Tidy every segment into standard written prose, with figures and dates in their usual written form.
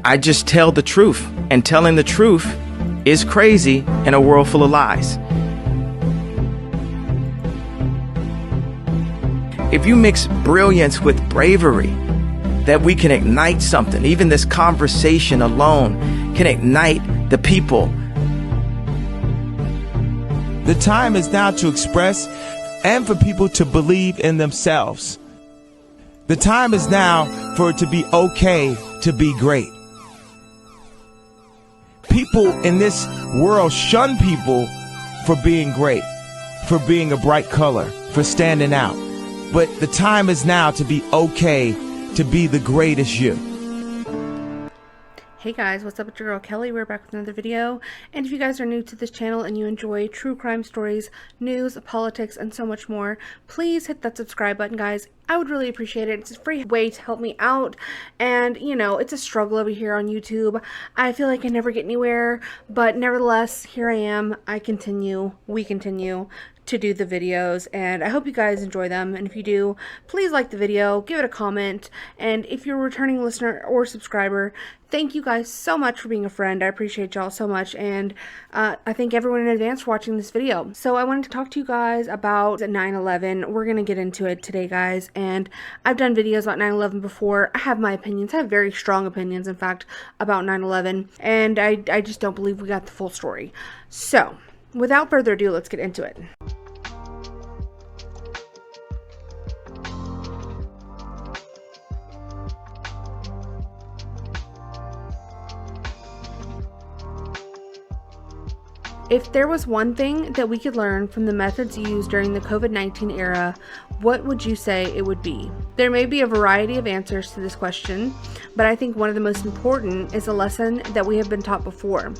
I just tell the truth, and telling the truth is crazy in a world full of lies. If you mix brilliance with bravery, that we can ignite something. Even this conversation alone can ignite the people. The time is now to express and for people to believe in themselves. The time is now for it to be okay to be great. People in this world shun people for being great, for being a bright color, for standing out. But the time is now to be okay to be the greatest you. Hey guys, what's up? It's your girl Kelly. We're back with another video. And if you guys are new to this channel and you enjoy true crime stories, news, politics, and so much more, please hit that subscribe button, guys. I would really appreciate it. It's a free way to help me out. And, you know, it's a struggle over here on YouTube. I feel like I never get anywhere, but nevertheless, here I am. We continue to do the videos, and I hope you guys enjoy them. And if you do, please like the video, give it a comment, and if you're a returning listener or subscriber, thank you guys so much for being a friend. I appreciate y'all so much, and I thank everyone in advance for watching this video. So I wanted to talk to you guys about 9/11. We're gonna get into it today, guys, and I've done videos about 9/11 before. I have my opinions. I have very strong opinions, in fact, about 9/11, and I just don't believe we got the full story. So without further ado, let's get into it. If there was one thing that we could learn from the methods used during the COVID-19 era, what would you say it would be? There may be a variety of answers to this question, but I think one of the most important is a lesson that we have been taught before,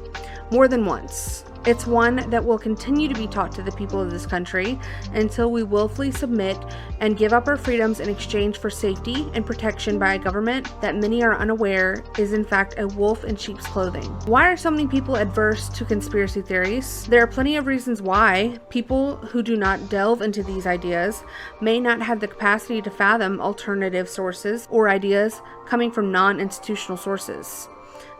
more than once. It's one that will continue to be taught to the people of this country until we willfully submit and give up our freedoms in exchange for safety and protection by a government that many are unaware is in fact a wolf in sheep's clothing. Why are so many people adverse to conspiracy theories? There are plenty of reasons why. People who do not delve into these ideas may not have the capacity to fathom alternative sources or ideas coming from non-institutional sources.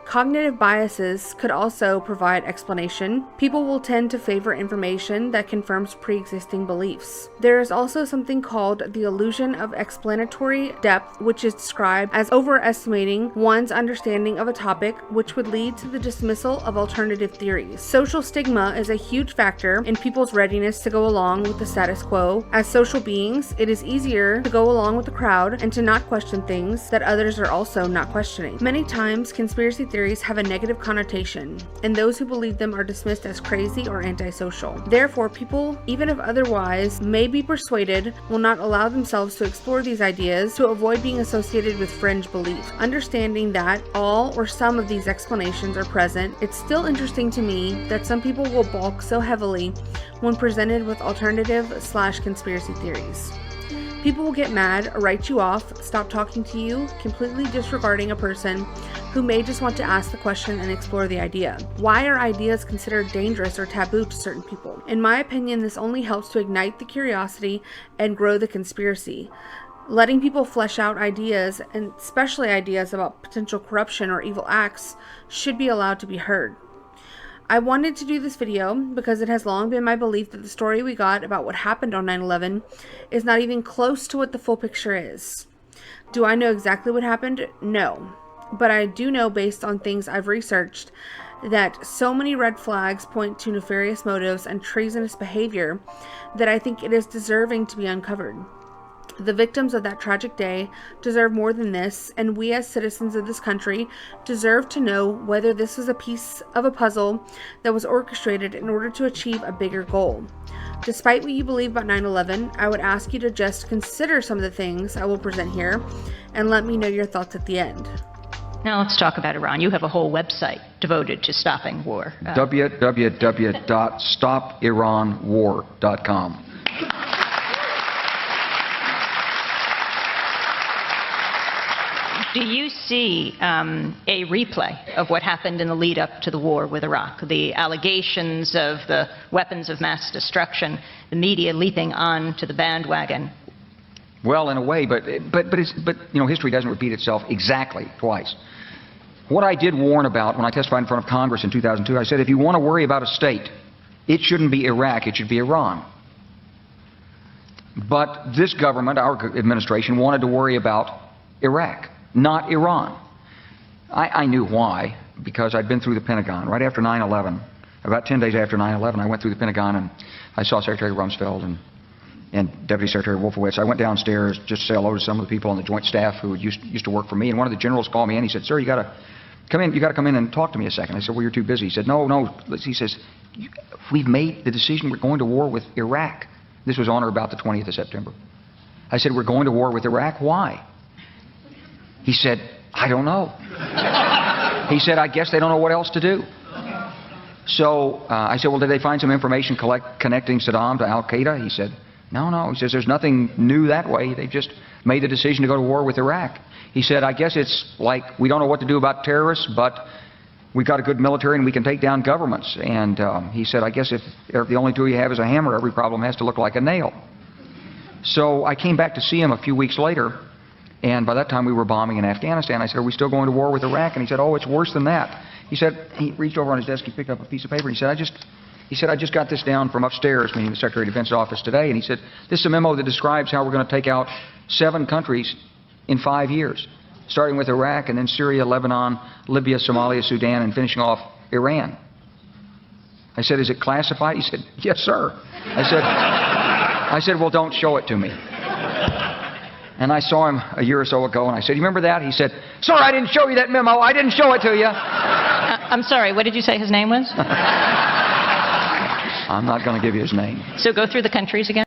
Cognitive biases could also provide explanation. People will tend to favor information that confirms pre-existing beliefs. There is also something called the illusion of explanatory depth, which is described as overestimating one's understanding of a topic, which would lead to the dismissal of alternative theories. Social stigma is a huge factor in people's readiness to go along with the status quo. As social beings, it is easier to go along with the crowd and to not question things that others are also not questioning. Many times, conspiracy theories have a negative connotation, and those who believe them are dismissed as crazy or antisocial. Therefore, people, even if otherwise may be persuaded, will not allow themselves to explore these ideas to avoid being associated with fringe beliefs. Understanding that all or some of these explanations are present, it's still interesting to me that some people will balk so heavily when presented with alternative/conspiracy theories. People will get mad, write you off, stop talking to you, completely disregarding a person who may just want to ask the question and explore the idea. Why are ideas considered dangerous or taboo to certain people? In my opinion, this only helps to ignite the curiosity and grow the conspiracy. Letting people flesh out ideas, and especially ideas about potential corruption or evil acts, should be allowed to be heard. I wanted to do this video because it has long been my belief that the story we got about what happened on 9/11 is not even close to what the full picture is. Do I know exactly what happened? No. But I do know, based on things I've researched, that so many red flags point to nefarious motives and treasonous behavior that I think it is deserving to be uncovered. The victims of that tragic day deserve more than this, and we as citizens of this country deserve to know whether this was a piece of a puzzle that was orchestrated in order to achieve a bigger goal. Despite what you believe about 9/11, I would ask you to just consider some of the things I will present here and let me know your thoughts at the end. Now let's talk about Iran. You have a whole website devoted to stopping war. www.stopiranwar.com. Do you see a replay of what happened in the lead up to the war with Iraq? The allegations of the weapons of mass destruction, the media leaping on to the bandwagon. Well, in a way, but you know, history doesn't repeat itself exactly twice. What I did warn about when I testified in front of Congress in 2002, I said, if you want to worry about a state, it shouldn't be Iraq, it should be Iran. But this government, our administration, wanted to worry about Iraq, not Iran. I knew why, because I'd been through the Pentagon right after 9/11. About 10 days after 9/11, I went through the Pentagon and I saw Secretary Rumsfeld and Deputy Secretary Wolfowitz. I went downstairs just to say hello to some of the people on the Joint Staff who used to work for me. And one of the generals called me in. He said, "Sir, you got to come in. You got to come in and talk to me a second." I said, "Well, you're too busy." He said, "No." He says, "We've made the decision. We're going to war with Iraq." This was on or about the 20th of September. I said, "We're going to war with Iraq. Why?" He said, "I don't know." He said, "I guess they don't know what else to do." So I said, "Well, did they find some information connecting Saddam to Al-Qaeda?" He said, No. He says, "There's nothing new that way. They just made the decision to go to war with Iraq." He said, "I guess it's like we don't know what to do about terrorists, but we've got a good military and we can take down governments." And he said, "I guess if the only tool you have is a hammer, every problem has to look like a nail." So I came back to see him a few weeks later, and by that time we were bombing in Afghanistan. I said, "Are we still going to war with Iraq?" And he said, "Oh, it's worse than that." He said, he reached over on his desk, he picked up a piece of paper, and he said, I just got this down from upstairs, meaning the Secretary of Defense's office today, and he said, "This is a memo that describes how we're going to take out 7 countries in 5 years, starting with Iraq and then Syria, Lebanon, Libya, Somalia, Sudan, and finishing off Iran." I said, "Is it classified?" He said, "Yes, sir." I said, "Well, don't show it to me." And I saw him a year or so ago, and I said, "You remember that?" He said, "Sir, I didn't show you that memo. I didn't show it to you." I'm sorry, what did you say his name was? I'm not going to give you his name. So go through the countries again.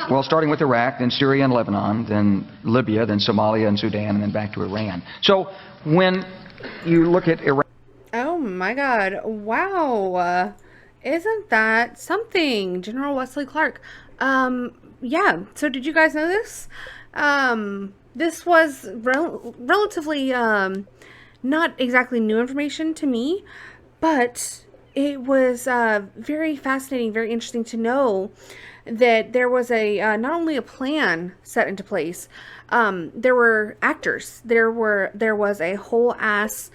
Well, starting with Iraq, then Syria and Lebanon, then Libya, then Somalia and Sudan, and then back to Iran. So when you look at Iran... Oh my God. Wow. Isn't that something? General Wesley Clark. Yeah. So did you guys know this? This was relatively not exactly new information to me, but it was very fascinating, very interesting to know that there was a not only a plan set into place, there were actors, there was a whole ass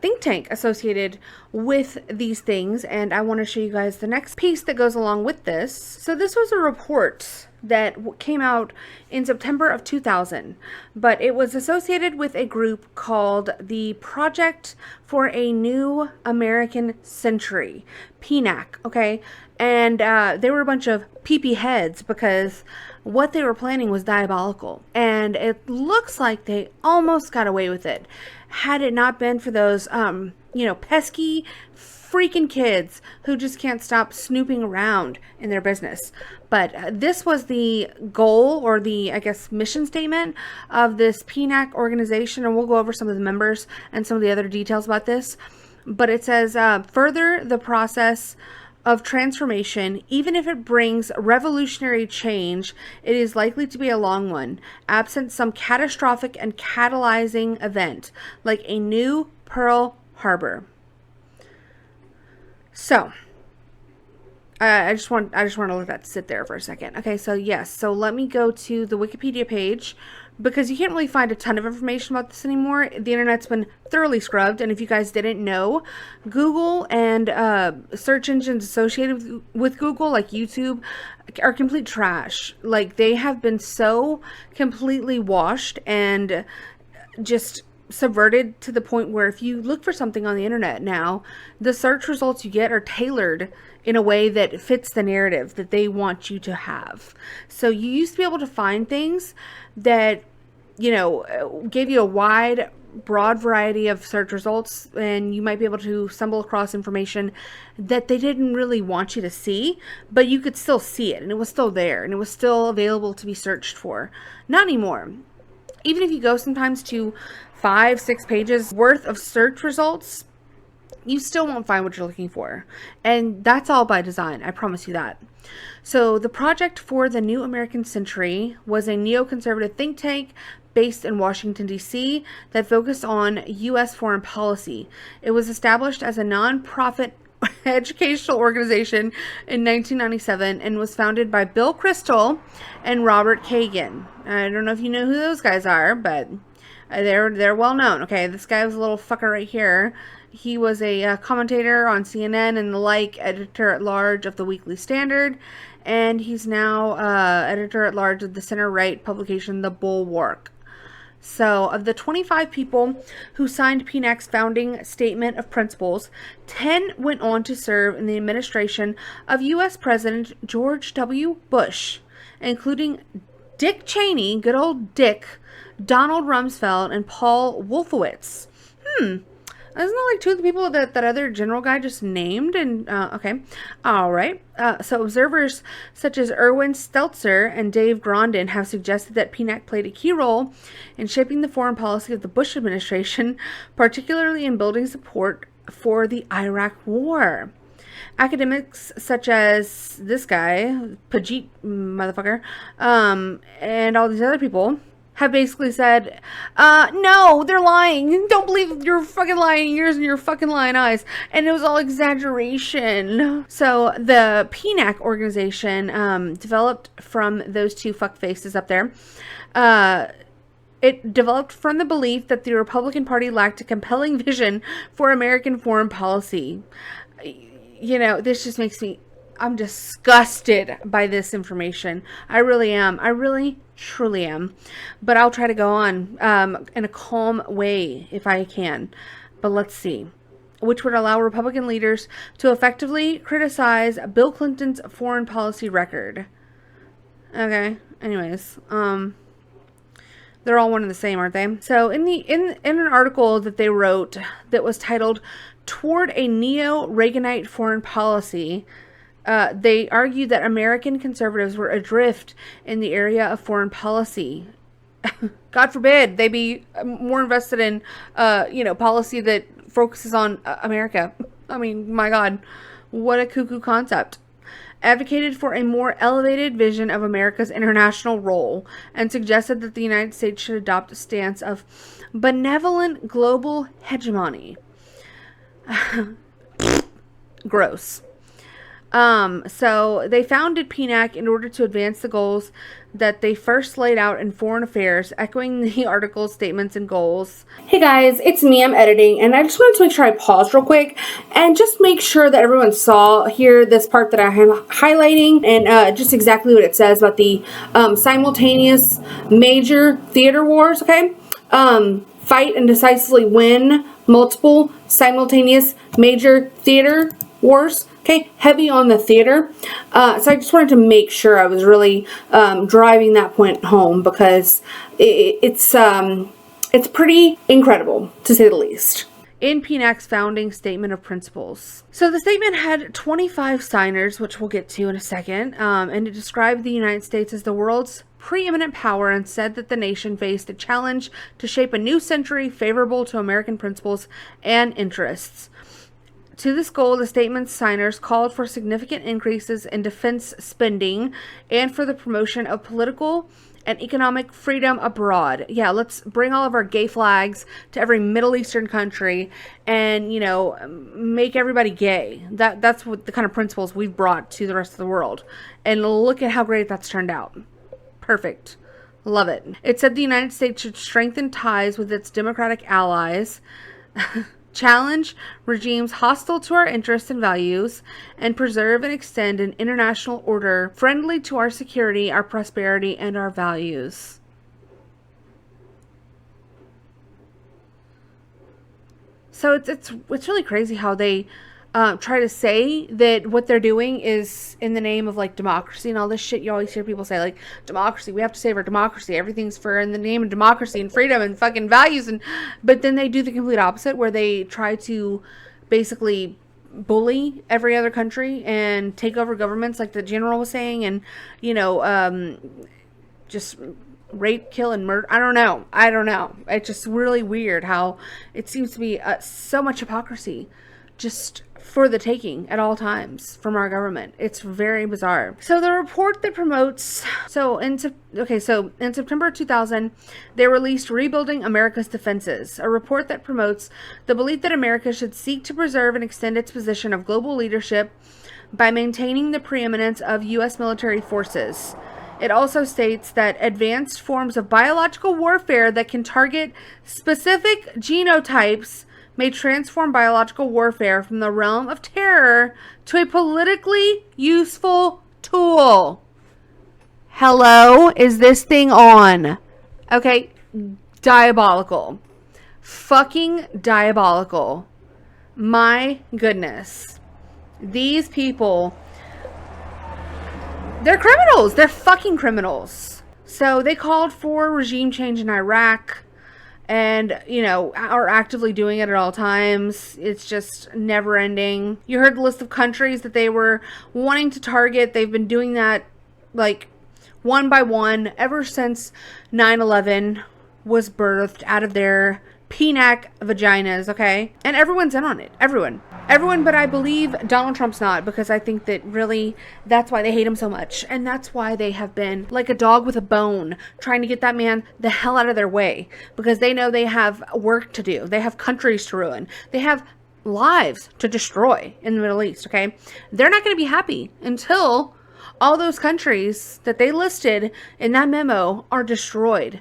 think tank associated with these things, and I want to show you guys the next piece that goes along with this. So this was a report that came out in September of 2000, but it was associated with a group called the Project for a New American Century, PNAC, okay? And they were a bunch of peepee heads because what they were planning was diabolical, and it looks like they almost got away with it had it not been for those pesky freaking kids who just can't stop snooping around in their business. But this was the goal, or the, I guess, mission statement of this PNAC organization, and we'll go over some of the members and some of the other details about this. But it says, further the process of transformation, even if it brings revolutionary change, it is likely to be a long one, absent some catastrophic and catalyzing event, like a new Pearl Harbor. So, I just want to let that sit there for a second. Okay, so yes, so let me go to the Wikipedia page, because you can't really find a ton of information about this anymore. The internet's been thoroughly scrubbed, and if you guys didn't know, Google and search engines associated with Google, like YouTube, are complete trash. Like, they have been so completely washed and just subverted to the point where if you look for something on the internet now, the search results you get are tailored in a way that fits the narrative that they want you to have. So you used to be able to find things that, gave you a wide, broad variety of search results, and you might be able to stumble across information that they didn't really want you to see, but you could still see it, and it was still there, and it was still available to be searched for. Not anymore. Even if you go sometimes to 5-6 pages worth of search results, you still won't find what you're looking for. And that's all by design, I promise you that. So the Project for the New American Century was a neoconservative think tank based in Washington, D.C. that focused on U.S. foreign policy. It was established as a non-profit educational organization in 1997 and was founded by Bill Kristol and Robert Kagan. I don't know if you know who those guys are, but They're well known. Okay, this guy was a little fucker right here. He was a commentator on CNN and the like, editor at large of the Weekly Standard, and he's now editor at large of the center-right publication The Bulwark. So, of the 25 people who signed PNAC's founding statement of principles, 10 went on to serve in the administration of U.S. President George W. Bush, including Dick Cheney, good old Dick, Donald Rumsfeld, and Paul Wolfowitz. Isn't that like two of the people that other general guy just named? And, okay. All right. So observers such as Erwin Stelzer and Dave Grondin have suggested that PNAC played a key role in shaping the foreign policy of the Bush administration, particularly in building support for the Iraq War. Academics such as this guy, Pajit motherfucker, and all these other people have basically said, no, they're lying. Don't believe your fucking lying ears and your fucking lying eyes. And it was all exaggeration. So the PNAC organization developed from those two fuckfaces up there. It developed from the belief that the Republican Party lacked a compelling vision for American foreign policy. You know, this just makes me... I'm disgusted by this information. I really am. I really, truly am. But I'll try to go on in a calm way if I can. But let's see. Which would allow Republican leaders to effectively criticize Bill Clinton's foreign policy record. Okay. Anyways. They're all one and the same, aren't they? So in an article that they wrote that was titled Toward a Neo-Reaganite Foreign Policy, they argued that American conservatives were adrift in the area of foreign policy. God forbid they be more invested in, policy that focuses on America. I mean, my God, what a cuckoo concept. Advocated for a more elevated vision of America's international role and suggested that the United States should adopt a stance of benevolent global hegemony. Gross. So they founded PNAC in order to advance the goals that they first laid out in Foreign Affairs, echoing the article's statements and goals. Hey guys, it's me, I'm editing, and I just wanted to make sure I paused real quick and just make sure that everyone saw here this part that I am highlighting and just exactly what it says about the simultaneous major theater wars, okay? Fight and decisively win multiple simultaneous major theater wars. Okay, heavy on the theater. So I just wanted to make sure I was really driving that point home because it's pretty incredible, to say the least. In PNAC's founding statement of principles. So the statement had 25 signers, which we'll get to in a second, and it described the United States as the world's preeminent power and said that the nation faced a challenge to shape a new century favorable to American principles and interests. To this goal, the statement's signers called for significant increases in defense spending and for the promotion of political and economic freedom abroad. Yeah, let's bring all of our gay flags to every Middle Eastern country and, make everybody gay. That's what the kind of principles we've brought to the rest of the world. And look at how great that's turned out. Perfect. Love it. It said the United States should strengthen ties with its democratic allies, challenge regimes hostile to our interests and values, and preserve and extend an international order friendly to our security, our prosperity, and our values. So it's really crazy how they try to say that what they're doing is in the name of like democracy and all this shit. You always hear people say like democracy, we have to save our democracy, everything's for in the name of democracy and freedom and fucking values, but then they do the complete opposite where they try to basically bully every other country and take over governments like the general was saying, and just rape, kill, and murder. I don't know. It's just really weird how it seems to be so much hypocrisy just for the taking at all times from our government. It's very bizarre. So the report that promotes, in September 2000, they released Rebuilding America's Defenses, a report that promotes the belief that America should seek to preserve and extend its position of global leadership by maintaining the preeminence of U.S. military forces. It also states that advanced forms of biological warfare that can target specific genotypes may transform biological warfare from the realm of terror to a politically useful tool. Hello? Is this thing on? Okay, diabolical. Fucking diabolical. My goodness. These people, they're criminals. They're fucking criminals. So they called for regime change in Iraq and, you know, are actively doing it at all times. It's just never ending. You heard the list of countries that they were wanting to target. They've been doing that like one by one ever since 9/11 was birthed out of their peanut vaginas, okay? And everyone's in on it. Everyone, but I believe Donald Trump's not, because I think that really that's why they hate him so much. And that's why they have been like a dog with a bone trying to get that man the hell out of their way, because they know they have work to do. They have countries to ruin. They have lives to destroy in the Middle East, okay? They're not going to be happy until all those countries that they listed in that memo are destroyed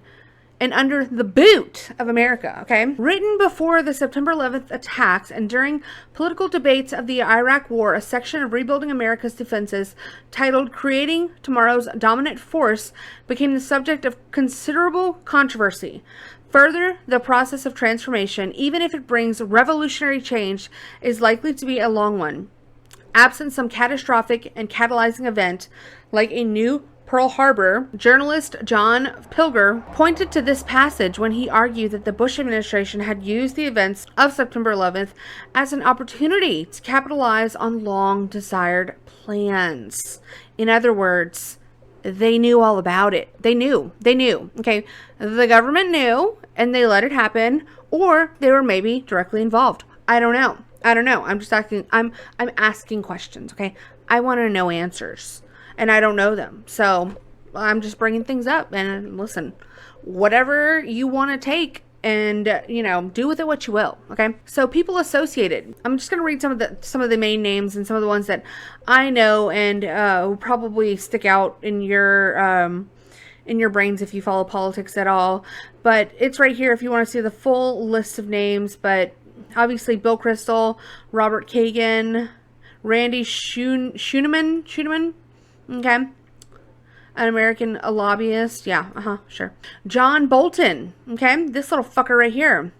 and under the boot of America, okay? Written before the September 11th attacks and during political debates of the Iraq War, a section of Rebuilding America's Defenses titled Creating Tomorrow's Dominant Force became the subject of considerable controversy. Further, the process of transformation, even if it brings revolutionary change, is likely to be a long one. Absent some catastrophic and catalyzing event, like a new Pearl Harbor, journalist John Pilger pointed to this passage when he argued that the Bush administration had used the events of September 11th as an opportunity to capitalize on long-desired plans. In other words, they knew all about it. They knew, okay? The government knew, and they let it happen, or they were maybe directly involved. I don't know. I'm just asking, I'm asking questions, okay? I want to know answers. And I don't know them. So I'm just bringing things up. And listen, whatever you want to take and, you know, do with it what you will. Okay. So people associated. I'm just going to read some of the main names and some of the ones that I know and will probably stick out in your brains if you follow politics at all. But it's right here if you want to see the full list of names. But obviously Bill Kristol, Robert Kagan, Randy Schooneman. Okay. An American lobbyist. Yeah, sure. John Bolton. Okay. This little fucker right here.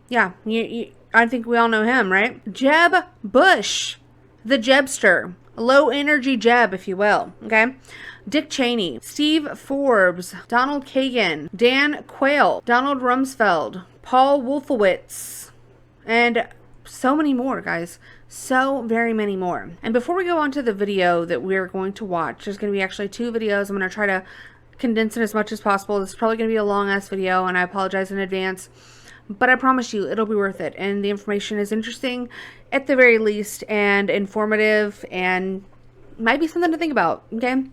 Yeah. I think we all know him, right? Jeb Bush. The Jebster. Low energy Jeb, if you will. Okay. Dick Cheney. Steve Forbes. Donald Kagan. Dan Quayle. Donald Rumsfeld. Paul Wolfowitz. And so many more, guys. So very many more. And before we go on to the video that we're going to watch, there's going to be actually 2 videos. I'm going to try to condense it as much as possible. This is probably going to be a long ass video, and I apologize in advance, but I promise you it'll be worth it. And the information is interesting at the very least, and informative, and might be something to think about. Okay.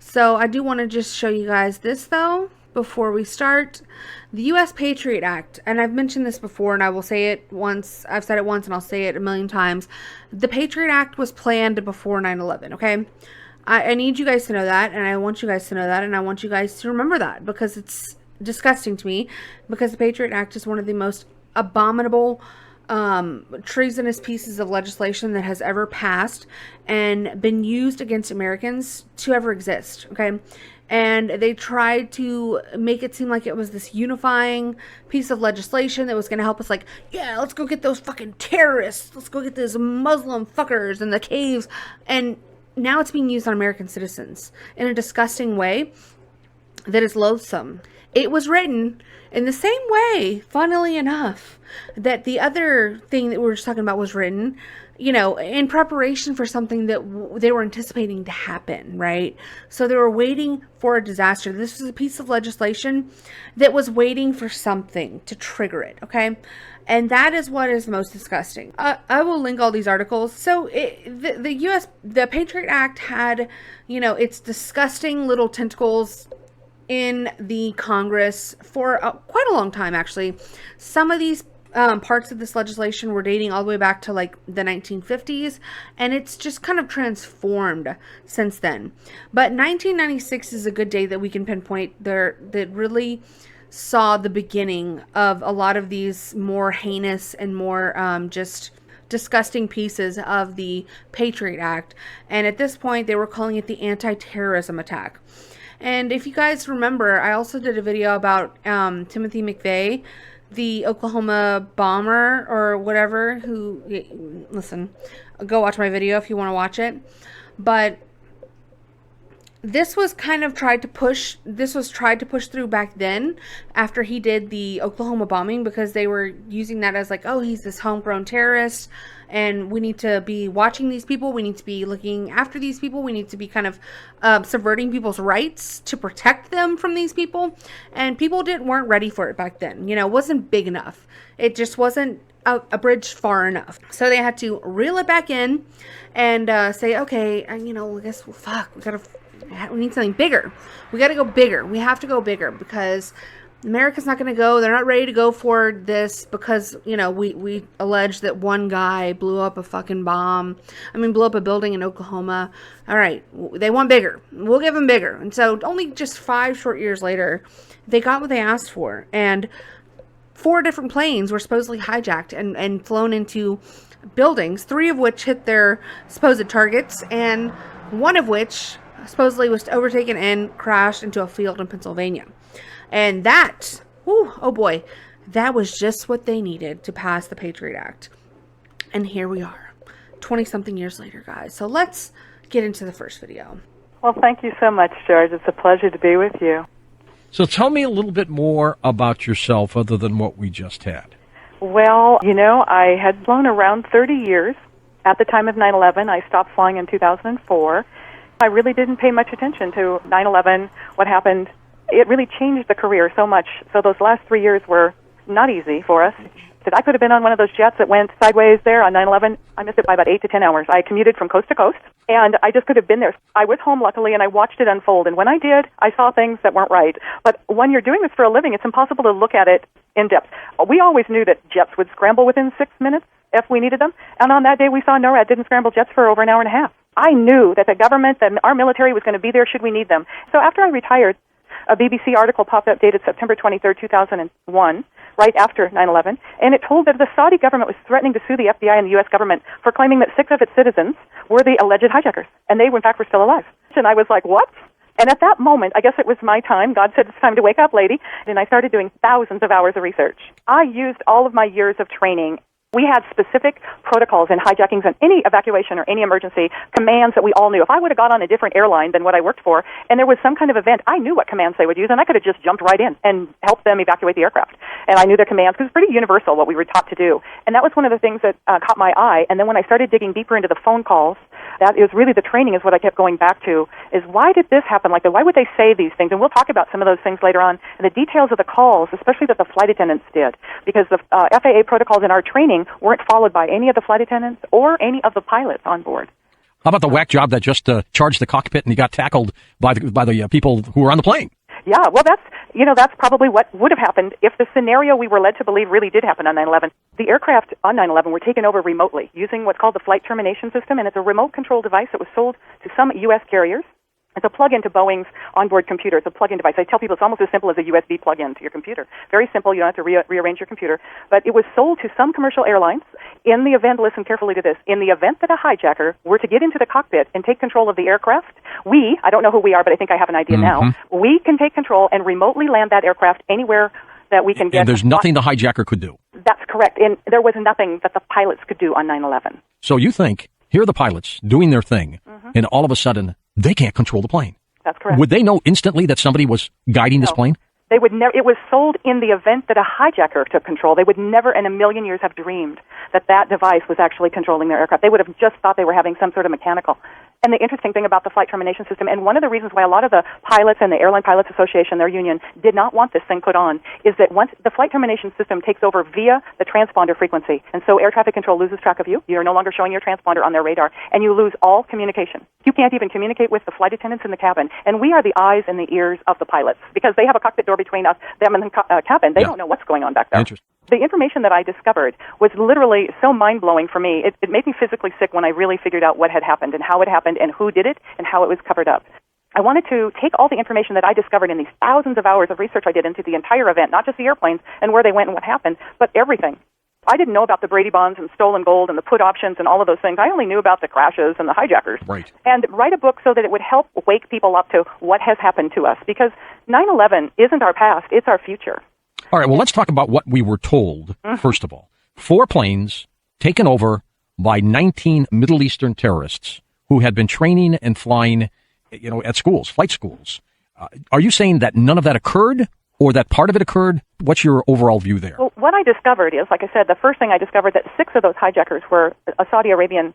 So I do want to just show you guys this though before we start. The U.S. Patriot Act, and I've mentioned this before, and I will say it once. I've said it once, and I'll say it a million times. The Patriot Act was planned before 9/11, okay? I need you guys to know that, and I want you guys to know that, and I want you guys to remember that, because it's disgusting to me, because the Patriot Act is one of the most abominable, treasonous pieces of legislation that has ever passed and been used against Americans to ever exist, okay? And they tried to make it seem like it was this unifying piece of legislation that was going to help us, like, yeah, let's go get those fucking terrorists. Let's go get those Muslim fuckers in the caves. And now it's being used on American citizens in a disgusting way that is loathsome. It was written in the same way, funnily enough, that the other thing that we were just talking about was written, you know, in preparation for something that they were anticipating to happen, right? So they were waiting for a disaster. This was a piece of legislation that was waiting for something to trigger it, okay? And that is what is most disgusting. I will link all these articles. So the Patriot Act had, you know, its disgusting little tentacles in the Congress for quite a long time, actually. Some of these Parts of this legislation were dating all the way back to like the 1950s, and it's just kind of transformed since then. But 1996 is a good day that we can pinpoint there that really saw the beginning of a lot of these more heinous and more just disgusting pieces of the Patriot Act. And at this point, they were calling it the anti-terrorism attack. And if you guys remember, I also did a video about Timothy McVeigh, the Oklahoma bomber or whatever, who, listen, go watch my video if you want to watch it. But this was kind of tried to push through back then after he did the Oklahoma bombing, because they were using that as like, oh, he's this homegrown terrorist and we need to be watching these people. We need to be looking after these people. We need to be kind of subverting people's rights to protect them from these people. And people weren't ready for it back then. You know, it wasn't big enough. It just wasn't a bridge far enough. So they had to reel it back in and say, okay, you know, I guess, fuck, we need something bigger. We got to go bigger. We have to go bigger because America's not going to go. They're not ready to go for this because, you know, we allege that one guy blew up a fucking bomb. Blew up a building in Oklahoma. All right. They want bigger. We'll give them bigger. And so only just 5 short years later, they got what they asked for. And 4 different planes were supposedly hijacked and flown into buildings, 3 of which hit their supposed targets, and 1 of which supposedly was overtaken and crashed into a field in Pennsylvania. And that, oh boy, that was just what they needed to pass the Patriot Act. And here we are, 20-something years later, guys. So let's get into the first video. Well, thank you so much, George. It's a pleasure to be with you. So tell me a little bit more about yourself other than what we just had. Well, you know, I had flown around 30 years. At the time of 9/11, I stopped flying in 2004. I really didn't pay much attention to 9/11, what happened. It really changed the career so much. So those last 3 years were not easy for us. I could have been on one of those jets that went sideways there on 9/11. I missed it by about 8 to 10 hours. I commuted from coast to coast, and I just could have been there. I was home, luckily, and I watched it unfold. And when I did, I saw things that weren't right. But when you're doing this for a living, it's impossible to look at it in depth. We always knew that jets would scramble within 6 minutes if we needed them. And on that day, we saw NORAD didn't scramble jets for over an hour and a half. I knew that the government, that our military was going to be there should we need them. So after I retired, a BBC article popped up dated September 23rd, 2001, right after 9/11, and it told that the Saudi government was threatening to sue the FBI and the U.S. government for claiming that 6 of its citizens were the alleged hijackers, and they, in fact, were still alive. And I was like, what? And at that moment, I guess it was my time. God said, it's time to wake up, lady. And I started doing thousands of hours of research. I used all of my years of training. We had specific protocols in hijackings and any evacuation or any emergency commands that we all knew. If I would have got on a different airline than what I worked for and there was some kind of event, I knew what commands they would use, and I could have just jumped right in and helped them evacuate the aircraft. And I knew their commands because it's pretty universal what we were taught to do. And that was one of the things that caught my eye. And then when I started digging deeper into the phone calls, that is really the training is what I kept going back to, is why did this happen like that? Why would they say these things? And we'll talk about some of those things later on. And the details of the calls, especially that the flight attendants did, because the FAA protocols in our training weren't followed by any of the flight attendants or any of the pilots on board. How about the whack job that just charged the cockpit and he got tackled by the people who were on the plane? Yeah, well, that's probably what would have happened if the scenario we were led to believe really did happen on 9/11. The aircraft on 9/11 were taken over remotely using what's called the flight termination system, and it's a remote control device that was sold to some U.S. carriers. It's a plug-in to Boeing's onboard computer. It's a plug-in device. I tell people it's almost as simple as a USB plug-in to your computer. Very simple. You don't have to rearrange your computer. But it was sold to some commercial airlines in the event, listen carefully to this, in the event that a hijacker were to get into the cockpit and take control of the aircraft, I don't know who we are, but I think I have an idea now, we can take control and remotely land that aircraft anywhere that we can get. And there's nothing the hijacker could do. That's correct. And there was nothing that the pilots could do on 9/11. So you think, here are the pilots doing their thing, and all of a sudden, they can't control the plane. That's correct. Would they know instantly that somebody was guiding this plane? They would never. It was sold in the event that a hijacker took control. They would never in a million years have dreamed that device was actually controlling their aircraft. They would have just thought they were having some sort of mechanical. And the interesting thing about the flight termination system, and one of the reasons why a lot of the pilots and the Airline Pilots Association, their union, did not want this thing put on, is that once the flight termination system takes over via the transponder frequency, and so air traffic control loses track of you, you're no longer showing your transponder on their radar, and you lose all communication. You can't even communicate with the flight attendants in the cabin, and we are the eyes and the ears of the pilots, because they have a cockpit door between us, them and the cabin. They don't know what's going on back there. Interesting. The information that I discovered was literally so mind-blowing for me. It made me physically sick when I really figured out what had happened and how it happened and who did it and how it was covered up. I wanted to take all the information that I discovered in these thousands of hours of research I did into the entire event, not just the airplanes and where they went and what happened, but everything. I didn't know about the Brady bonds and stolen gold and the put options and all of those things. I only knew about the crashes and the hijackers. Right. And write a book so that it would help wake people up to what has happened to us. Because 9/11 isn't our past, it's our future. All right, well, let's talk about what we were told, first of all. 4 planes taken over by 19 Middle Eastern terrorists who had been training and flying, at schools, flight schools. Are you saying that none of that occurred, or that part of it occurred? What's your overall view there? Well, what I discovered is, like I said, the first thing I discovered that 6 of those hijackers were Saudi Arabian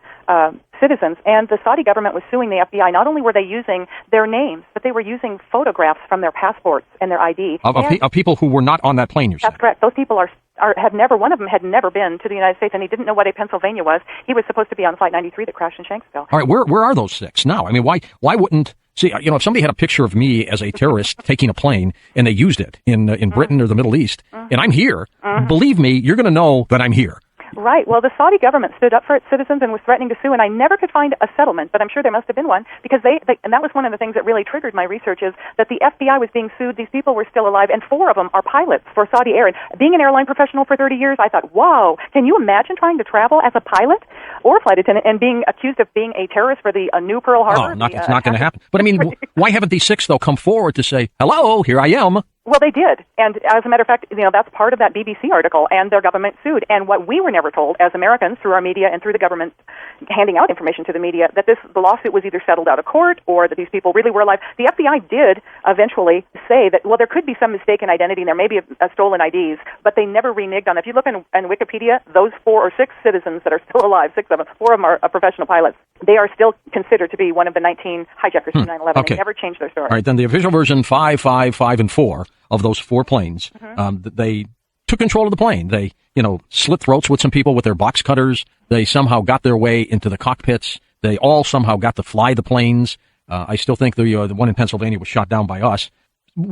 citizens, and the Saudi government was suing the FBI. Not only were they using their names, but they were using photographs from their passports and their ID. Of people who were not on that plane, you're saying? That's correct. Those people one of them had never been to the United States, and he didn't know what a Pennsylvania was. He was supposed to be on Flight 93 that crashed in Shanksville. All right, where are those 6 now? I mean, why wouldn't... See, if somebody had a picture of me as a terrorist taking a plane and they used it in Britain or the Middle East, and I'm here, believe me, you're going to know that I'm here. Right. Well, the Saudi government stood up for its citizens and was threatening to sue, and I never could find a settlement, but I'm sure there must have been one, because and that was one of the things that really triggered my research, is that the FBI was being sued, these people were still alive, and 4 of them are pilots for Saudi Air. And being an airline professional for 30 years, I thought, wow, can you imagine trying to travel as a pilot or a flight attendant and being accused of being a terrorist for the New Pearl Harbor? It's not going to happen. But I mean, why haven't these 6, though, come forward to say, hello, here I am? Well, they did. And as a matter of fact, that's part of that BBC article, and their government sued. And what we were never told as Americans through our media and through the government handing out information to the media, that the lawsuit was either settled out of court or that these people really were alive. The FBI did eventually say that, well, there could be some mistaken identity and there may be a stolen IDs, but they never reneged on it. If you look in Wikipedia, those 4 or 6 citizens that are still alive, 6 of them, 4 of them are professional pilots. They are still considered to be one of the 19 hijackers from 9/11. Okay. They never changed their story. All right, then the official version 5, 5, 5, and 4 of those 4 planes, they took control of the plane. They, slit throats with some people with their box cutters. They somehow got their way into the cockpits. They all somehow got to fly the planes. I still think the one in Pennsylvania was shot down by us.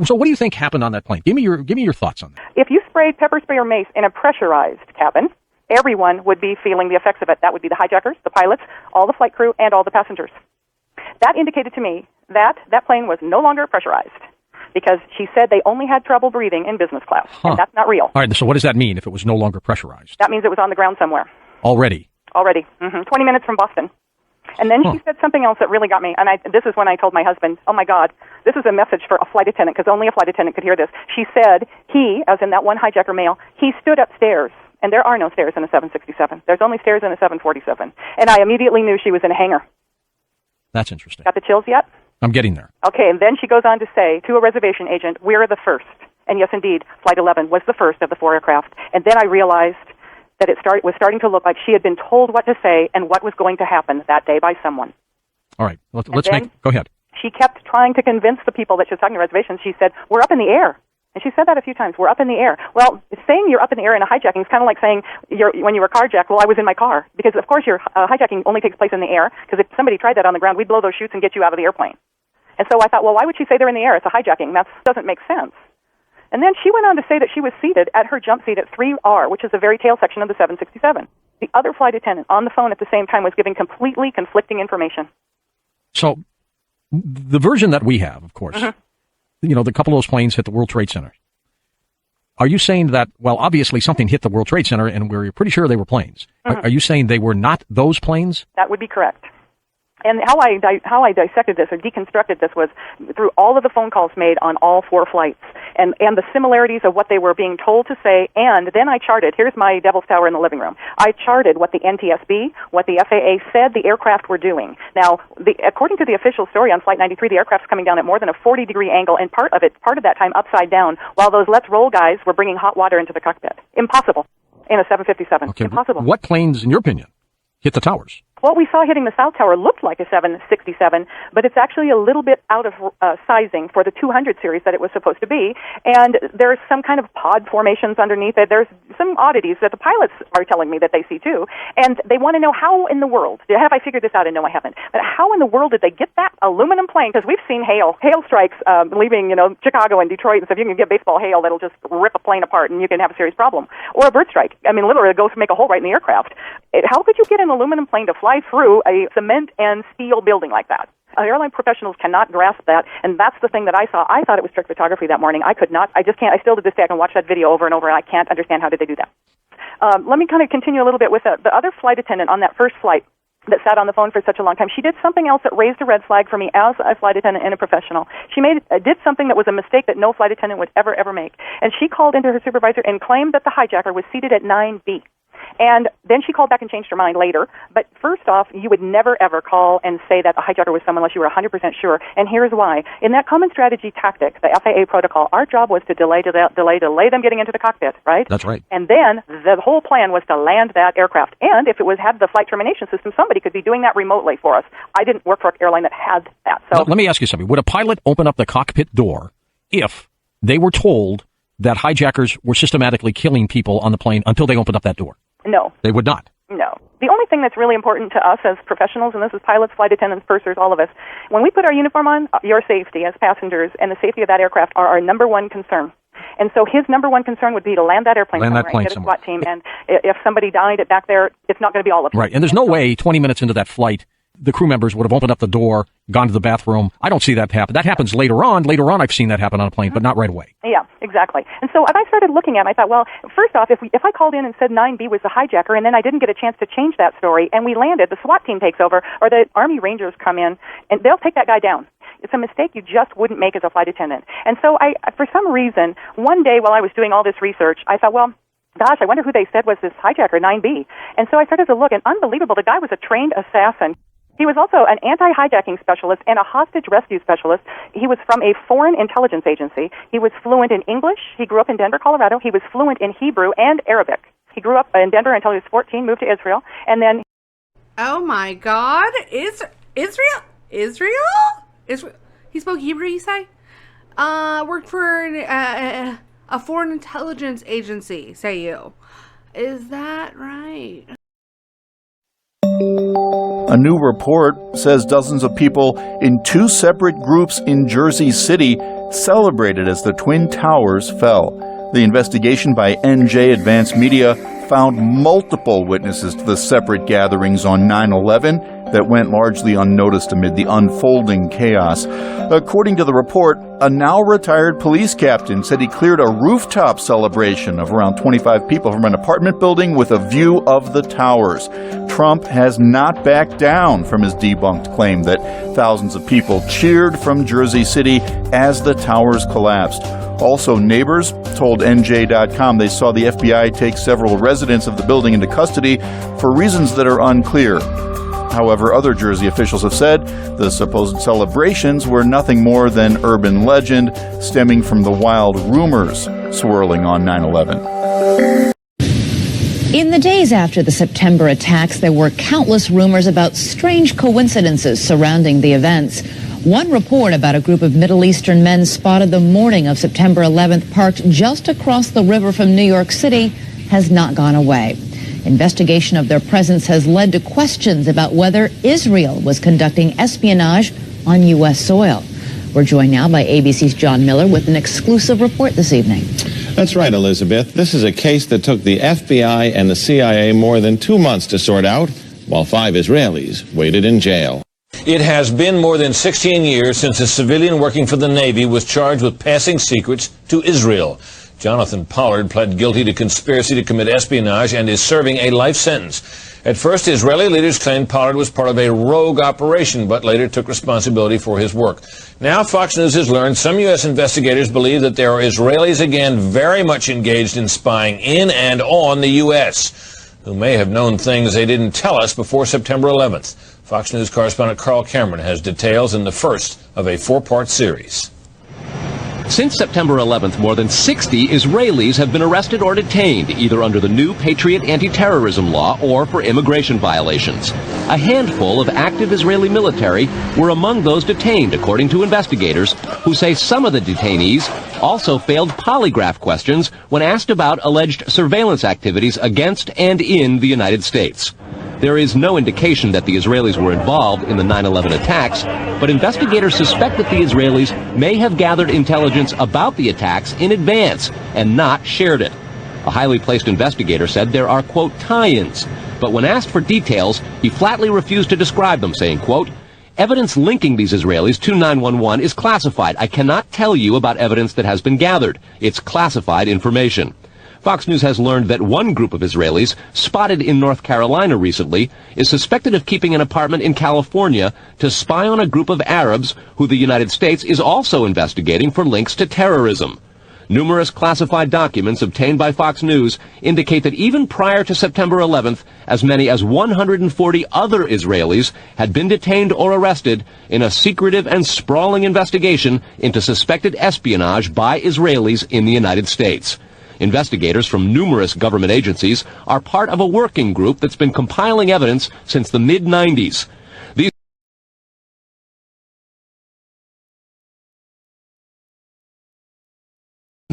So what do you think happened on that plane? Give me your thoughts on that. If you sprayed pepper spray or mace in a pressurized cabin, everyone would be feeling the effects of it. That would be the hijackers, the pilots, all the flight crew, and all the passengers. That indicated to me that that plane was no longer pressurized, because she said they only had trouble breathing in business class, and that's not real. All right, so what does that mean if it was no longer pressurized? That means it was on the ground somewhere. Already? 20 minutes from Boston. And then she said something else that really got me, and this is when I told my husband, oh my God, this is a message for a flight attendant, because only a flight attendant could hear this. She said he, as in that one hijacker male, he stood upstairs, and there are no stairs in a 767. There's only stairs in a 747. And I immediately knew she was in a hangar. That's interesting. Got the chills yet? I'm getting there. Okay, and then she goes on to say to a reservation agent, we're the first. And yes, indeed, Flight 11 was the first of the 4 aircraft. And then I realized that it was starting to look like she had been told what to say and what was going to happen that day by someone. All right, go ahead. She kept trying to convince the people that she was talking to reservations. She said, we're up in the air. And she said that a few times, we're up in the air. Well, saying you're up in the air in a hijacking is kind of like saying when you were carjacked, well, I was in my car. Because, of course, your hijacking only takes place in the air, because if somebody tried that on the ground, we'd blow those chutes and get you out of the airplane. And so I thought, well, why would she say they're in the air? It's a hijacking. That doesn't make sense. And then she went on to say that she was seated at her jump seat at 3R, which is the very tail section of the 767. The other flight attendant on the phone at the same time was giving completely conflicting information. So the version that we have, of course, the couple of those planes hit the World Trade Center. Are you saying that, well, obviously something hit the World Trade Center and we're pretty sure they were planes. Are you saying they were not those planes? That would be correct. And how I dissected this or deconstructed this was through all of the phone calls made on all 4 flights and the similarities of what they were being told to say. And then I charted, here's my Devil's Tower in the living room. I charted what the NTSB, what the FAA said the aircraft were doing. Now, according to the official story on Flight 93, the aircraft's coming down at more than a 40-degree angle, and part of that time upside down, while those let's roll guys were bringing hot water into the cockpit. Impossible in a 757. Okay, Impossible. What planes, in your opinion, hit the towers? What we saw hitting the South Tower looked like a 767, but it's actually a little bit out of sizing for the 200 series that it was supposed to be. And there's some kind of pod formations underneath it. There's some oddities that the pilots are telling me that they see too. And they want to know how in the world, have I figured this out? And no, I haven't. But how in the world did they get that aluminum plane? Because we've seen hail strikes leaving, Chicago and Detroit. And so if you can get baseball hail, that'll just rip a plane apart and you can have a serious problem. Or a bird strike. I mean, literally, it goes to make a hole right in the aircraft. How could you get an aluminum plane to fly through a cement and steel building like that? Airline professionals cannot grasp that, and that's the thing that I saw. I thought it was trick photography that morning. I could not. I just can't. I still to this day I can watch that video over and over, and I can't understand how did they do that. Let me kind of continue a little bit with the other flight attendant on that first flight that sat on the phone for such a long time. She did something else that raised a red flag for me as a flight attendant and a professional. She did something that was a mistake that no flight attendant would ever make. And she called into her supervisor and claimed that the hijacker was seated at 9B. And then she called back and changed her mind later. But first off, you would never, ever call and say that the hijacker was someone unless you were 100% sure. And here's why. In that common strategy tactic, the FAA protocol, our job was to delay them getting into the cockpit, right? That's right. And then the whole plan was to land that aircraft. And if it had the flight termination system, somebody could be doing that remotely for us. I didn't work for an airline that had that. So let me ask you something. Would a pilot open up the cockpit door if they were told that hijackers were systematically killing people on the plane until they opened up that door? No. They would not? No. The only thing that's really important to us as professionals, and this is pilots, flight attendants, pursers, all of us, when we put our uniform on, your safety as passengers and the safety of that aircraft are our number one concern. And so his number one concern would be to land that airplane somewhere and get a SWAT team. And if somebody died back there, it's not going to be all of them. Right. And there's no way 20 minutes into that flight the crew members would have opened up the door, gone to the bathroom. I don't see that happen. That happens later on. Later on, I've seen that happen on a plane, but not right away. Yeah, exactly. And so as I started looking at it, I thought, well, first off, if I called in and said 9B was the hijacker, and then I didn't get a chance to change that story, and we landed, the SWAT team takes over, or the Army Rangers come in, and they'll take that guy down. It's a mistake you just wouldn't make as a flight attendant. And so for some reason, one day while I was doing all this research, I thought, well, gosh, I wonder who they said was this hijacker, 9B. And so I started to look, and unbelievable, the guy was a trained assassin. He was also an anti-hijacking specialist and a hostage rescue specialist. He was from a foreign intelligence agency. He was fluent in English. He grew up in Denver, Colorado. He was fluent in Hebrew and Arabic. He grew up in Denver until he was 14, moved to Israel, and then... Oh my God. Israel? He spoke Hebrew, you say? Worked for a foreign intelligence agency, say you. Is that right? A new report says dozens of people in two separate groups in Jersey City celebrated as the Twin Towers fell. The investigation by NJ Advanced Media found multiple witnesses to the separate gatherings on 9/11 that went largely unnoticed amid the unfolding chaos. According to the report, a now-retired police captain said he cleared a rooftop celebration of around 25 people from an apartment building with a view of the towers. Trump has not backed down from his debunked claim that thousands of people cheered from Jersey City as the towers collapsed. Also, neighbors told NJ.com they saw the FBI take several residents of the building into custody for reasons that are unclear. However, other Jersey officials have said the supposed celebrations were nothing more than urban legend stemming from the wild rumors swirling on 9/11. In the days after the September attacks, there were countless rumors about strange coincidences surrounding the events. One report about a group of Middle Eastern men spotted the morning of September 11th parked just across the river from New York City has not gone away. Investigation of their presence has led to questions about whether Israel was conducting espionage on U.S. soil. We're joined now by ABC's John Miller with an exclusive report this evening. That's right, Elizabeth. This is a case that took the FBI and the CIA more than 2 months to sort out, while 5 Israelis waited in jail. It has been more than 16 years since a civilian working for the Navy was charged with passing secrets to Israel. Jonathan Pollard pled guilty to conspiracy to commit espionage and is serving a life sentence. At first, Israeli leaders claimed Pollard was part of a rogue operation, but later took responsibility for his work. Now, Fox News has learned some U.S. investigators believe that there are Israelis again very much engaged in spying in and on the U.S., who may have known things they didn't tell us before September 11th. Fox News correspondent Carl Cameron has details in the first of a 4-part series. Since September 11th, more than 60 Israelis have been arrested or detained, either under the new Patriot anti-terrorism law or for immigration violations. A handful of active Israeli military were among those detained, according to investigators, who say some of the detainees also failed polygraph questions when asked about alleged surveillance activities against and in the United States. There is no indication that the Israelis were involved in the 9/11 attacks, but investigators suspect that the Israelis may have gathered intelligence about the attacks in advance and not shared it. A highly placed investigator said there are, quote, tie-ins, but when asked for details, he flatly refused to describe them, saying, quote, evidence linking these Israelis to 9/11 is classified. I cannot tell you about evidence that has been gathered. It's classified information. Fox News has learned that one group of Israelis, spotted in North Carolina recently, is suspected of keeping an apartment in California to spy on a group of Arabs who the United States is also investigating for links to terrorism. Numerous classified documents obtained by Fox News indicate that even prior to September 11th, as many as 140 other Israelis had been detained or arrested in a secretive and sprawling investigation into suspected espionage by Israelis in the United States. Investigators from numerous government agencies are part of a working group that's been compiling evidence since the mid-90s. These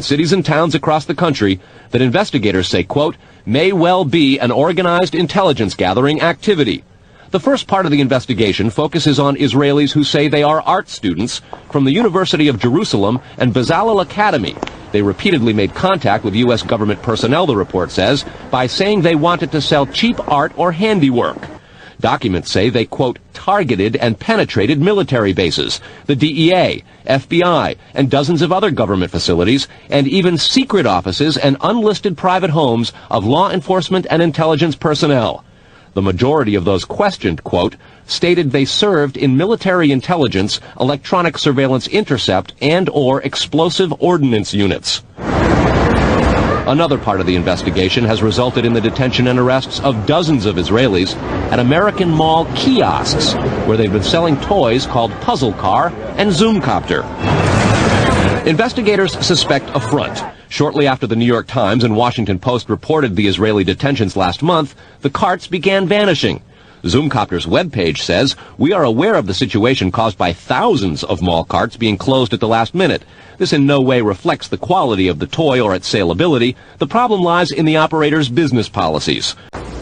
cities and towns across the country that investigators say, quote, may well be an organized intelligence gathering activity. The first part of the investigation focuses on Israelis who say they are art students from the University of Jerusalem and Bezalel Academy. They repeatedly made contact with U.S. government personnel, the report says, by saying they wanted to sell cheap art or handiwork. Documents say they, quote, targeted and penetrated military bases, the DEA, FBI, and dozens of other government facilities, and even secret offices and unlisted private homes of law enforcement and intelligence personnel. The majority of those questioned, quote, stated they served in military intelligence, electronic surveillance intercept, and or explosive ordnance units. Another part of the investigation has resulted in the detention and arrests of dozens of Israelis at American Mall kiosks, where they've been selling toys called Puzzle Car and Zoomcopter. Investigators suspect a front. Shortly after the New York Times and Washington Post reported the Israeli detentions last month, the carts began vanishing. Zoomcopter's webpage says, we are aware of the situation caused by thousands of mall carts being closed at the last minute. This in no way reflects the quality of the toy or its saleability. The problem lies in the operator's business policies.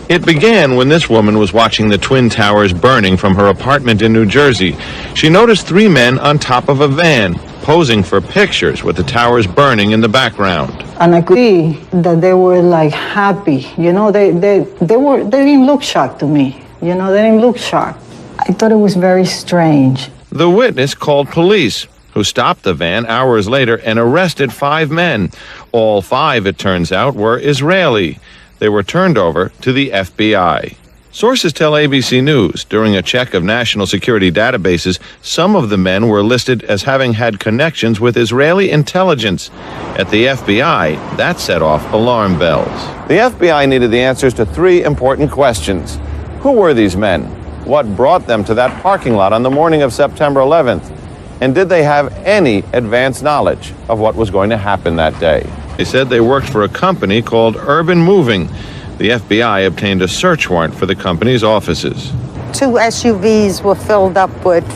It began when this woman was watching the Twin Towers burning from her apartment in New Jersey. She noticed three men on top of a van, posing for pictures with the towers burning in the background. And I could see that they were like happy. You know, they didn't look shocked to me. You know, they didn't look shocked. I thought it was very strange. The witness called police, who stopped the van hours later and arrested 5 men. All 5, it turns out, were Israeli. They were turned over to the FBI. Sources tell ABC News during a check of national security databases, some of the men were listed as having had connections with Israeli intelligence. At the FBI, that set off alarm bells. The FBI needed the answers to 3 important questions. Who were these men? What brought them to that parking lot on the morning of September 11th? And did they have any advance knowledge of what was going to happen that day? They said they worked for a company called Urban Moving. The FBI obtained a search warrant for the company's offices. 2 SUVs were filled up with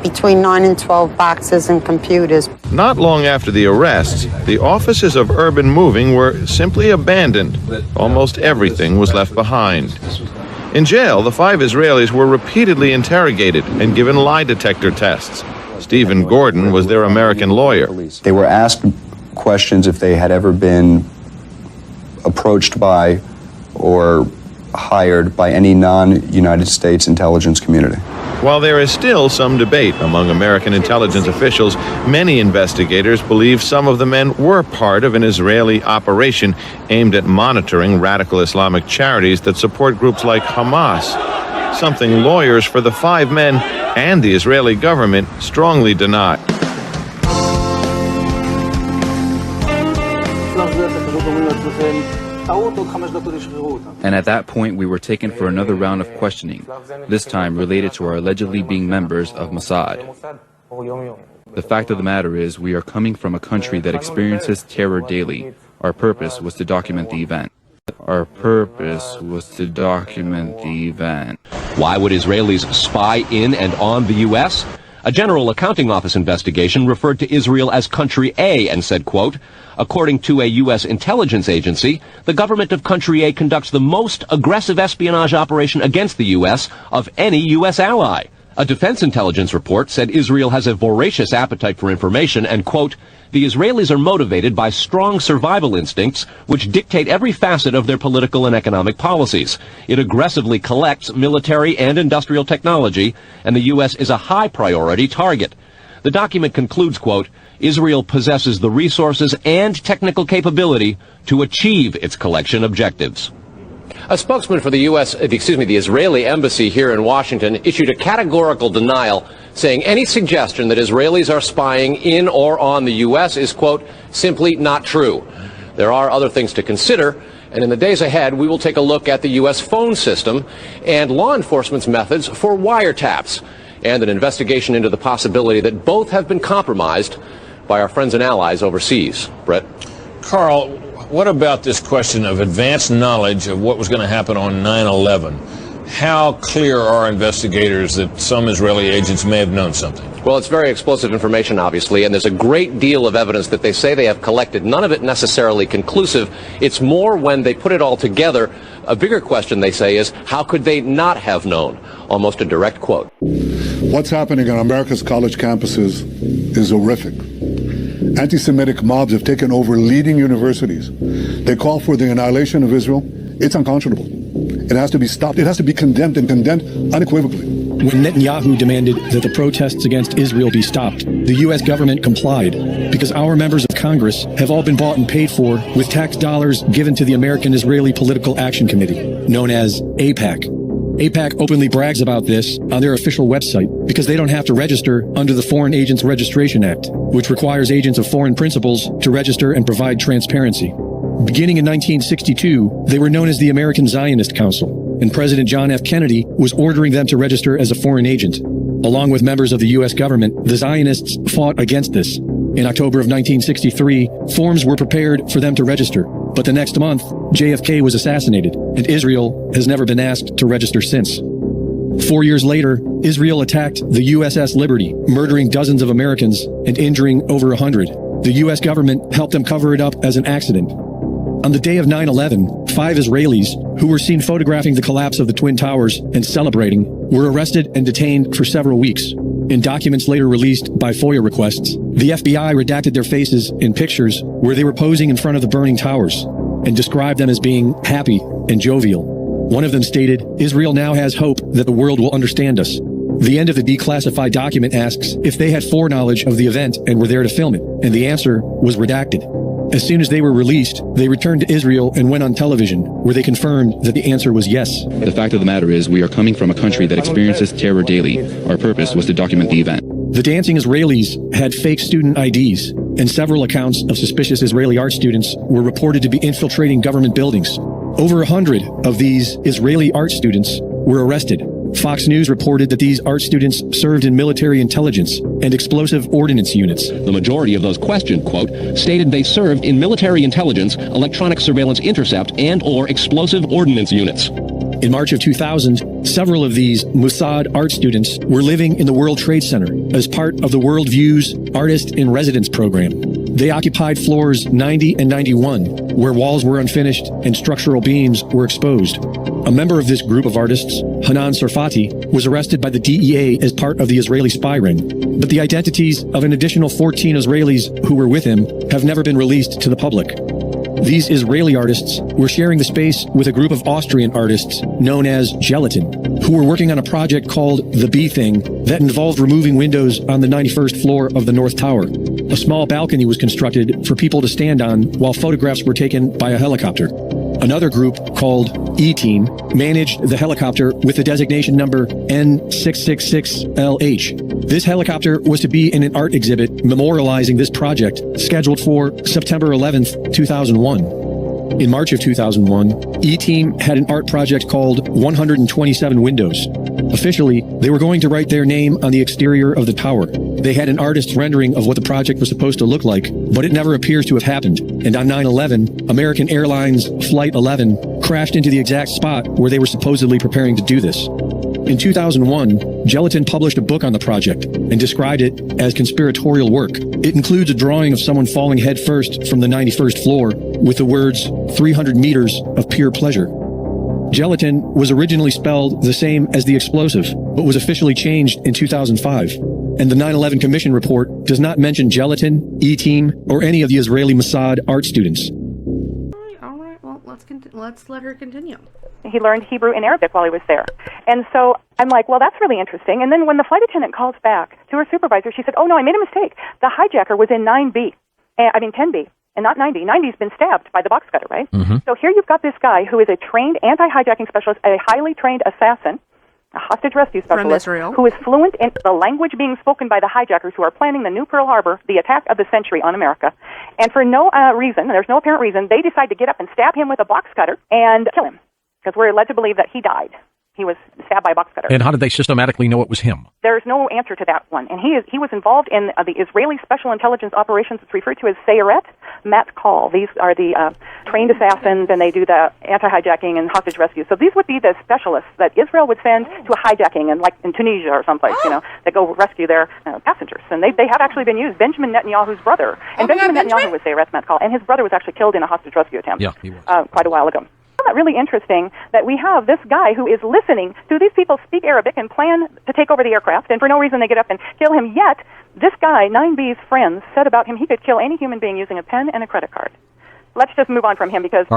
between 9 and 12 boxes and computers. Not long after the arrests, the offices of Urban Moving were simply abandoned. Almost everything was left behind. In jail, the 5 Israelis were repeatedly interrogated and given lie detector tests. Stephen Gordon was their American lawyer. They were asked questions if they had ever been approached by or hired by any non-United States intelligence community. While there is still some debate among American intelligence officials, many investigators believe some of the men were part of an Israeli operation aimed at monitoring radical Islamic charities that support groups like Hamas, something lawyers for the 5 men and the Israeli government strongly deny. And at that point, we were taken for another round of questioning, this time related to our allegedly being members of Mossad. The fact of the matter is, we are coming from a country that experiences terror daily. Our purpose was to document the event. Our purpose was to document the event. Why would Israelis spy in and on the U.S.? A General Accounting Office investigation referred to Israel as Country A and said, quote, according to a U.S. intelligence agency, the government of Country A conducts the most aggressive espionage operation against the U.S. of any U.S. ally. A defense intelligence report said Israel has a voracious appetite for information and, quote, the Israelis are motivated by strong survival instincts which dictate every facet of their political and economic policies. It aggressively collects military and industrial technology, and the U.S. is a high priority target. The document concludes, quote, Israel possesses the resources and technical capability to achieve its collection objectives. A spokesman for the Israeli embassy here in Washington issued a categorical denial, saying any suggestion that Israelis are spying in or on the U.S. is, quote, simply not true. There are other things to consider, and in the days ahead, we will take a look at the U.S. phone system and law enforcement's methods for wiretaps, and an investigation into the possibility that both have been compromised by our friends and allies overseas. Brett? Carl, what about this question of advanced knowledge of what was going to happen on 9/11? How clear are investigators that some Israeli agents may have known something? Well, it's very explosive information, obviously, and there's a great deal of evidence that they say they have collected, none of it necessarily conclusive. It's more when they put it all together. A bigger question, they say, is how could they not have known? Almost a direct quote. What's happening on America's college campuses is horrific. Anti-Semitic mobs have taken over leading universities. They call for the annihilation of Israel. It's unconscionable. It has to be stopped. It has to be condemned, and condemned unequivocally. When Netanyahu demanded that the protests against Israel be stopped, the U.S. government complied because our members of Congress have all been bought and paid for with tax dollars given to the American Israeli Political Action Committee, known as AIPAC. AIPAC openly brags about this on their official website because they don't have to register under the Foreign Agents Registration Act, which requires agents of foreign principals to register and provide transparency. Beginning in 1962, they were known as the American Zionist Council, and President John F. Kennedy was ordering them to register as a foreign agent. Along with members of the U.S. government, the Zionists fought against this. In October of 1963, forms were prepared for them to register, but the next month, JFK was assassinated, and Israel has never been asked to register since. 4 years later, Israel attacked the USS Liberty, murdering dozens of Americans and injuring over 100. The U.S. government helped them cover it up as an accident. On the day of 9/11, 5 Israelis, who were seen photographing the collapse of the Twin Towers and celebrating, were arrested and detained for several weeks. In documents later released by FOIA requests, the FBI redacted their faces in pictures where they were posing in front of the burning towers and described them as being happy and jovial. One of them stated, "Israel now has hope that the world will understand us." The end of the declassified document asks if they had foreknowledge of the event and were there to film it, and the answer was redacted. As soon as they were released, they returned to Israel and went on television, where they confirmed that the answer was yes. The fact of the matter is, we are coming from a country that experiences terror daily. Our purpose was to document the event. The dancing Israelis had fake student IDs, and several accounts of suspicious Israeli art students were reported to be infiltrating government buildings. Over 100 of these Israeli art students were arrested. Fox News reported that these art students served in military intelligence and explosive ordnance units. The majority of those questioned, quote, stated they served in military intelligence, electronic surveillance intercept, and or explosive ordnance units. In March of 2000, several of these Mossad art students were living in the World Trade Center as part of the World Views Artist in Residence program. They occupied floors 90 and 91, where walls were unfinished and structural beams were exposed. A member of this group of artists, Hanan Sarfati, was arrested by the DEA as part of the Israeli spy ring, but the identities of an additional 14 Israelis who were with him have never been released to the public. These Israeli artists were sharing the space with a group of Austrian artists known as Gelatin, who were working on a project called The Bee Thing that involved removing windows on the 91st floor of the North Tower. A small balcony was constructed for people to stand on while photographs were taken by a helicopter. Another group, called E-Team, managed the helicopter with the designation number N666LH. This helicopter was to be in an art exhibit memorializing this project, scheduled for September 11th, 2001. In March of 2001, E-Team had an art project called 127 Windows. Officially, they were going to write their name on the exterior of the tower, They had an artist's rendering of what the project was supposed to look like, but it never appears to have happened. And on 9/11, American Airlines Flight 11 crashed into the exact spot where they were supposedly preparing to do this. In 2001, Gelatin published a book on the project and described it as conspiratorial work. It includes a drawing of someone falling headfirst from the 91st floor with the words 300 meters of pure pleasure. Gelatin was originally spelled the same as the explosive, but was officially changed in 2005. And the 9/11 Commission report does not mention Gelatin, E-Team, or any of the Israeli Mossad art students. All right. Well, let's let her continue. He learned Hebrew and Arabic while he was there. And so I'm like, well, that's really interesting. And then when the flight attendant calls back to her supervisor, she said, oh, no, I made a mistake. The hijacker was in 10B, and not 90. 90's been stabbed by the box cutter, right? Mm-hmm. So here you've got this guy who is a trained anti-hijacking specialist, a highly trained assassin, a hostage rescue specialist, from Israel, who is fluent in the language being spoken by the hijackers who are planning the new Pearl Harbor, the attack of the century on America. And for no reason, there's no apparent reason, they decide to get up and stab him with a box cutter and kill him, because we're led to believe that he died. He was stabbed by a box cutter. And how did they systematically know it was him? There's no answer to that one. And he was involved in the Israeli Special Intelligence Operations. It's referred to as Sayeret Matkal. These are the trained assassins, and they do the anti-hijacking and hostage rescue. So these would be the specialists that Israel would send to a hijacking, and like in Tunisia or someplace, that go rescue their passengers. And they have actually been used. Benjamin Netanyahu's brother, and Benjamin Netanyahu was Sayeret Matkal, and his brother was actually killed in a hostage rescue attempt. Yeah, he was. Quite a while ago. Isn't that really interesting that we have this guy who is listening to these people speak Arabic and plan to take over the aircraft, and for no reason they get up and kill him, yet this guy, 9B's friends, said about him he could kill any human being using a pen and a credit card. Let's just move on from him, because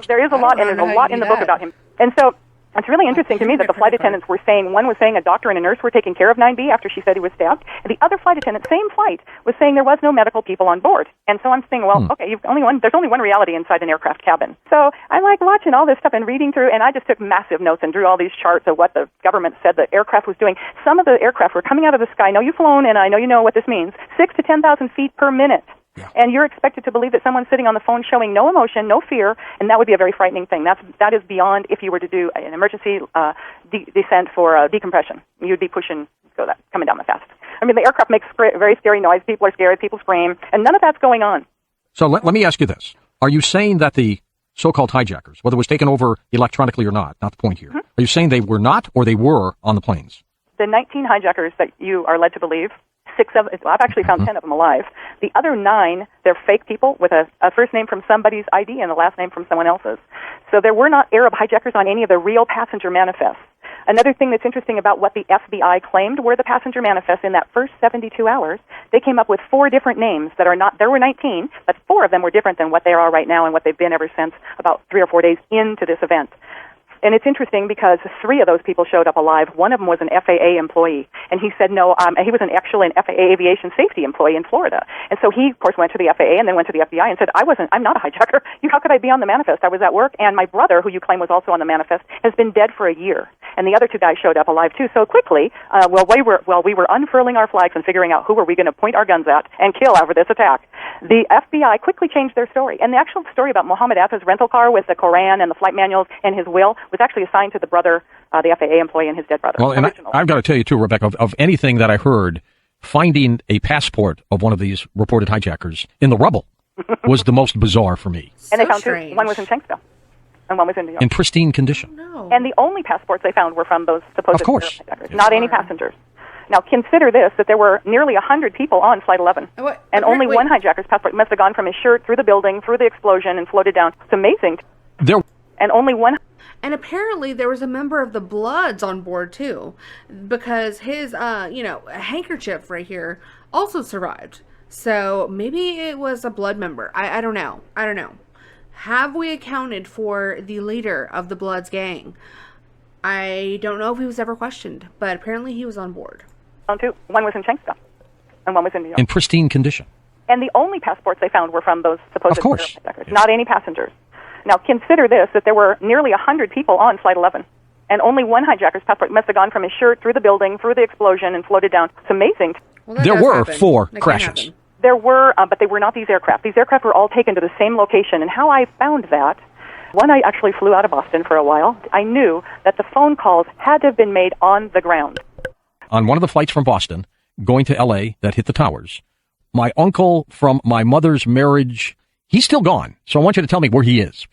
there is a lot, and there's a lot in the book about him. And so it's really interesting to me that the flight attendants were saying, one was saying a doctor and a nurse were taking care of 9B after she said he was stabbed, and the other flight attendant, same flight, was saying there was no medical people on board. And so I'm saying, well, okay, there's only one reality inside an aircraft cabin. So I like watching all this stuff and reading through, and I just took massive notes and drew all these charts of what the government said the aircraft was doing. Some of the aircraft were coming out of the sky. I know you've flown, and I know you know what this means. 6,000 to 10,000 feet per minute. Yeah. And you're expected to believe that someone's sitting on the phone showing no emotion, no fear, and that would be a very frightening thing. That is beyond if you were to do an emergency descent for decompression. You'd be coming down the fast. I mean, the aircraft makes very scary noise. People are scared. People scream, and none of that's going on. So let me ask you this. Are you saying that the so-called hijackers, whether it was taken over electronically or not the point here, are you saying they were not or they were on the planes? The 19 hijackers that you are led to believe, I've actually found 10 of them alive. The other 9, they're fake people with a first name from somebody's ID and a last name from someone else's. So there were not Arab hijackers on any of the real passenger manifests. Another thing that's interesting about what the FBI claimed were the passenger manifests in that first 72 hours, they came up with 4 different names that are not, there were 19, but 4 of them were different than what they are right now and what they've been ever since about 3 or 4 days into this event. And it's interesting because 3 of those people showed up alive. One of them was an FAA employee. And he said no, he was an FAA aviation safety employee in Florida. And so he, of course, went to the FAA and then went to the FBI and said, I'm not a hijacker. How could I be on the manifest? I was at work, and my brother, who you claim was also on the manifest, has been dead for a year. And the other 2 guys showed up alive, too. So quickly, we were unfurling our flags and figuring out who were we going to point our guns at and kill after this attack, the FBI quickly changed their story. And the actual story about Mohammed Atta's rental car with the Koran and the flight manuals and his will was actually assigned to the brother, the FAA employee, and his dead brother. Well, and I've got to tell you, too, Rebecca, of anything that I heard, finding a passport of one of these reported hijackers in the rubble was the most bizarre for me. And they found 2. One was in Shanksville, and one was in New York. In pristine condition. No. And the only passports they found were from those supposed hijackers, not any passengers. Now, consider this, that there were nearly 100 people on Flight 11, and only one hijacker's passport must have gone from his shirt through the building, through the explosion, and floated down. It's amazing. And only one. And apparently there was a member of the Bloods on board, too, because his, handkerchief right here also survived. So maybe it was a Blood member. I don't know. Have we accounted for the leader of the Bloods gang? I don't know if he was ever questioned, but apparently he was on board. One was in Shanksville, and one was in New York. In pristine condition. And the only passports they found were from those supposed hijackers, not any passengers. Now, consider this, that there were nearly 100 people on Flight 11, and only one hijacker's passport must have gone from his shirt through the building, through the explosion, and floated down. It's amazing. Well, there were 4 crashes. There were, but they were not these aircraft. These aircraft were all taken to the same location, and how I found that, one, I actually flew out of Boston for a while. I knew that the phone calls had to have been made on the ground. On one of the flights from Boston, going to L.A. that hit the towers. My uncle from my mother's marriage, he's still gone. So I want you to tell me where he is.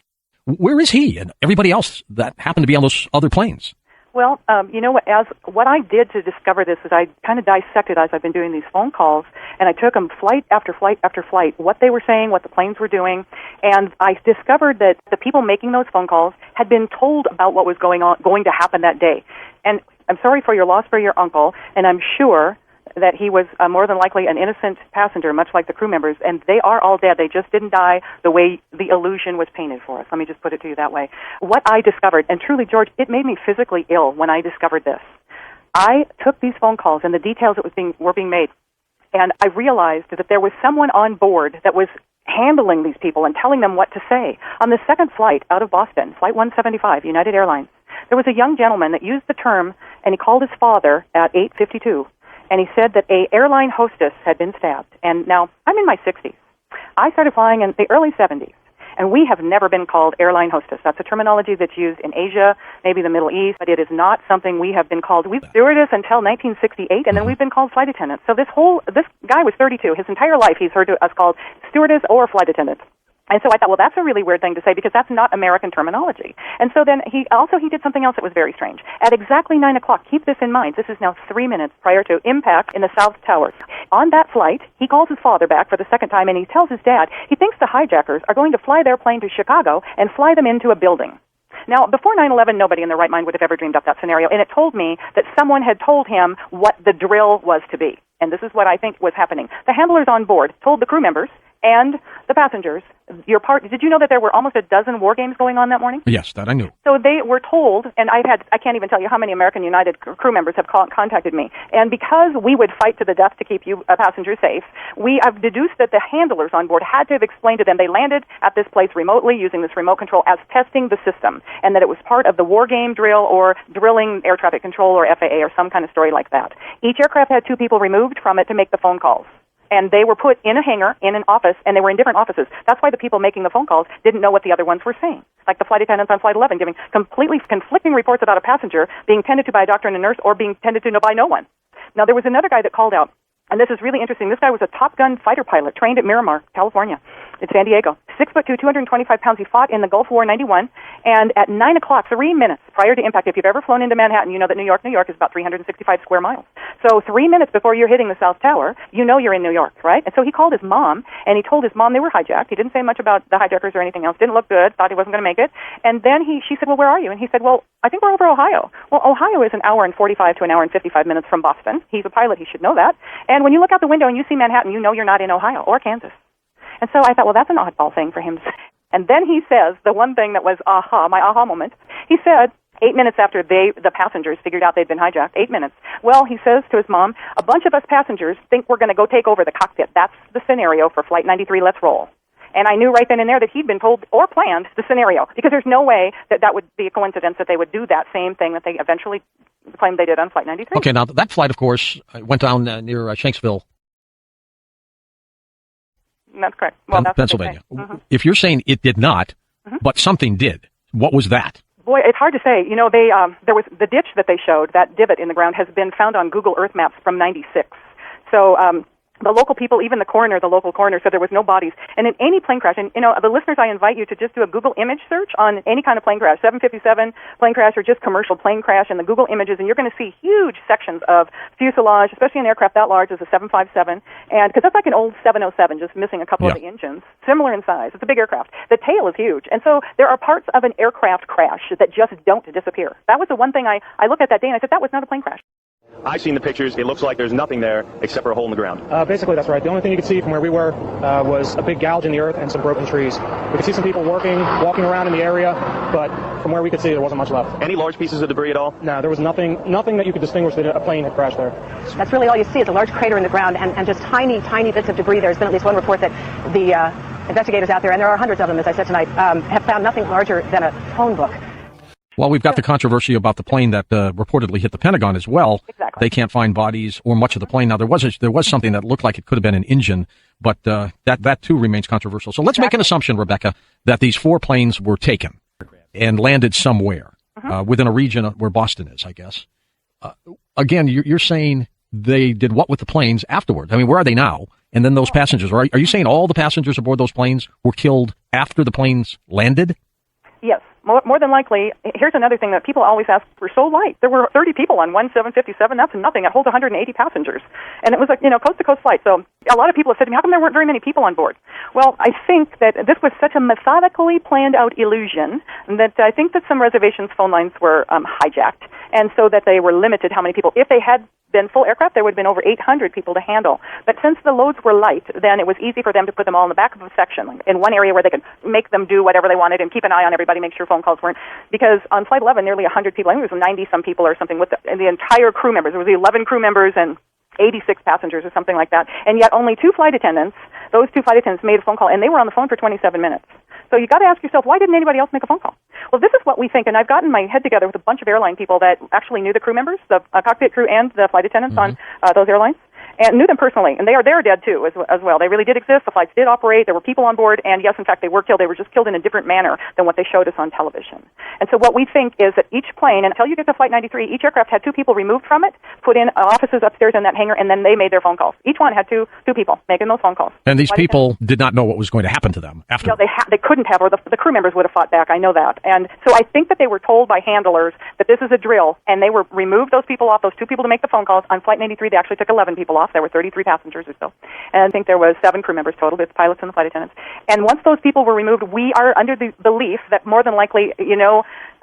Where is he and everybody else that happened to be on those other planes? Well, you know what I did to discover this is I kind of dissected as I've been doing these phone calls, and I took them flight after flight after flight, what they were saying, what the planes were doing, and I discovered that the people making those phone calls had been told about what was going to happen that day. And I'm sorry for your loss for your uncle, and I'm sure that he was more than likely an innocent passenger, much like the crew members, and they are all dead. They just didn't die the way the illusion was painted for us. Let me just put it to you that way. What I discovered, and truly, George, it made me physically ill when I discovered this. I took these phone calls and the details that were being made, and I realized that there was someone on board that was handling these people and telling them what to say. On the second flight out of Boston, Flight 175, United Airlines, there was a young gentleman that used the term, and he called his father at 8:52. And he said that a airline hostess had been stabbed. And now, I'm in my 60s. I started flying in the early 70s, and we have never been called airline hostess. That's a terminology that's used in Asia, maybe the Middle East, but it is not something we have been called. We've stewardess until 1968, and then we've been called flight attendant. So this guy was 32. His entire life he's heard us called stewardess or flight attendant. And so I thought, well, that's a really weird thing to say because that's not American terminology. And so then he did something else that was very strange. At exactly 9 o'clock, keep this in mind, this is now 3 minutes prior to impact in the South Towers. On that flight, he calls his father back for the second time, and he tells his dad he thinks the hijackers are going to fly their plane to Chicago and fly them into a building. Now, before 9/11, nobody in their right mind would have ever dreamed up that scenario, and it told me that someone had told him what the drill was to be. And this is what I think was happening. The handlers on board told the crew members and the passengers, did you know that there were almost a dozen war games going on that morning? Yes, that I knew. So they were told, and I can't even tell you how many American United crew members have contacted me. And because we would fight to the death to keep you passengers safe, we have deduced that the handlers on board had to have explained to them they landed at this place remotely using this remote control as testing the system, and that it was part of the war game drill or drilling air traffic control or FAA or some kind of story like that. Each aircraft had 2 people removed from it to make the phone calls. And they were put in a hangar, in an office, and they were in different offices. That's why the people making the phone calls didn't know what the other ones were saying. Like the flight attendants on Flight 11 giving completely conflicting reports about a passenger being tended to by a doctor and a nurse or being tended to by no one. Now, there was another guy that called out, and this is really interesting. This guy was a Top Gun fighter pilot trained at Miramar, California, in San Diego. 6'2", 225 pounds. He fought in the Gulf War in 91. And at 9 o'clock, 3 minutes prior to impact, if you've ever flown into Manhattan, you know that New York is about 365 square miles. So 3 minutes before you're hitting the South Tower, you know you're in New York, right? And so he called his mom, and he told his mom they were hijacked. He didn't say much about the hijackers or anything else. Didn't look good. Thought he wasn't going to make it. And then she said, well, where are you? And he said, well, I think we're over Ohio. Well, Ohio is an hour and 45 to an hour and 55 minutes from Boston. He's a pilot. He should know that. And when you look out the window and you see Manhattan, you know you're not in Ohio or Kansas. And so I thought, well, that's an oddball thing for him to say. And then he says, the one thing that was my aha moment, he said, 8 minutes after the passengers figured out they'd been hijacked, 8 minutes. Well, he says to his mom, a bunch of us passengers think we're going to go take over the cockpit. That's the scenario for Flight 93, let's roll. And I knew right then and there that he'd been told or planned the scenario, because there's no way that would be a coincidence that they would do that same thing that they eventually claimed they did on Flight 93. Okay, now that flight, of course, went down near Shanksville. That's correct. Well, that's Pennsylvania. If you're saying it did not, but something did, what was that? Boy, it's hard to say. You know, there was the ditch that they showed, that divot in the ground, has been found on Google Earth maps from '96. So the local people, even the local coroner, said there was no bodies. And in any plane crash, and you know, the listeners, I invite you to just do a Google image search on any kind of plane crash, 757 plane crash or just commercial plane crash, and the Google images, and you're going to see huge sections of fuselage, especially an aircraft that large as a 757, and because that's like an old 707, just missing a couple of the engines, similar in size. It's a big aircraft. The tail is huge, and so there are parts of an aircraft crash that just don't disappear. That was the one thing I looked at that day, and I said, that was not a plane crash. I've seen the pictures. It looks like there's nothing there except for a hole in the ground. Basically, that's right. The only thing you could see from where we were was a big gouge in the earth and some broken trees. We could see some people walking around in the area, but from where we could see, there wasn't much left. Any large pieces of debris at all? No, there was nothing that you could distinguish that a plane had crashed there. That's really all you see is a large crater in the ground and just tiny, tiny bits of debris. There's been at least one report that the investigators out there, and there are hundreds of them, as I said tonight, have found nothing larger than a phone book. Well, we've got the controversy about the plane that reportedly hit the Pentagon as well. Exactly. They can't find bodies or much of the plane. Now, there was something that looked like it could have been an engine, but that too remains controversial. So let's make an assumption, Rebecca, that these 4 planes were taken and landed somewhere within a region where Boston is, I guess. Again, you're saying they did what with the planes afterwards? I mean, where are they now? And then those passengers, are you saying all the passengers aboard those planes were killed after the planes landed? Yes, more than likely. Here's another thing that people always ask, we're so light. There were 30 people on one 757. That's nothing. It holds 180 passengers. And it was a coast-to-coast flight. So a lot of people have said to me, how come there weren't very many people on board? Well, I think that this was such a methodically planned out illusion that I think that some reservations phone lines were hijacked, and so that they were limited how many people. If they had been full aircraft, there would have been over 800 people to handle. But since the loads were light, then it was easy for them to put them all in the back of a section, in one area where they could make them do whatever they wanted and keep an eye on everybody, make sure phone calls weren't. Because on Flight 11, nearly 100 people, I think it was 90-some people or something, with the entire crew members. There was 11 crew members and 86 passengers or something like that. And yet only two flight attendants, those two flight attendants made a phone call, and they were on the phone for 27 minutes. So you got to ask yourself, why didn't anybody else make a phone call? Well, this is what we think, and I've gotten my head together with a bunch of airline people that actually knew the crew members, the cockpit crew and the flight attendants on those airlines, and knew them personally, and they're dead too as well. They really did exist. The flights did operate. There were people on board, and yes, in fact, they were killed. They were just killed in a different manner than what they showed us on television. And so what we think is that each plane, until you get to Flight 93, each aircraft had two people removed from it, put in offices upstairs in that hangar, and then they made their phone calls. Each one had two people making those phone calls. And these people did not know what was going to happen to them after. No, they couldn't have, or the crew members would have fought back. I know that. And so I think that they were told by handlers that this is a drill, and they were removed those people off, those two people to make the phone calls. On Flight 93, they actually took 11 people off. There were 33 passengers or so. And I think there was 7 crew members total, the pilots and the flight attendants. And once those people were removed, we are under the belief that more than likely,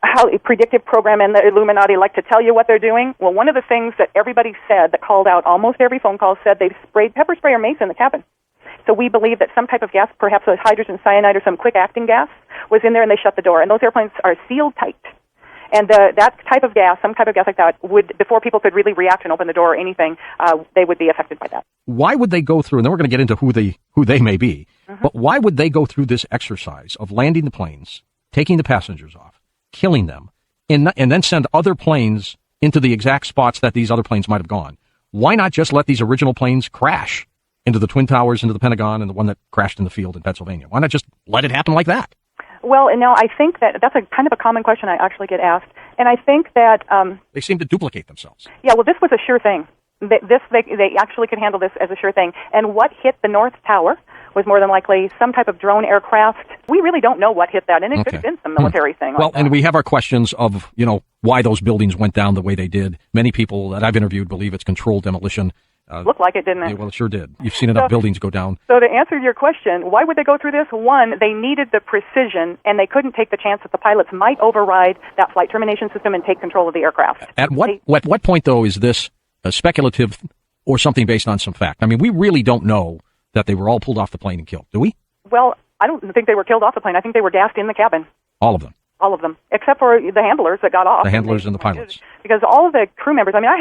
how a predictive program and the Illuminati like to tell you what they're doing. Well, one of the things that everybody said that called out almost every phone call said they sprayed pepper spray or mace in the cabin. So we believe that some type of gas, perhaps a hydrogen cyanide or some quick-acting gas, was in there, and they shut the door. And those airplanes are sealed tight. And that type of gas, some type of gas like that, would, before people could really react and open the door or anything, they would be affected by that. Why would they go through, and then we're going to get into who they may be, but why would they go through this exercise of landing the planes, taking the passengers off, killing them, and then send other planes into the exact spots that these other planes might have gone? Why not just let these original planes crash into the Twin Towers, into the Pentagon, and the one that crashed in the field in Pennsylvania? Why not just let it happen like that? Well, no, I think that's a kind of a common question I actually get asked. And I think that they seem to duplicate themselves. Yeah, well, this was a sure thing. They actually could handle this as a sure thing. And what hit the North Tower was more than likely some type of drone aircraft. We really don't know what hit that, and it could have been some military thing. Well, like and we have our questions of, why those buildings went down the way they did. Many people that I've interviewed believe it's controlled demolition. Looked like it, didn't it? Yeah, well, it sure did. You've seen enough buildings go down. So to answer your question, why would they go through this? One, they needed the precision, and they couldn't take the chance that the pilots might override that flight termination system and take control of the aircraft. At what point, though, is this speculative or something based on some fact? I mean, we really don't know that they were all pulled off the plane and killed, do we? Well, I don't think they were killed off the plane. I think they were gassed in the cabin. All of them? All of them, except for the handlers that got off. The handlers and the pilots. Because all of the crew members, I mean, I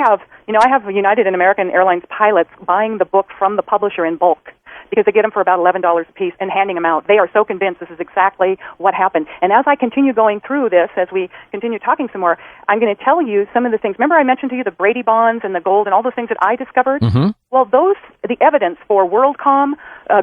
have United and American Airlines pilots buying the book from the publisher in bulk because they get them for about $11 a piece and handing them out. They are so convinced this is exactly what happened. And as I continue going through this, as we continue talking some more, I'm going to tell you some of the things. Remember I mentioned to you the Brady bonds and the gold and all those things that I discovered? Mm-hmm. Well, the evidence for WorldCom,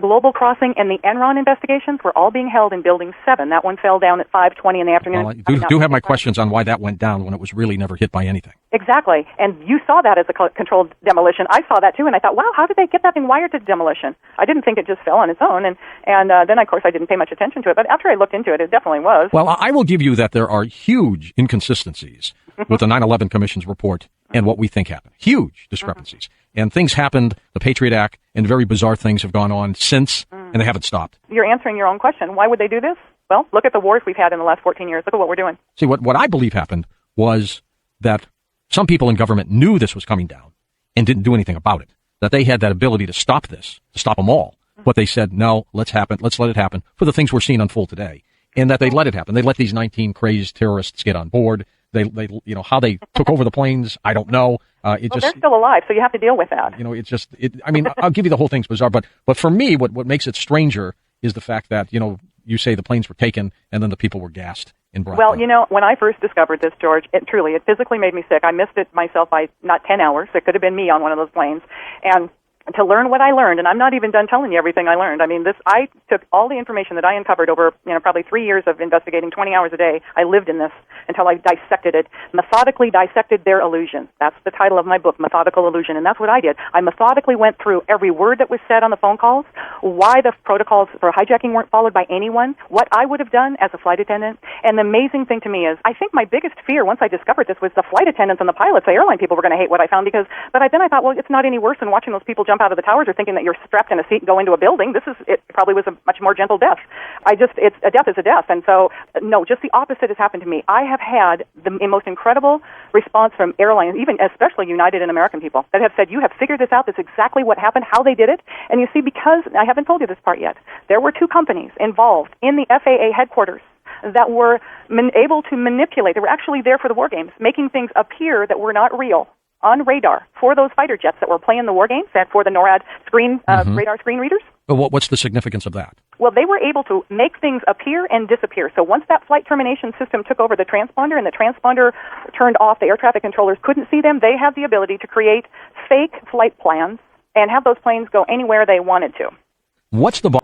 Global Crossing, and the Enron investigations were all being held in Building 7. That one fell down at 5:20 in the afternoon. Well, I do have my questions on why that went down when it was really never hit by anything. Exactly. And you saw that as a controlled demolition. I saw that too, and I thought, wow, how did they get that thing wired to demolition? I didn't think it just fell on its own, and then, of course, I didn't pay much attention to it. But after I looked into it, it definitely was. Well, I will give you that there are huge inconsistencies with the 9/11 Commission's report and what we think happened. Huge discrepancies. And things happened, the Patriot Act, and very bizarre things have gone on since, and they haven't stopped. You're answering your own question. Why would they do this? Well, look at the wars we've had in the last 14 years. Look at what we're doing. See, what I believe happened was that some people in government knew this was coming down and didn't do anything about it, that they had that ability to stop this, to stop them all. But they said, no, let's let it happen for the things we're seeing unfold today. And that they let it happen. They let these 19 crazed terrorists get on board. They how they took over the planes, I don't know. They're still alive, so you have to deal with that. I mean, I'll give you the whole thing's bizarre, but for me, what makes it stranger is the fact that, you say the planes were taken and then the people were gassed and brought Well, down. when I first discovered this, George, it physically made me sick. I missed it myself by not 10 hours. It could have been me on one of those planes. And to learn what I learned, and I'm not even done telling you everything I learned. I mean, I took all the information that I uncovered over, probably 3 years of investigating 20 hours a day. I lived in this until I dissected it, methodically dissected their illusion. That's the title of my book, Methodical Illusion, and that's what I did. I methodically went through every word that was said on the phone calls, why the protocols for hijacking weren't followed by anyone, what I would have done as a flight attendant, and the amazing thing to me is, I think my biggest fear once I discovered this was the flight attendants and the pilots, the airline people were going to hate what I found but then I thought, well, it's not any worse than watching those people jump out of the towers or thinking that you're strapped in a seat and go into a building. It probably was a much more gentle death. A death is a death. And so, no, just the opposite has happened to me. I have had the most incredible response from airlines, even especially United and American people, that have said, you have figured this out. That's exactly what happened, how they did it. And you see, because, I haven't told you this part yet, there were 2 companies involved in the FAA headquarters that were able to manipulate. They were actually there for the war games, making things appear that were not real on radar for those fighter jets that were playing the war games and for the NORAD radar screen readers. What's the significance of that? Well, they were able to make things appear and disappear. So once that flight termination system took over the transponder and the transponder turned off, the air traffic controllers couldn't see them, they had the ability to create fake flight plans and have those planes go anywhere they wanted to. What's the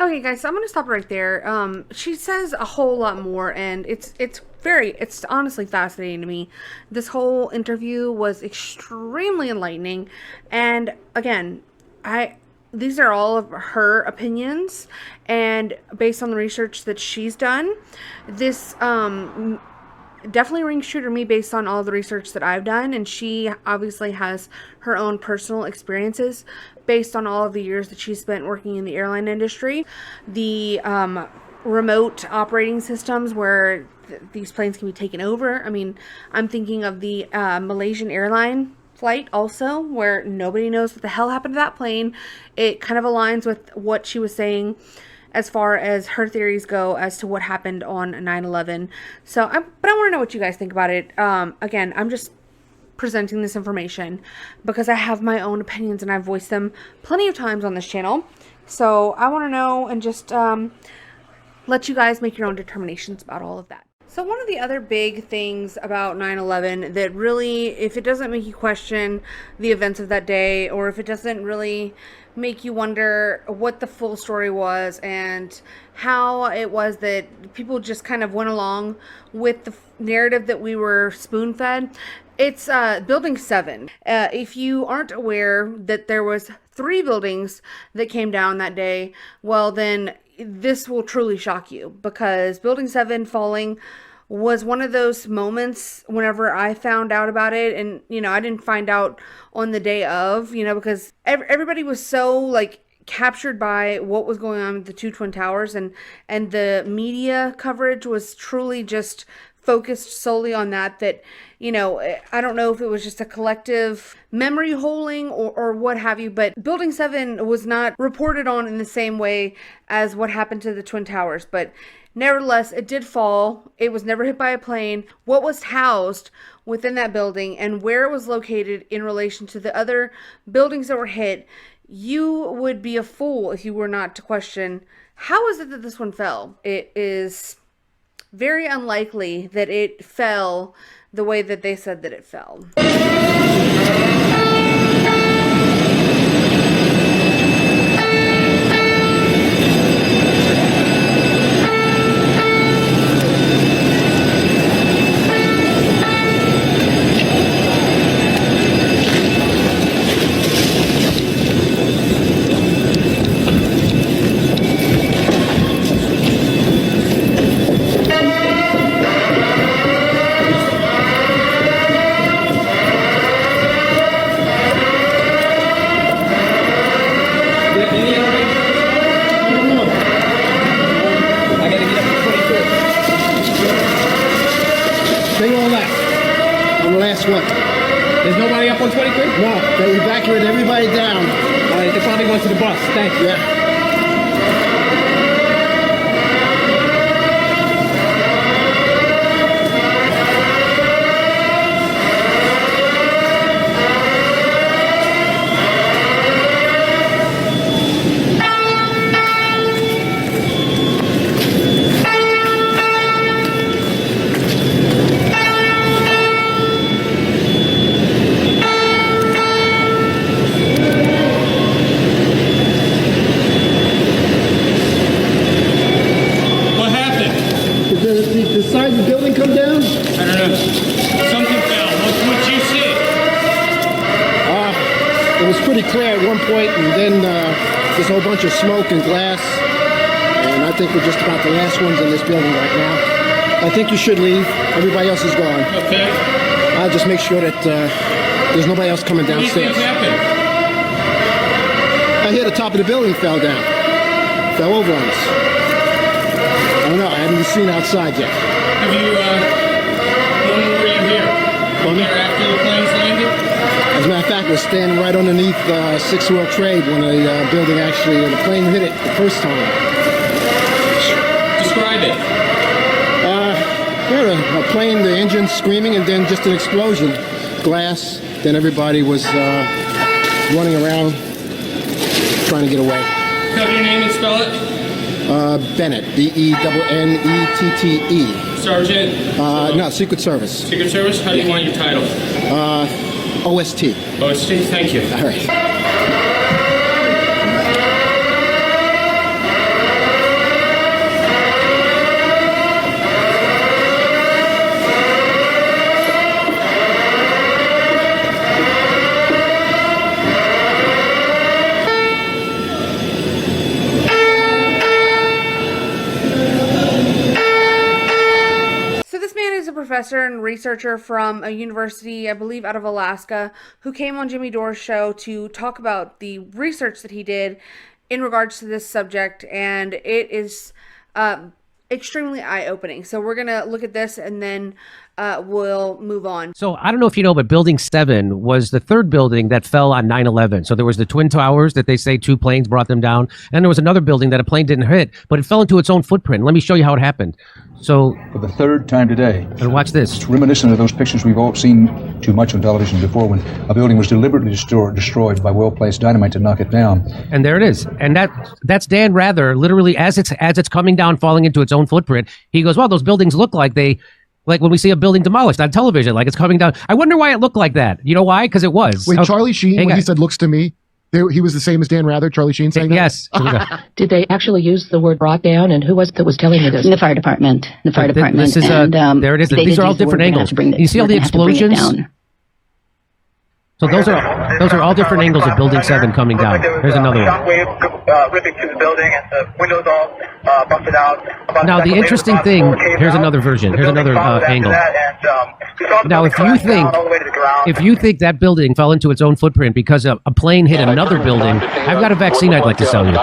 Okay, guys, so I'm going to stop right there. She says a whole lot more, and it's honestly fascinating to me. This whole interview was extremely enlightening, and again, these are all of her opinions, and based on the research that she's done, this definitely rings true to me based on all the research that I've done, and she obviously has her own personal experiences based on all of the years that she spent working in the airline industry. The remote operating systems where these planes can be taken over. I mean, I'm thinking of the Malaysian airline flight also, where nobody knows what the hell happened to that plane. It kind of aligns with what she was saying as far as her theories go as to what happened on 9/11. But I want to know what you guys think about it. Again, I'm just presenting this information because I have my own opinions and I've voiced them plenty of times on this channel. So I want to know and just let you guys make your own determinations about all of that. So one of the other big things about 9/11 that really, if it doesn't make you question the events of that day, or if it doesn't really make you wonder what the full story was and how it was that people just kind of went along with the narrative that we were spoon-fed, it's Building 7. If you aren't aware that there was 3 buildings that came down that day, well then this will truly shock you, because Building 7 falling was one of those moments whenever I found out about it, and I didn't find out on the day of, because everybody was so captured by what was going on with the 2 Twin Towers, and the media coverage was truly just focused solely on that, I don't know if it was just a collective memory holding or what have you, but Building 7 was not reported on in the same way as what happened to the Twin Towers. But nevertheless, it did fall. It was never hit by a plane. What was housed within that building and where it was located in relation to the other buildings that were hit, you would be a fool if you were not to question, how is it that this one fell? It is very unlikely that it fell the way that they said that it fell. What? There's nobody up on 23? No, they evacuated everybody down. All right, they probably went to the bus. Thank you. Yeah. It was pretty clear at one point, and then there's a whole bunch of smoke and glass, and I think we're just about the last ones in this building right now. I think you should leave. Everybody else is gone. Okay. I'll just make sure that there's nobody else coming What do you downstairs. think happened? I hear the top of the building fell down. Fell over on us. I don't know. I haven't been seen outside yet. Have you, when were you here? Were you there after the planes landed? As a matter of fact, we're standing right underneath 6 World Trade when the building the plane hit it the first time. Describe it. A plane, the engine screaming, and then just an explosion. Glass. Then everybody was running around trying to get away. Have your name and spell it? Bennett. Bennette. Sergeant? No, Secret Service. Secret Service? How do you want your title? OST. OST, thank you. All right. Professor and researcher from a university, I believe out of Alaska, who came on Jimmy Dore's show to talk about the research that he did in regards to this subject, and it is extremely eye-opening. So we're going to look at this and then we'll move on. So I don't know if you know, but Building 7 was the third building that fell on 9/11. So there was the Twin Towers that they say 2 planes brought them down. And there was another building that a plane didn't hit, but it fell into its own footprint. Let me show you how it happened. So for the third time today, and watch this. It's reminiscent of those pictures we've all seen too much on television before, when a building was deliberately destroyed by well-placed dynamite to knock it down. And there it is. And that's Dan Rather, literally as it's coming down, falling into its own footprint. He goes, well, those buildings look like when we see a building demolished on television, like it's coming down. I wonder why it looked like that. You know why? Because it was. Wait, Charlie Sheen, when he said looks to me, he was the same as Dan Rather, Charlie Sheen saying that? Yes. Did they actually use the word brought down, and who was it that was telling you this? The fire department. The fire department. This is there it is. These are all different angles. You see all the explosions? So those are all different angles of Building 7 coming down. Here's another one. Ripping through the building and the windows all busted out. Now the interesting thing, here's another version. Here's another angle. Now if you think that building fell into its own footprint because a plane hit another building, I've got a vaccine I'd like to sell you.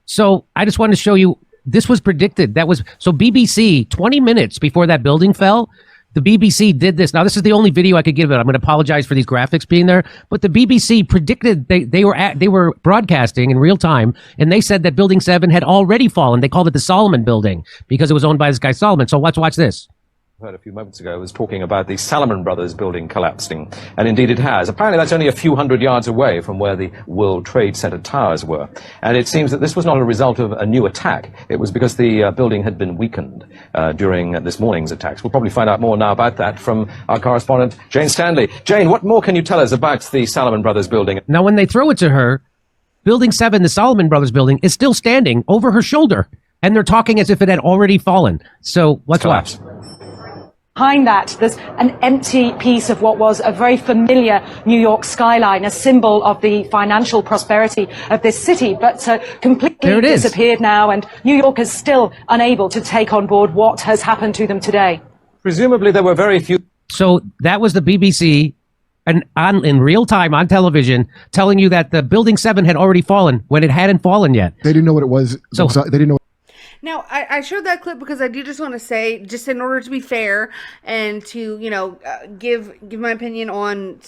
So I just wanted to show you. This was predicted. So BBC, 20 minutes before that building fell, the BBC did this. Now, this is the only video I could give it. I'm going to apologize for these graphics being there. But the BBC predicted they were broadcasting in real time, and they said that Building 7 had already fallen. They called it the Solomon Building because it was owned by this guy Solomon. So let's watch this. Heard a few moments ago was talking about the Salomon Brothers building collapsing, and indeed it has. Apparently that's only a few hundred yards away from where the World Trade Center towers were, and it seems that this was not a result of a new attack. It was because the building had been weakened during this morning's attacks. We'll probably find out more now about that from our correspondent Jane Stanley. Jane, what more can you tell us about the Salomon Brothers building? Now when they throw it to her, Building 7, the Solomon Brothers building, is still standing over her shoulder, and they're talking as if it had already fallen. So let's watch. Behind that, there's an empty piece of what was a very familiar New York skyline, a symbol of the financial prosperity of this city, but completely disappeared now, and New York is still unable to take on board what has happened to them today. Presumably there were very few. So that was the BBC and in real time on television telling you that the Building 7 had already fallen when it hadn't fallen yet. They didn't know what it was. So they didn't know. Now, I showed that clip because I do just want to say, just in order to be fair and to, give my opinion on,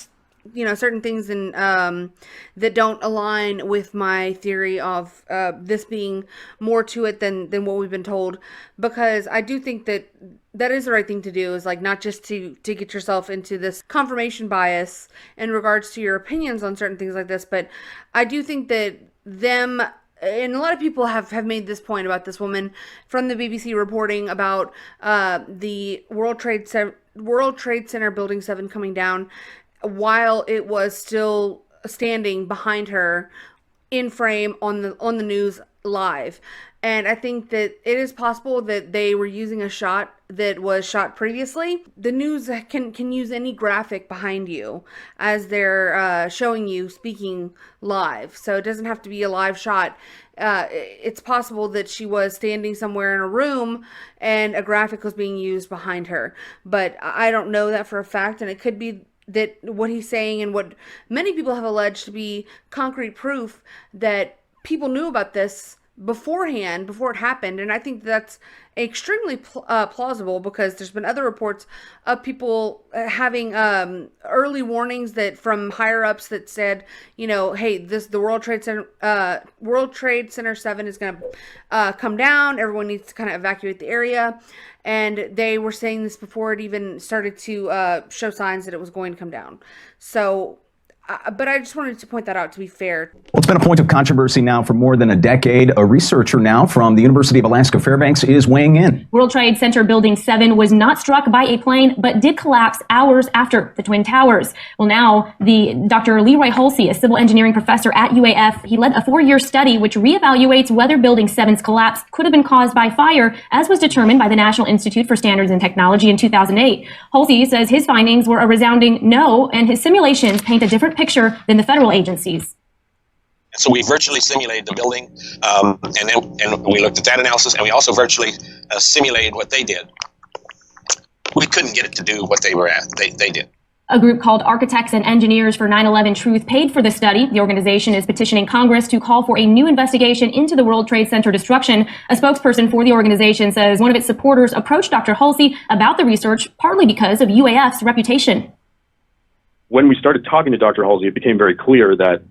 certain things and that don't align with my theory of this being more to it than what we've been told, because I do think that is the right thing to do, is like not just to get yourself into this confirmation bias in regards to your opinions on certain things like this, but I do think that and a lot of people have made this point about this woman from the BBC reporting about the World Trade Center Building 7 coming down while it was still standing behind her in frame on the news live. And I think that it is possible that they were using a shot that was shot previously. The news can use any graphic behind you as they're showing you speaking live. So it doesn't have to be a live shot. It's possible that she was standing somewhere in a room and a graphic was being used behind her. But I don't know that for a fact, and it could be that what he's saying and what many people have alleged to be concrete proof that people knew about this beforehand, before it happened. And I think that's extremely plausible, because there's been other reports of people having early warnings that from higher ups that said, you know, hey, the World Trade Center 7 is going to come down. Everyone needs to kind of evacuate the area. And they were saying this before it even started to show signs that it was going to come down. So but I just wanted to point that out, to be fair. Well, it's been a point of controversy now for more than a decade. A researcher now from the University of Alaska Fairbanks is weighing in. World Trade Center Building 7 was not struck by a plane, but did collapse hours after the Twin Towers. Well, now Dr. Leroy Hulsey, a civil engineering professor at UAF, he led a 4-year study which reevaluates whether Building 7's collapse could have been caused by fire, as was determined by the National Institute for Standards and Technology in 2008. Hulsey says his findings were a resounding no, and his simulations paint a different picture than the federal agencies. So we virtually simulated the building, and we looked at that analysis, and we also virtually simulated what they did. We couldn't get it to do what they were at. They did. A group called Architects and Engineers for 9/11 Truth paid for the study. The organization is petitioning Congress to call for a new investigation into the World Trade Center destruction. A spokesperson for the organization says one of its supporters approached Dr. Hulsey about the research, partly because of UAF's reputation. When we started talking to Dr. Hulsey, it became very clear that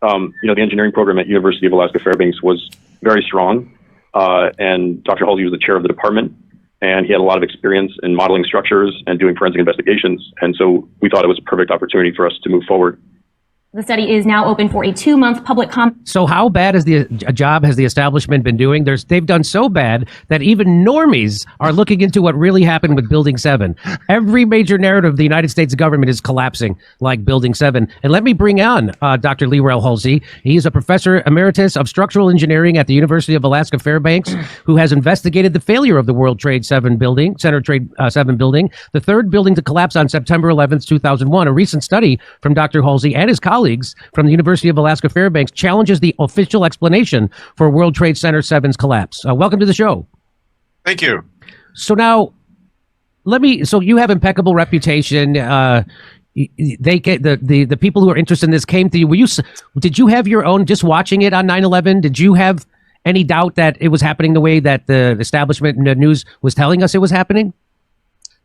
the engineering program at University of Alaska Fairbanks was very strong, and Dr. Hulsey was the chair of the department, and he had a lot of experience in modeling structures and doing forensic investigations, and so we thought it was a perfect opportunity for us to move forward. The study is now open for a 2-month public comment. So how bad is a job has the establishment been doing? They've done so bad that even normies are looking into what really happened with Building 7. Every major narrative of the United States government is collapsing like Building 7. And let me bring on Dr. Leroy Hulsey. He is a professor emeritus of structural engineering at the University of Alaska Fairbanks, who has investigated the failure of the World Trade 7 building, Center Trade 7 building, the third building to collapse on September 11th, 2001. A recent study from Dr. Hulsey and his colleagues from the University of Alaska Fairbanks challenges the official explanation for World Trade Center 7's collapse. Welcome to the show. Thank you. So now, so you have impeccable reputation. They get the people who are interested in this came to you. Did you have your own, just watching it on 9/11? Did you have any doubt that it was happening the way that the establishment and the news was telling us it was happening?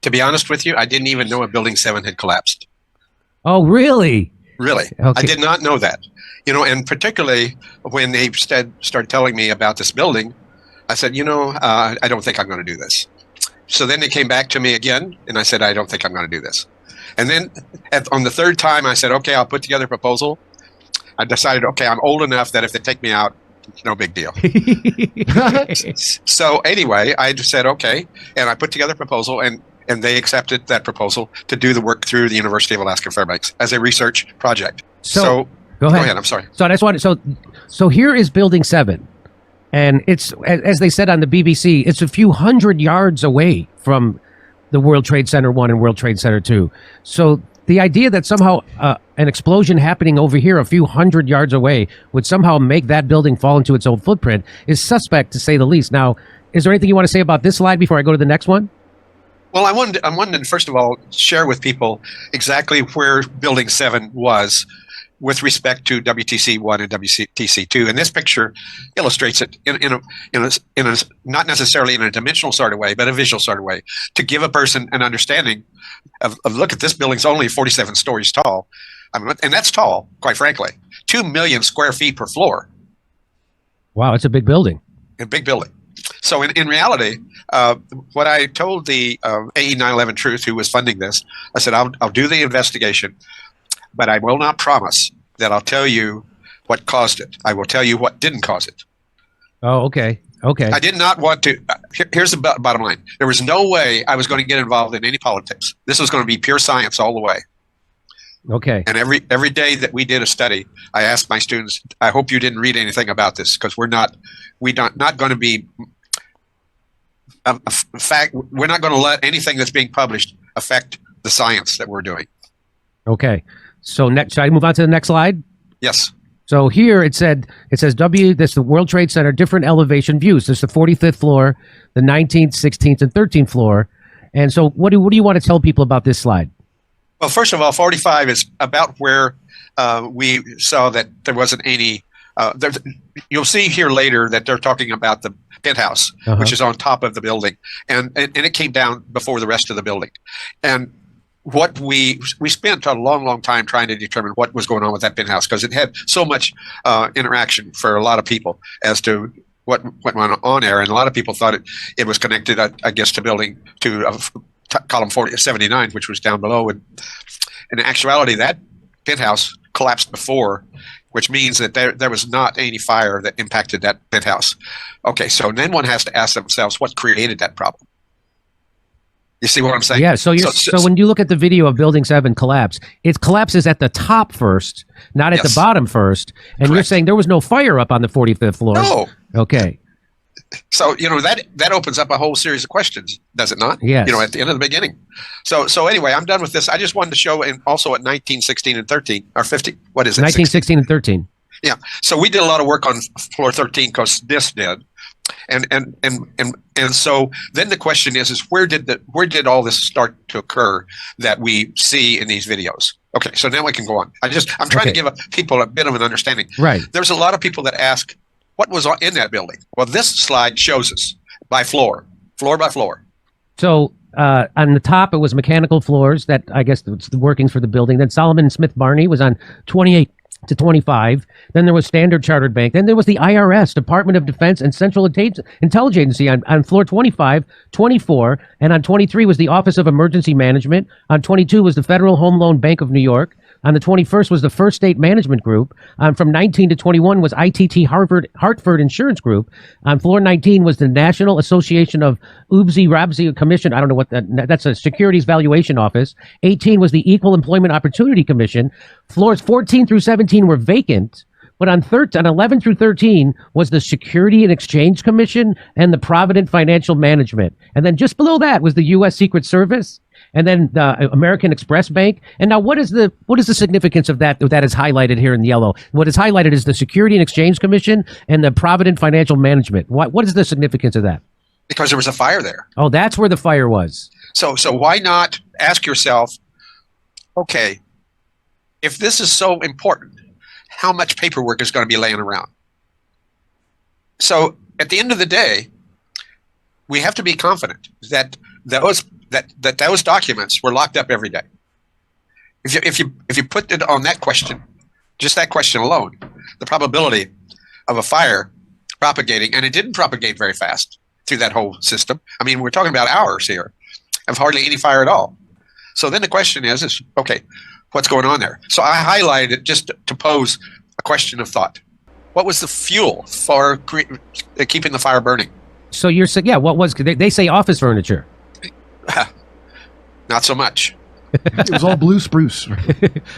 To be honest with you, I didn't even know a Building 7 had collapsed. Oh, really? Really? Okay. I did not know that. And particularly when they started telling me about this building, I said, I don't think I'm going to do this. So then they came back to me again, and I said, I don't think I'm going to do this. And then on the third time, I said, okay, I'll put together a proposal. I decided, okay, I'm old enough that if they take me out, no big deal. So anyway, I just said, okay, and I put together a proposal, and they accepted that proposal to do the work through the University of Alaska Fairbanks as a research project. So go ahead. I'm sorry. So I just wanted, so here is Building 7, and it's, as they said on the BBC, it's a few hundred yards away from the World Trade Center 1 and World Trade Center 2. So the idea that somehow an explosion happening over here a few hundred yards away would somehow make that building fall into its own footprint is suspect, to say the least. Now, is there anything you want to say about this slide before I go to the next one? Well, I wanted to, first of all, share with people exactly where Building 7 was with respect to WTC 1 and WTC 2. And this picture illustrates it in a not necessarily in a dimensional sort of way, but a visual sort of way, to give a person an understanding of look, at this building's only 47 stories tall. And that's tall, quite frankly. 2 million square feet per floor. Wow, it's a big building. A big building. So in reality, what I told the AE 9/11 Truth, who was funding this, I said, I'll do the investigation, but I will not promise that I'll tell you what caused it. I will tell you what didn't cause it. Oh, okay. Okay. I did not want to. Here's the bottom line. There was no way I was going to get involved in any politics. This was going to be pure science all the way. Okay. And every day that we did a study, I asked my students, I hope you didn't read anything about this, because we're not going to be we're not going to let anything that's being published affect the science that we're doing. Okay. So next, should I move on to the next slide? Yes. So here it says this is the World Trade Center, different elevation views. There's the 45th floor, the 19th, 16th, and 13th floor. And so what do you want to tell people about this slide? Well, first of all, 45 is about where we saw that there wasn't any. You'll see here later that they're talking about the penthouse, which is on top of the building, and it came down before the rest of the building. And what we spent a long time trying to determine what was going on with that penthouse, because it had so much interaction for a lot of people as to what went on there, and a lot of people thought it was connected, I guess, to column 79, which was down below. And in actuality, that penthouse collapsed before, which means that there was not any fire that impacted that penthouse. Okay, so then one has to ask themselves, what created that problem? You see what I'm saying? Yeah, so when you look at the video of Building 7 collapse, it collapses at the top first, not at the bottom first. And You're saying there was no fire up on the 45th floor? No. Okay. So, that opens up a whole series of questions, does it not? Yes. At the end of the beginning. So anyway, I'm done with this. I just wanted to show, and also at 19, 16, and 13, or 50, what is it? 19, 16, and 13. Yeah. So we did a lot of work on floor 13 because this did. And so then the question is where did all this start to occur that we see in these videos? Okay, so now we can go on. I'm trying to give people a bit of an understanding. Right. There's a lot of people that ask, what was in that building? Well, this slide shows us by floor by floor. So on the top, it was mechanical floors. That I guess it's the workings for the building. Then Solomon and Smith Barney was on 28 to 25. Then there was Standard Chartered Bank. Then there was the IRS, Department of Defense, and Central Intelligence Agency on floor 25, 24. And on 23 was the Office of Emergency Management. On 22 was the Federal Home Loan Bank of New York. On the 21st was the First State Management Group. From 19 to 21 was ITT Hartford Insurance Group. On floor 19 was the National Association of Ubzi-Rabzi Commission. I don't know what that's a Securities Valuation Office. 18 was the Equal Employment Opportunity Commission. Floors 14 through 17 were vacant. But on 11 through 13 was the Security and Exchange Commission and the Provident Financial Management. And then just below that was the U.S. Secret Service. And then the American Express Bank. And now what is the significance of that is highlighted here in yellow? What is highlighted is the Security and Exchange Commission and the Provident Financial Management. What is the significance of that? Because there was a fire there. Oh, that's where the fire was. So why not ask yourself, okay, if this is so important, how much paperwork is going to be laying around? So at the end of the day, we have to be confident that those documents were locked up every day. If you put it on that question, just that question alone, the probability of a fire propagating, and it didn't propagate very fast through that whole system. I mean, we're talking about hours here of hardly any fire at all. So then the question is okay, what's going on there? So I highlighted it just to pose a question of thought. What was the fuel for keeping the fire burning? So you're saying, what was, they say office furniture. Not so much. It was all blue spruce.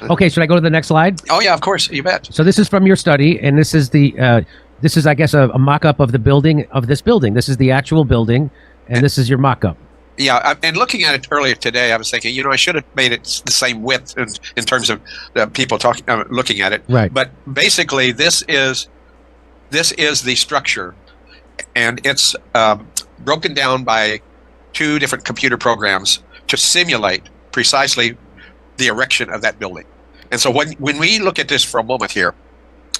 Okay, should I go to the next slide? Oh yeah, of course, you bet. So this is from your study, and this is I guess a mock-up of this building. This is the actual building, and this is your mock-up. Yeah, and looking at it earlier today, I was thinking, I should have made it the same width in terms of people looking at it. Right. But basically, this is the structure, and it's broken down by 2 different computer programs to simulate precisely the erection of that building. And so when we look at this for a moment here,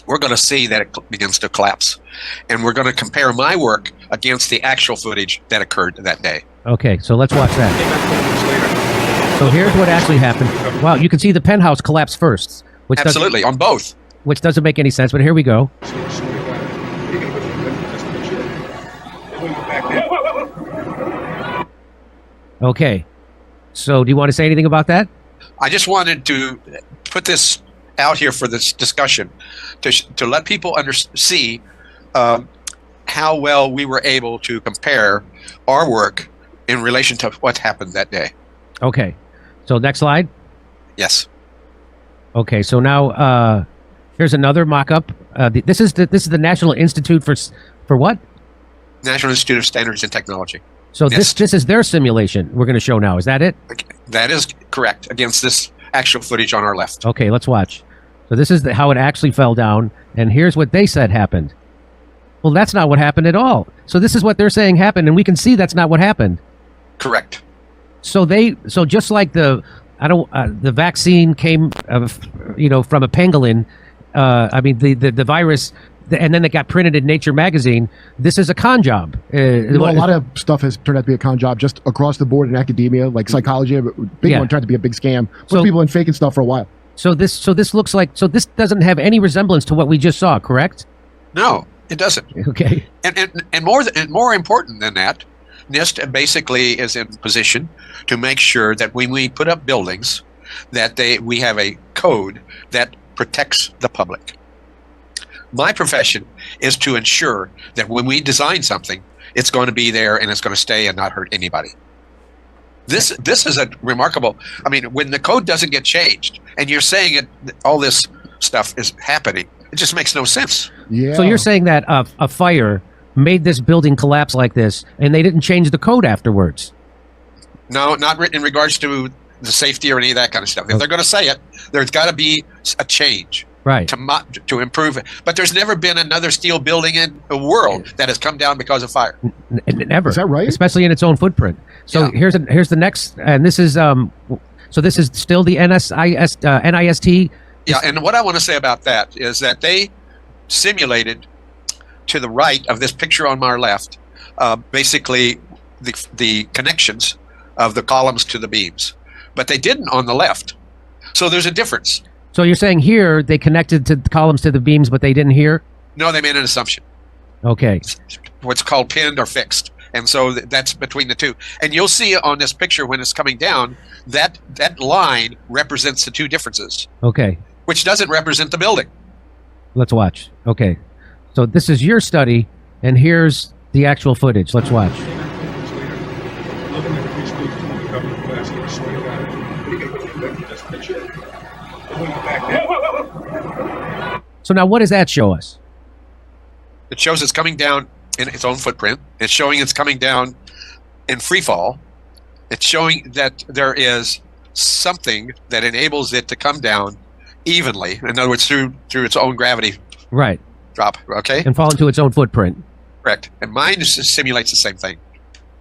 we're going to see that it begins to collapse. And we're going to compare my work against the actual footage that occurred that day. Okay, so let's watch that. So here's what actually happened. Wow, you can see the penthouse collapse first. Absolutely, on both. Which doesn't make any sense, but here we go. Okay, so do you want to say anything about that? I just wanted to put this out here for this discussion to let people see how well we were able to compare our work in relation to what happened that day. Okay, so next slide. Yes. Okay, so now here's another mock-up. This is the National Institute for what? National Institute of Standards and Technology. So this is their simulation we're going to show now. Is that it? That is correct against this actual footage on our left. Okay, let's watch. So this is how it actually fell down, and here's what they said happened. Well, that's not what happened at all. So this is what they're saying happened, and we can see that's not what happened. Correct. So just like the vaccine came, from a pangolin. The virus, and then it got printed in Nature magazine. This is a con job. A lot of stuff has turned out to be a con job just across the board in academia, like psychology. One tried to be a big scam. Put people in faking stuff for a while. So this looks like this doesn't have any resemblance to what we just saw, correct? No, it doesn't. Okay. And more important than that, NIST basically is in position to make sure that when we put up buildings, that we have a code that protects the public. My profession is to ensure that when we design something, it's going to be there and it's going to stay and not hurt anybody. This is a remarkable. I mean, when the code doesn't get changed, and you're saying all this stuff is happening, it just makes no sense. Yeah. So you're saying that a fire made this building collapse like this, and they didn't change the code afterwards? No, not in regards to the safety or any of that kind of stuff. If they're going to say it, there's got to be a change, right, to improve it. But there's never been another steel building in the world that has come down because of fire. Never. Is that right? Especially in its own footprint. So here's the next, and this is so this is still the NIST. Yeah, and what I want to say about that is that they simulated to the right of this picture on our left, basically the connections of the columns to the beams, but they didn't on the left. So there's a difference. So you're saying here they connected to the columns to the beams, but they didn't here? No, they made an assumption. Okay. What's called pinned or fixed. And so that's between the two. And you'll see on this picture when it's coming down, that line represents the two differences. Okay. Which doesn't represent the building. Let's watch. Okay. So this is your study, and here's the actual footage. Let's watch. So now what does that show us? It shows it's coming down in its own footprint. It's showing it's coming down in free fall. It's showing that there is something that enables it to come down evenly. In other words, through its own gravity Right. drop. Okay? And fall into its own footprint. Correct. And mine simulates the same thing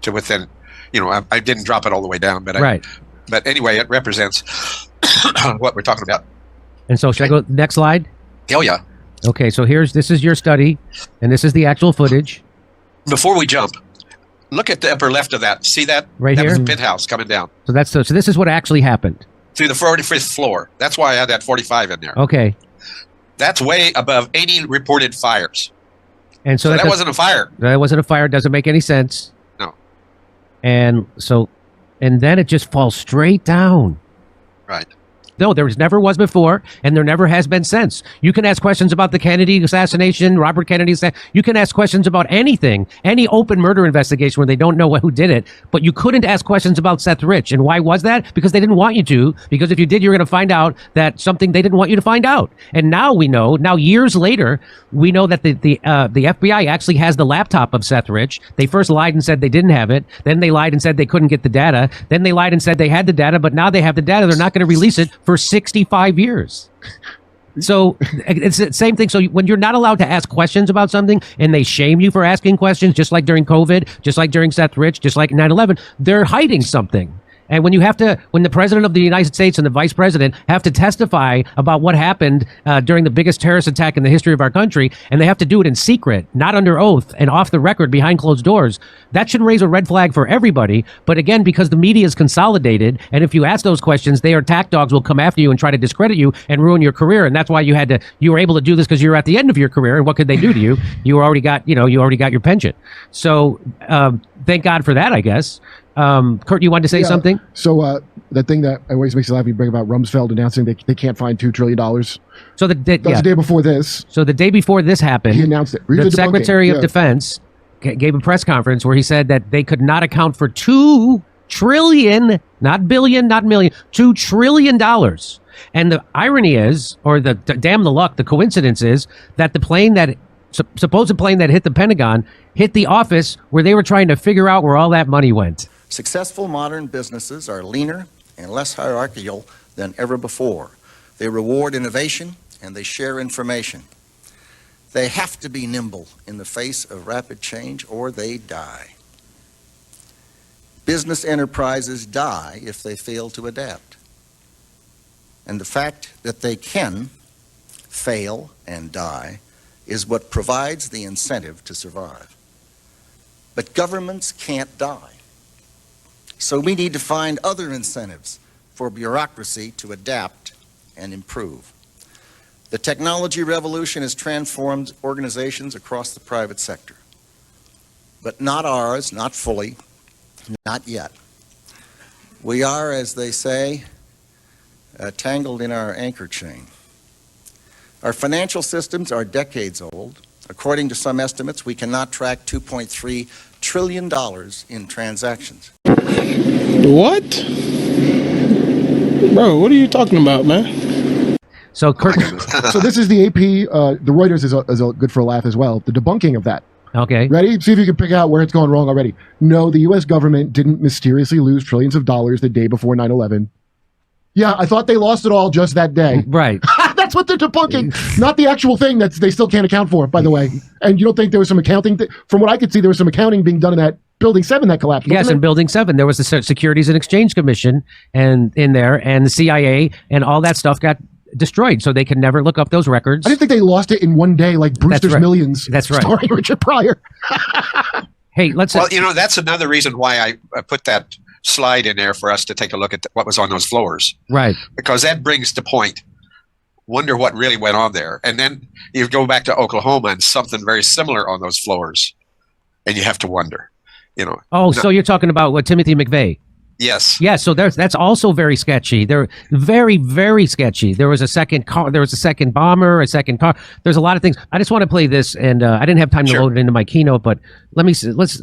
to within, I didn't drop it all the way down, but right. But anyway, it represents what we're talking about. And so should I go next slide? Oh, yeah. Okay, so this is your study, and this is the actual footage. Before we jump, look at the upper left of that. See that? Right that here? was the penthouse coming down. So so this is what actually happened. Through the 45th floor. That's why I had that 45 in there. Okay. That's way above any reported fires. And so that wasn't a fire. That wasn't a fire. Doesn't make any sense. No. And then it just falls straight down. Right. No, there never was before, and there never has been since. You can ask questions about the Kennedy assassination, Robert Kennedy assassination. You can ask questions about anything, any open murder investigation where they don't know who did it, but you couldn't ask questions about Seth Rich. And why was that? Because they didn't want you to, because if you did, you were going to find out that something they didn't want you to find out. And now we know, years later, we know that the FBI actually has the laptop of Seth Rich. They first lied and said they didn't have it. Then they lied and said they couldn't get the data. Then they lied and said they had the data, but now they have the data. They're not going to release it for 65 years. So it's the same thing. So when you're not allowed to ask questions about something and they shame you for asking questions, just like during COVID, just like during Seth Rich, just like 9/11, they're hiding something. And when the president of the United States and the vice president have to testify about what happened during the biggest terrorist attack in the history of our country, and they have to do it in secret, not under oath and off the record behind closed doors, that should raise a red flag for everybody. But again, because the media is consolidated, and if you ask those questions, their attack dogs will come after you and try to discredit you and ruin your career. And that's why you were able to do this, because you were at the end of your career. And what could they do to you? You already got your pension. So thank God for that, I guess. Kurt, you wanted to say something? So the thing that always makes me laugh, you bring about Rumsfeld announcing they can't find $2 trillion. So the day before this. So the day before this happened, he announced it. The Secretary of Defense gave a press conference where he said that they could not account for $2 trillion, not billion, not million, $2 trillion And the irony is, or the damn the luck, the coincidence is that the plane that supposed plane that hit the Pentagon hit the office where they were trying to figure out where all that money went. Successful modern businesses are leaner and less hierarchical than ever before. They reward innovation and they share information. They have to be nimble in the face of rapid change or they die. Business enterprises die if they fail to adapt. And the fact that they can fail and die is what provides the incentive to survive. But governments can't die. So we need to find other incentives for bureaucracy to adapt and improve. The technology revolution has transformed organizations across the private sector, but not ours, not fully, not yet. We are, as they say, tangled in our anchor chain. Our financial systems are decades old. According to some estimates, we cannot track $2.3 trillion in transactions. What? Bro, what are you talking about, man? So, Kirk. So this is the AP. The Reuters is good for a laugh as well. The debunking of that. Okay. Ready? See if you can pick out where it's gone wrong already. No, the U.S. government didn't mysteriously lose trillions of dollars the day before 9/11. Yeah, I thought they lost it all just that day. Right. That's what they're debunking. Not the actual thing that they still can't account for, by the way. And you don't think there was some accounting? From what I could see, there was some accounting being done in that Building 7 that collapsed. Yes, in Building 7, there was the Securities and Exchange Commission and in there, and the CIA, and all that stuff got destroyed, so they could never look up those records. I didn't think they lost it in one day, like Brewster's Millions. That's right. Starring Richard Pryor. Hey, let's. Well, that's another reason why I put that slide in there for us to take a look at what was on those floors. Right. Because that brings to point. Wonder what really went on there, and then you go back to Oklahoma and something very similar on those floors, and you have to wonder. So you're talking about what Timothy McVeigh? Yes. Yeah. So that's also very sketchy. They're very, very sketchy. There was a second car. There was a second bomber. A second car. There's a lot of things. I just want to play this, and I didn't have time to load it into my keynote, but let me.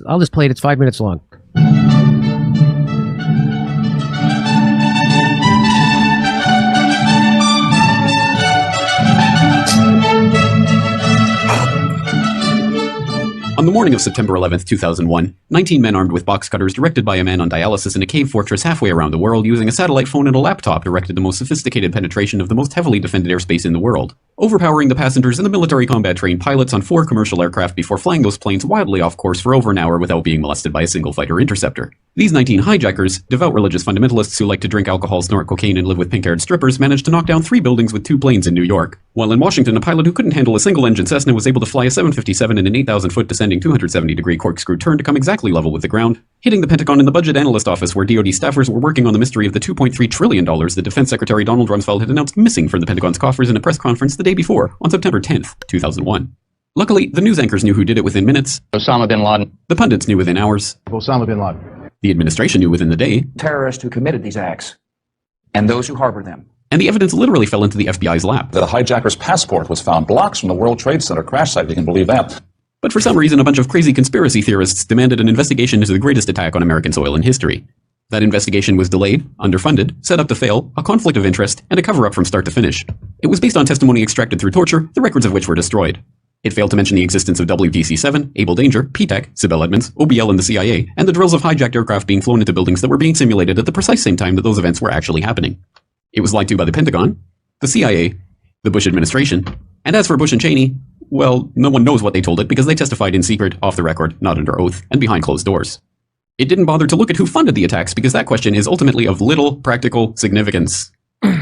I'll just play it. It's 5 minutes long. On the morning of September 11th, 2001, 19 men armed with box cutters directed by a man on dialysis in a cave fortress halfway around the world using a satellite phone and a laptop directed the most sophisticated penetration of the most heavily defended airspace in the world, overpowering the passengers and the military combat-trained pilots on 4 commercial aircraft before flying those planes wildly off course for over an hour without being molested by a single fighter interceptor. These 19 hijackers, devout religious fundamentalists who like to drink alcohol, snort cocaine, and live with pink-haired strippers, managed to knock down 3 buildings with 2 planes in New York. While in Washington, a pilot who couldn't handle a single-engine Cessna was able to fly a 757 in an 8,000-foot descending 270-degree corkscrew turn to come exactly level with the ground, hitting the Pentagon in the budget analyst office where DoD staffers were working on the mystery of the $2.3 trillion that Defense Secretary Donald Rumsfeld had announced missing from the Pentagon's coffers in a press conference the day before, on September 10th, 2001. Luckily, the news anchors knew who did it within minutes. Osama bin Laden. The pundits knew within hours. Osama bin Laden. The administration knew within the day. Terrorists who committed these acts and those who harbor them. And the evidence literally fell into the FBI's lap. The hijacker's passport was found blocks from the World Trade Center crash site, if you can believe that. But for some reason, a bunch of crazy conspiracy theorists demanded an investigation into the greatest attack on American soil in history. That investigation was delayed, underfunded, set up to fail, a conflict of interest, and a cover-up from start to finish. It was based on testimony extracted through torture, the records of which were destroyed. It failed to mention the existence of WTC-7, Able Danger, PTEC, Sibel Edmonds, OBL and the CIA, and the drills of hijacked aircraft being flown into buildings that were being simulated at the precise same time that those events were actually happening. It was lied to by the Pentagon, the CIA, the Bush administration, and as for Bush and Cheney, well, no one knows what they told it because they testified in secret, off the record, not under oath, and behind closed doors. It didn't bother to look at who funded the attacks because that question is ultimately of little practical significance.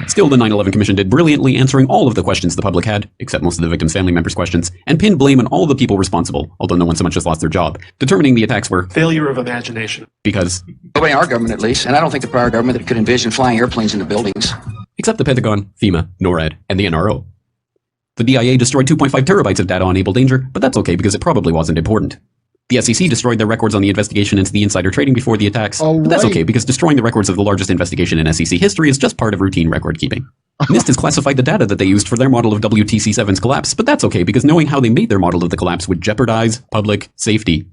Still, the 9/11 Commission did brilliantly answering all of the questions the public had, except most of the victims' family members' questions, and pinned blame on all the people responsible, although no one so much as lost their job, determining the attacks were failure of imagination. Because nobody in our government, at least, and I don't think the prior government that could envision flying airplanes into buildings. Except the Pentagon, FEMA, NORAD, and the NRO. The DIA destroyed 2.5 terabytes of data on Able Danger, but that's okay because it probably wasn't important. The SEC destroyed their records on the investigation into the insider trading before the attacks, but that's okay because destroying the records of the largest investigation in SEC history is just part of routine record keeping. NIST has classified the data that they used for their model of WTC-7's collapse, but that's okay because knowing how they made their model of the collapse would jeopardize public safety.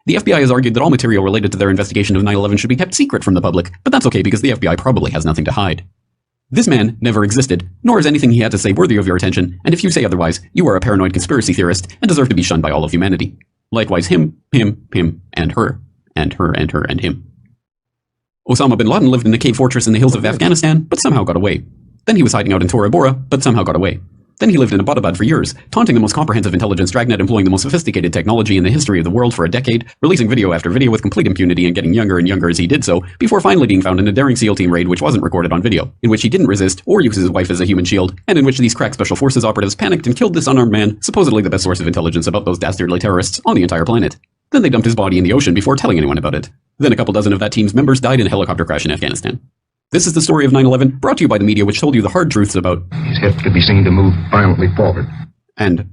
The FBI has argued that all material related to their investigation of 9/11 should be kept secret from the public, but that's okay because the FBI probably has nothing to hide. This man never existed, nor is anything he had to say worthy of your attention, and if you say otherwise, you are a paranoid conspiracy theorist and deserve to be shunned by all of humanity. Likewise him, and her, and her, and her, and him. Osama bin Laden lived in a cave fortress in the hills of Afghanistan, but somehow got away. Then he was hiding out in Tora Bora, but somehow got away. Then he lived in Abbottabad for years, taunting the most comprehensive intelligence dragnet, employing the most sophisticated technology in the history of the world for a decade, releasing video after video with complete impunity and getting younger and younger as he did so, before finally being found in a daring SEAL team raid which wasn't recorded on video, in which he didn't resist or use his wife as a human shield, and in which these crack special forces operatives panicked and killed this unarmed man, supposedly the best source of intelligence about those dastardly terrorists on the entire planet. Then they dumped his body in the ocean before telling anyone about it. Then a couple dozen of that team's members died in a helicopter crash in Afghanistan. This is the story of 9/11, brought to you by the media which told you the hard truths about His hip could be seen to move violently forward. And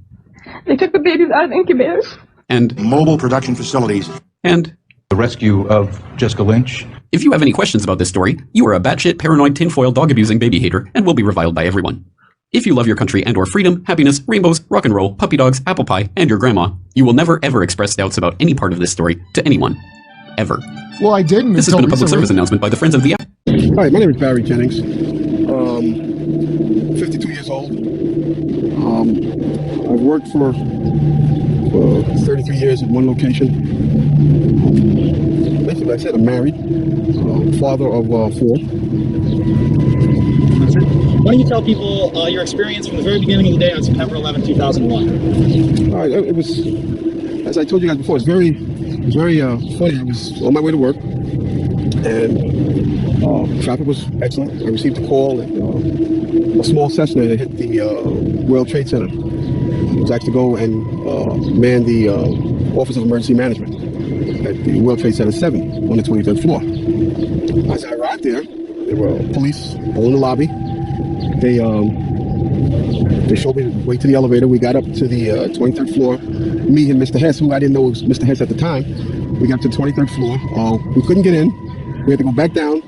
they took the babies out of incubators. And mobile production facilities. And the rescue of Jessica Lynch. If you have any questions about this story, you are a batshit, paranoid, tinfoil, dog-abusing baby hater and will be reviled by everyone. If you love your country and or freedom, happiness, rainbows, rock and roll, puppy dogs, apple pie, and your grandma, you will never ever express doubts about any part of this story to anyone. Ever. Well, I didn't. This has been a public service announcement by the Friends of the... Hi, my name is Barry Jennings. 52 years old. I've worked for 33 years in one location. Basically, like I said, I'm married, father of 4. Why don't you tell people your experience from the very beginning of the day on September 11, 2001? All right, it was, as I told you guys before, it was very funny. I was on my way to work, and traffic was excellent. I received a call that a small Cessna had hit the World Trade Center. It was actually to go and man the Office of Emergency Management at the World Trade Center 7 on the 23rd floor. As I arrived there were police all in the lobby. They showed me the way to the elevator. We got up to the 23rd floor. Me and Mr. Hess, who I didn't know was Mr. Hess at the time, we got to the 23rd floor. We couldn't get in. We had to go back down.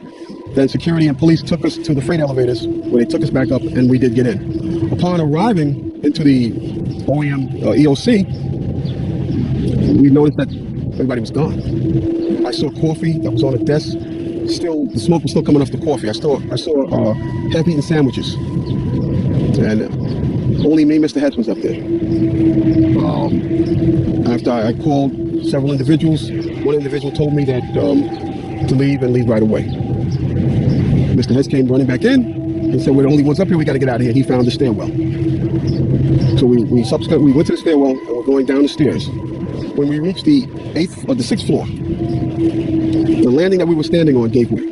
Then security and police took us to the freight elevators, where they took us back up, and we did get in. Upon arriving into the EOC, we noticed that everybody was gone. I saw coffee that was on a desk. Still, the smoke was still coming off the coffee. I saw half-eaten sandwiches, and only me, Mr. Hess, was up there. After I called several individuals, one individual told me that to leave and leave right away. Mr. Hess came running back in and said, "We're the only ones up here. We got to get out of here." He found the stairwell. So we went to the stairwell and we're going down the stairs. When we reached the 8th or the 6th floor, the landing that we were standing on gave way.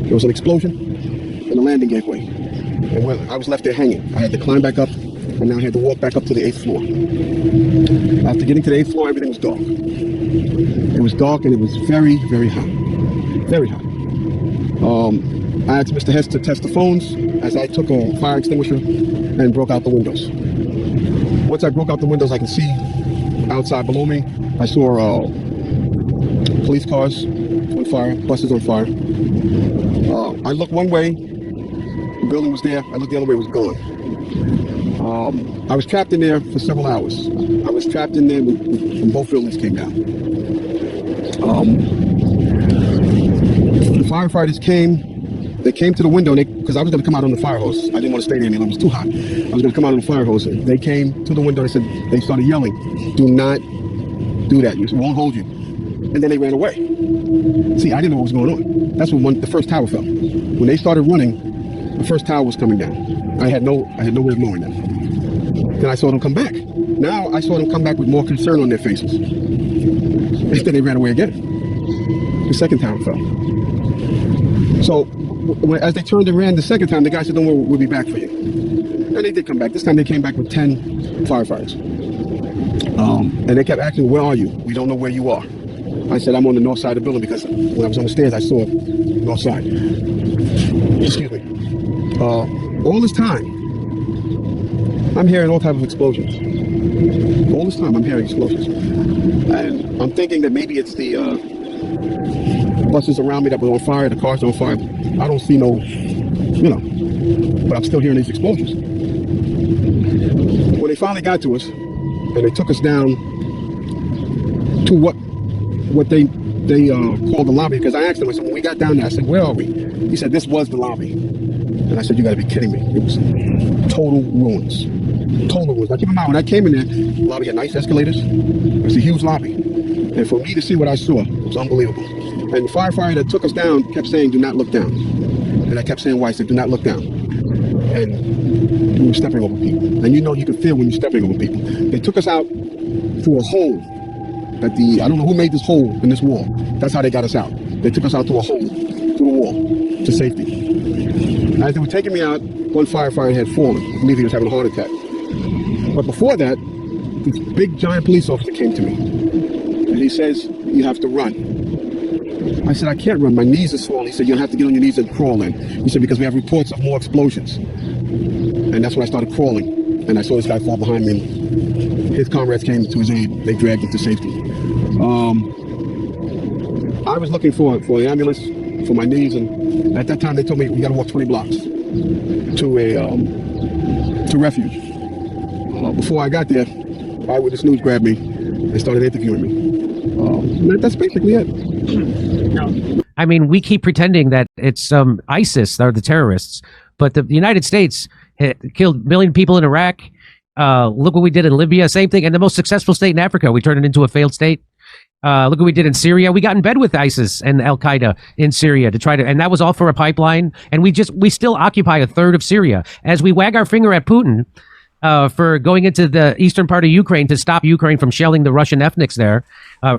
There was an explosion and the landing gave way. And I was left there hanging. I had to climb back up, and now I had to walk back up to the 8th floor. After getting to the 8th floor, everything was dark. It was dark and it was very, very hot. Very hot. I asked Mr. Hess to test the phones as I took a fire extinguisher and broke out the windows. Once I broke out the windows, I could see outside below me. I saw police cars on fire, buses on fire. I looked one way, the building was there. I looked the other way, it was gone. I was trapped in there for several hours. I was trapped in there when both buildings came down. The firefighters came. They came to the window, because I was going to come out on the fire hose. I didn't want to stay there any longer. It was too hot. I was going to come out on the fire hose. They came to the window. They started yelling, "Do not do that. We won't hold you." And then they ran away. See, I didn't know what was going on. That's when the first tower fell. When they started running, the first tower was coming down. I had no way of knowing that. Then I saw them come back. Now I saw them come back with more concern on their faces. Then they ran away again. The second tower fell. So as they turned and ran the second time, the guy said, "Don't worry, we'll be back for you." And they did come back. This time they came back with 10 firefighters. And they kept asking, "Where are you? We don't know where you are." I said, "I'm on the north side of the building," because when I was on the stairs, I saw north side. Excuse me. All this time, I'm hearing all types of explosions. All this time, I'm hearing explosions. And I'm thinking that maybe it's the buses around me that were on fire, the cars on fire. I don't see no, but I'm still hearing these explosions. When they finally got to us, and they took us down to what they called the lobby, because I asked them, I said, when we got down there, I said, "Where are we?" He said, "This was the lobby." And I said, you got to be kidding me. It was total ruins. Total ruins. Now, keep in mind, when I came in there, the lobby had nice escalators. It was a huge lobby. And for me to see what I saw, it was unbelievable. And the firefighter that took us down kept saying, do not look down. And I kept saying, why? I said, do not look down. And we were stepping over people. And you know, you can feel when you're stepping over people. They took us out through a hole that I don't know who made this hole in this wall. That's how they got us out. They took us out through a hole, through the wall, to safety. As they were taking me out, one firefighter had fallen. I believe he was having a heart attack. But before that, this big giant police officer came to me. And he says, you have to run. I said, I can't run. My knees are swollen. He said, you have to get on your knees and crawl in. He said, because we have reports of more explosions. And that's when I started crawling. And I saw this guy fall behind me. And his comrades came to his aid. They dragged him to safety. I was looking for an ambulance for my knees. And at that time, they told me, we got to walk 20 blocks to refuge. Before I got there, Eyewitness News grabbed me and started interviewing me. That's basically it. I mean, we keep pretending that it's ISIS are the terrorists, but the United States killed a million people in Iraq. Look what we did in Libya, same thing. And the most successful state in Africa, we turned it into a failed state. Look what we did in Syria. We got in bed with ISIS and Al Qaeda in Syria to try to, and that was all for a pipeline. And we still occupy a third of Syria. As we wag our finger at Putin for going into the eastern part of Ukraine to stop Ukraine from shelling the Russian ethnics there.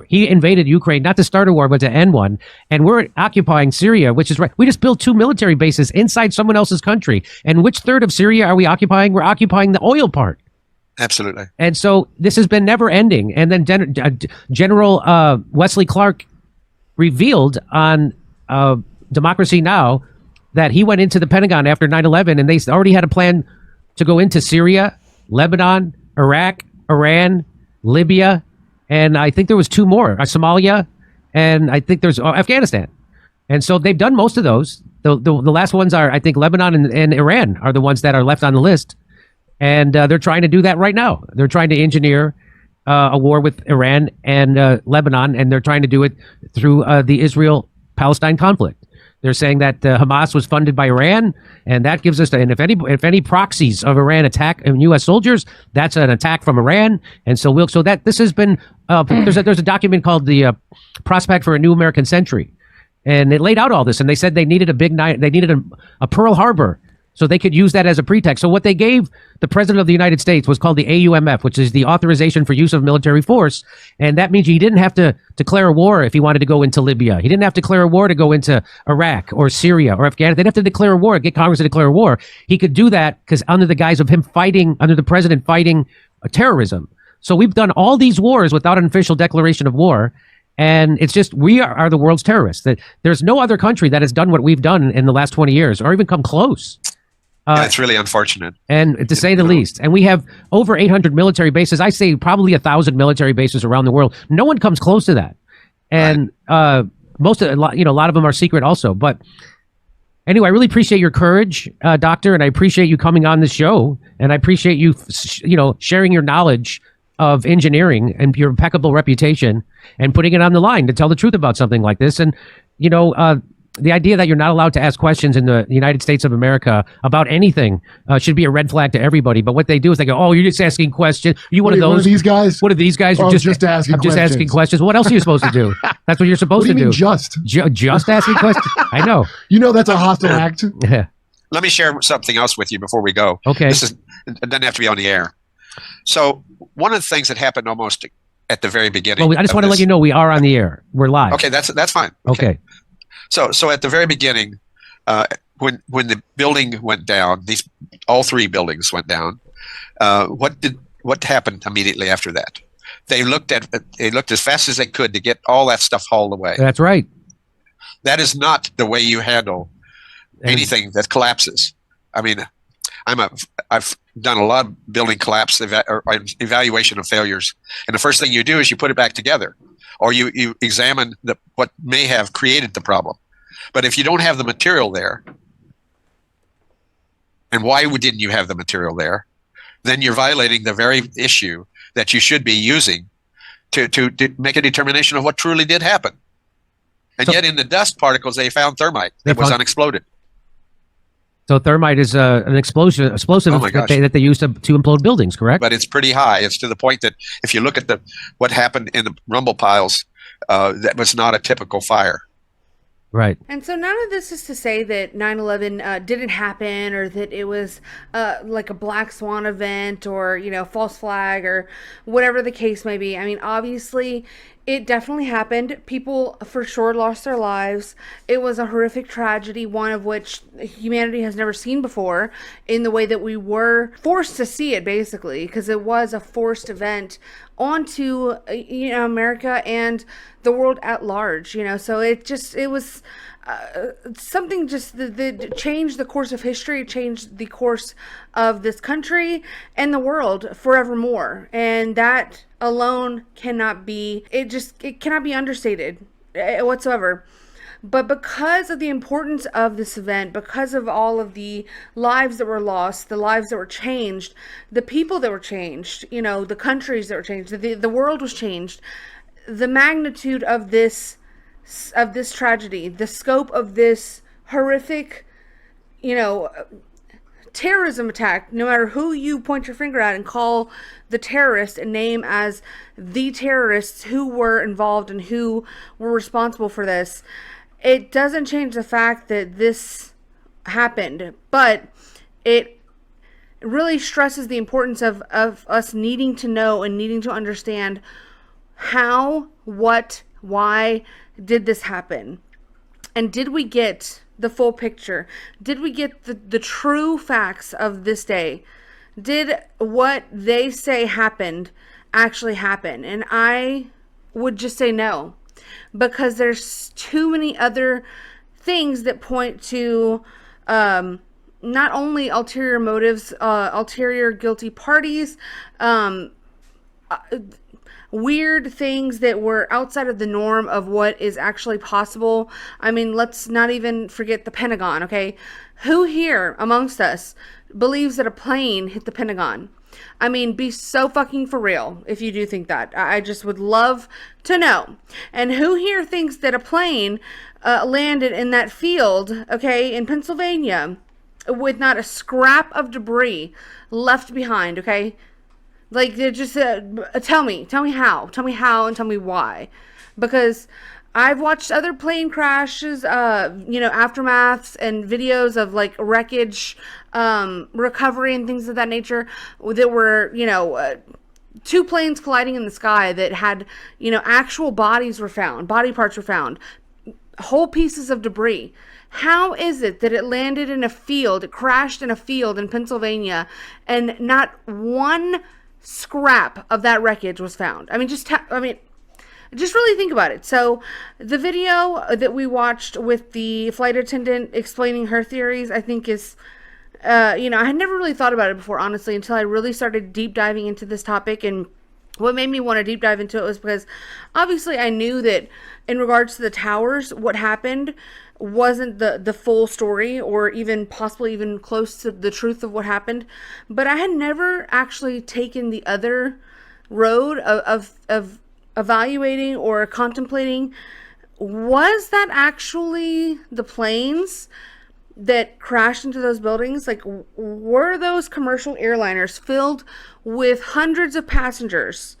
He invaded Ukraine not to start a war, but to end one. And we're occupying Syria, which is right. We just built 2 military bases inside someone else's country. And which third of Syria are we occupying? We're occupying the oil part. Absolutely. And so this has been never ending. And then General Wesley Clark revealed on Democracy Now! That he went into the Pentagon after 9/11 and they already had a plan to go into Syria, Lebanon, Iraq, Iran, Libya, and I think there was 2 more, Somalia, and I think there's Afghanistan. And so they've done most of those. The last ones are, I think, Lebanon and Iran are the ones that are left on the list. And they're trying to do that right now. They're trying to engineer a war with Iran and Lebanon, and they're trying to do it through the Israel-Palestine conflict. They're saying that Hamas was funded by Iran, and that gives us, and if any proxies of Iran attack U.S. soldiers, that's an attack from Iran. And so this has been, there's a document called the Prospect for a New American Century. And it laid out all this, and they said they needed a Pearl Harbor so they could use that as a pretext. So what they gave the President of the United States was called the AUMF, which is the Authorization for Use of Military Force. And that means he didn't have to declare a war if he wanted to go into Libya. He didn't have to declare a war to go into Iraq or Syria or Afghanistan. They didn't have to declare a war, get Congress to declare a war. He could do that because under the guise of him fighting, under the president fighting terrorism. So we've done all these wars without an official declaration of war. And it's just, we are the world's terrorists. That there's no other country that has done what we've done in the last 20 years or even come close. Yeah, it's really unfortunate. And to say the least. And we have over 800 military bases. I say probably 1,000 military bases around the world. No one comes close to that. And a lot of them are secret also. But anyway, I really appreciate your courage, Doctor, and I appreciate you coming on the show. And I appreciate you, sharing your knowledge of engineering and your impeccable reputation and putting it on the line to tell the truth about something like this. And, the idea that you're not allowed to ask questions in the United States of America about anything should be a red flag to everybody. But what they do is they go, "Oh, you're just asking questions. You one of those? One of these guys? What are these guys? Oh, just asking I'm questions. just asking questions. What else are you supposed to do? That's what you're supposed What do you to mean do. Just asking questions. I know. That's a hostile act. Yeah. Let me share something else with you before we go. Okay. It doesn't have to be on the air. So one of the things that happened almost at the very beginning. Well, I just want to let you know we are on the air. We're live. Okay, that's fine. Okay. So at the very beginning, when the building went down, all 3 buildings went down. What happened immediately after that? They looked as fast as they could to get all that stuff hauled away. That's right. That is not the way you handle anything that collapses. I mean, I've done a lot of building collapse or evaluation of failures, and the first thing you do is you put it back together, or you examine what may have created the problem. But if you don't have the material there, and why didn't you have the material there, then you're violating the very issue that you should be using to make a determination of what truly did happen. And yet in the dust particles, they found thermite that was unexploded. So thermite is an explosive Oh my gosh. that they use to implode buildings, correct? But it's pretty high. It's to the point that if you look at what happened in the rumble piles, that was not a typical fire. Right. And so none of this is to say that 9/11 didn't happen, or that it was like a black swan event, or, you know, false flag, or whatever the case may be. I mean, obviously, it definitely happened. People for sure lost their lives. It was a horrific tragedy, one of which humanity has never seen before, in the way that we were forced to see it, basically, because it was a forced event onto, you know, America and the world at large, you know. So it was something just that changed the course of history, changed the course of this country and the world forevermore. And that alone cannot be, it cannot be understated whatsoever. But because of the importance of this event, because of all of the lives that were lost, the lives that were changed, the people that were changed, you know, the countries that were changed, the world was changed, the magnitude of this tragedy, the scope of this horrific, you know, terrorism attack, no matter who you point your finger at and call the terrorist and name as the terrorists who were involved and who were responsible for this, it doesn't change the fact that this happened. But it really stresses the importance of us needing to know and needing to understand how, what, why did this happen? And did we get the full picture? Did we get the true facts of this day? Did what they say happened actually happen? And I would just say no, because there's too many other things that point to not only ulterior motives, ulterior guilty parties, weird things that were outside of the norm of what is actually possible. I mean, let's not even forget the Pentagon, okay? Who here amongst us believes that a plane hit the Pentagon? I mean, be so fucking for real if you do think that. I just would love to know. And who here thinks that a plane landed in that field, okay, in Pennsylvania, with not a scrap of debris left behind, okay? Like, just tell me how, and tell me why. Because I've watched other plane crashes, you know, aftermaths and videos of like wreckage, recovery and things of that nature that were, you know, two planes colliding in the sky that had, you know, actual bodies were found, body parts were found, whole pieces of debris. How is it that it landed in a field, it crashed in a field in Pennsylvania, and not one scrap of that wreckage was found? I mean, just really think about it. So the video that we watched with the flight attendant explaining her theories, I think is, you know, I had never really thought about it before, honestly, until I really started deep diving into this topic. And what made me want to deep dive into it was because obviously I knew that in regards to the towers, what happened wasn't the full story, or even possibly even close to the truth of what happened. But I had never actually taken the other road of evaluating or contemplating, was that actually the planes that crashed into those buildings? Like, were those commercial airliners filled with hundreds of passengers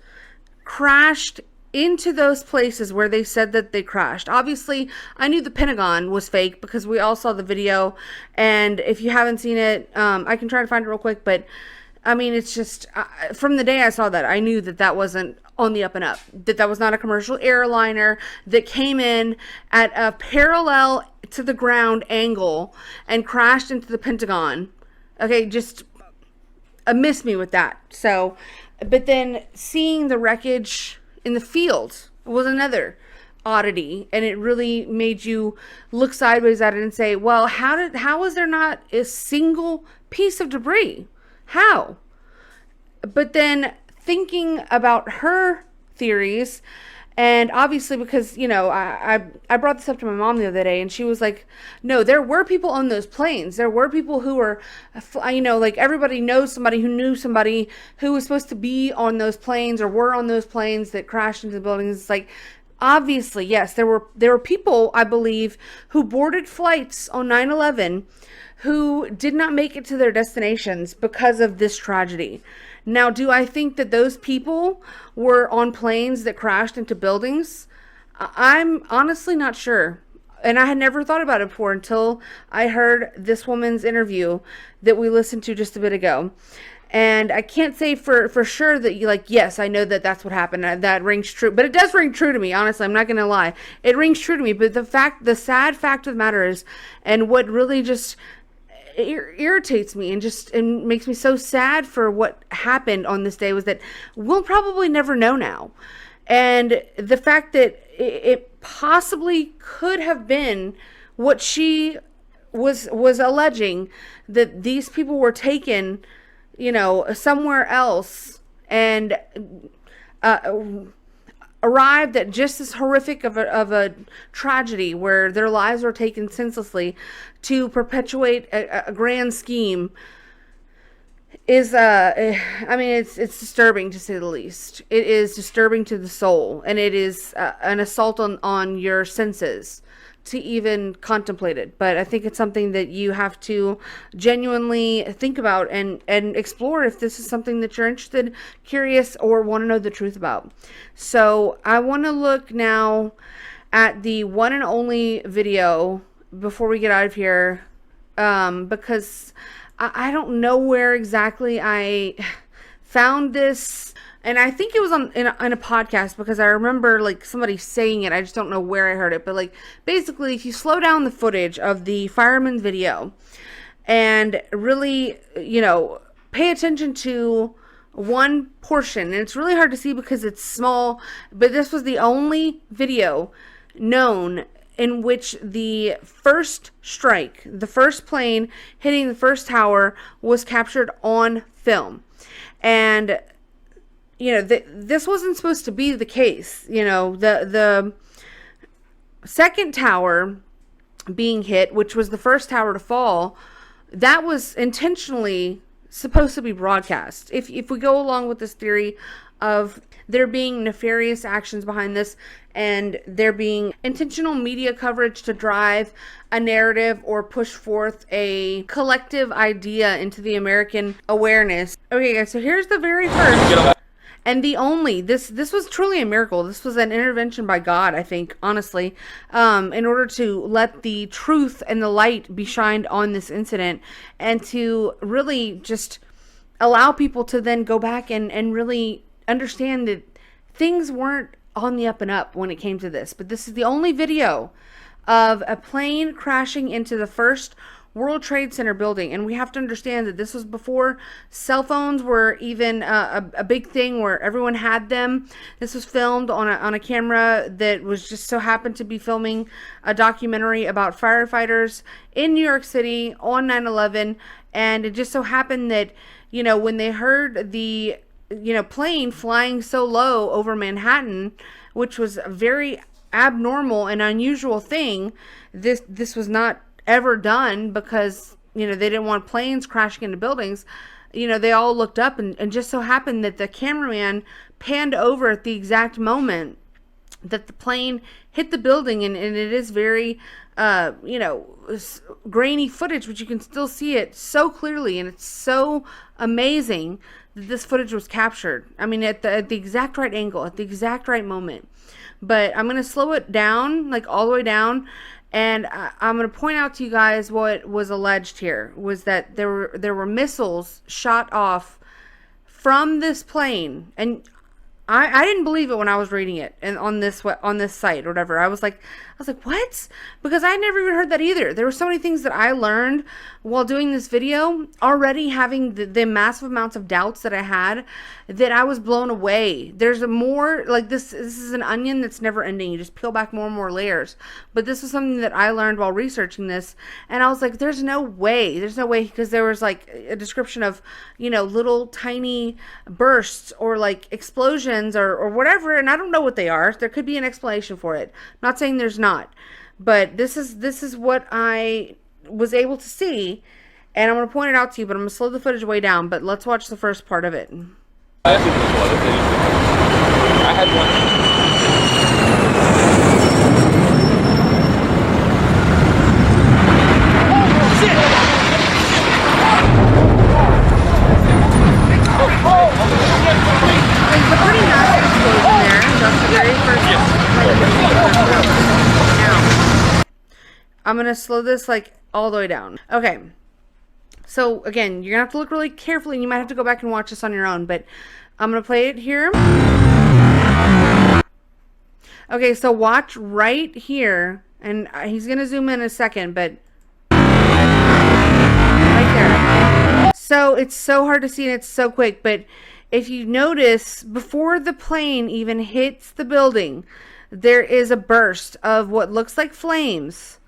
crashed into those places where they said that they crashed? Obviously, I knew the Pentagon was fake because we all saw the video, and if you haven't seen it, I can try to find it real quick, but I mean, it's just, from the day I saw that, I knew that that wasn't on the up and up, that that was not a commercial airliner that came in at a parallel to the ground angle and crashed into the Pentagon. Okay, just miss me with that. So, but then seeing the wreckage in the field was another oddity, and it really made you look sideways at it and say, well, how was there not a single piece of debris? How? But then thinking about her theories, and obviously because, you know, I brought this up to my mom the other day, and she was like, no, there were people on those planes. There were people who were, you know, like everybody knows somebody who knew somebody who was supposed to be on those planes or were on those planes that crashed into the buildings. It's like, obviously, yes, there were people, I believe, who boarded flights on 9/11 who did not make it to their destinations because of this tragedy. Now, do I think that those people were on planes that crashed into buildings? I'm honestly not sure. And I had never thought about it before until I heard this woman's interview that we listened to just a bit ago. And I can't say for sure that you yes, I know that that's what happened. That rings true, but it does ring true to me. Honestly, I'm not going to lie. It rings true to me. But the sad fact of the matter is, and what really just irritates me and makes me so sad for what happened on this day was that we'll probably never know now. And the fact that it possibly could have been what she was alleging, that these people were taken, somewhere else and arrived at just as horrific of a tragedy where their lives were taken senselessly to perpetuate a grand scheme is it's disturbing, to say the least. It is disturbing to the soul, and it is an assault on your senses to even contemplate it. But I think it's something that you have to genuinely think about and explore if this is something that you're interested, curious, or want to know the truth about. So I want to look now at the one and only video before we get out of here, because I don't know where exactly I found this. And I think it was in a podcast, because I remember somebody saying it. I just don't know where I heard it. But basically, if you slow down the footage of the fireman's video and really, pay attention to one portion. And it's really hard to see because it's small. But this was the only video known in which the first strike, the first plane hitting the first tower, was captured on film. And this wasn't supposed to be the case. The second tower being hit, which was the first tower to fall, that was intentionally supposed to be broadcast. If we go along with this theory of there being nefarious actions behind this and there being intentional media coverage to drive a narrative or push forth a collective idea into the American awareness. Okay, guys, so here's the very first and the only, this was truly a miracle. This was an intervention by God, I think, honestly, in order to let the truth and the light be shined on this incident, and to really just allow people to then go back and really understand that things weren't on the up and up when it came to this. But this is the only video of a plane crashing into the first World Trade Center building. And we have to understand that this was before cell phones were even a big thing where everyone had them. This was filmed on a camera that was just so happened to be filming a documentary about firefighters in New York City on 9/11. And it just so happened that, when they heard the plane flying so low over Manhattan, which was a very abnormal and unusual thing, this was not ever done because they didn't want planes crashing into buildings. They all looked up, and just so happened that the cameraman panned over at the exact moment that the plane hit the building, and it is very grainy footage, but you can still see it so clearly, and it's so amazing that this footage was captured. I mean, at the exact right angle, at the exact right moment. But I'm going to slow it down, all the way down, and I'm going to point out to you guys what was alleged here, was that there were missiles shot off from this plane. And I didn't believe it when I was reading it and on this site or whatever. I was like, what? Because I never even heard that either. There were so many things that I learned while doing this video, already having the massive amounts of doubts that I had, that I was blown away. There's more, this is an onion that's never ending. You just peel back more and more layers. But this was something that I learned while researching this, and I was like, there's no way, because there was a description of, little tiny bursts or explosions or whatever, and I don't know what they are. There could be an explanation for it. I'm not saying there's not, but this is what I was able to see, and I'm going to point it out to you, but I'm going to slow the footage way down. But let's watch the first part of it. I had one. I'm going to slow this like all the way down. Okay. So again, you're going to have to look really carefully and you might have to go back and watch this on your own, but I'm going to play it here. Okay, so watch right here, and he's going to zoom in a second, but right there. So it's so hard to see and it's so quick, but if you notice, before the plane even hits the building, there is a burst of what looks like flames.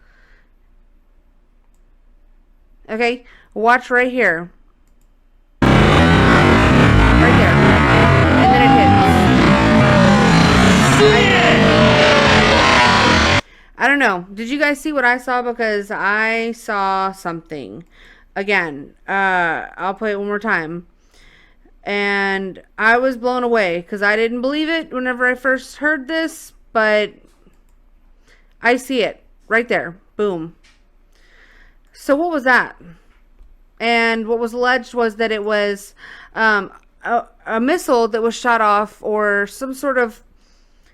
Okay, watch right here. Right there. And then it hits. I don't know. Did you guys see what I saw? Because I saw something. Again, I'll play it one more time. And I was blown away because I didn't believe it whenever I first heard this, but I see it right there. Boom. So what was that? And what was alleged was that it was a missile that was shot off, or some sort of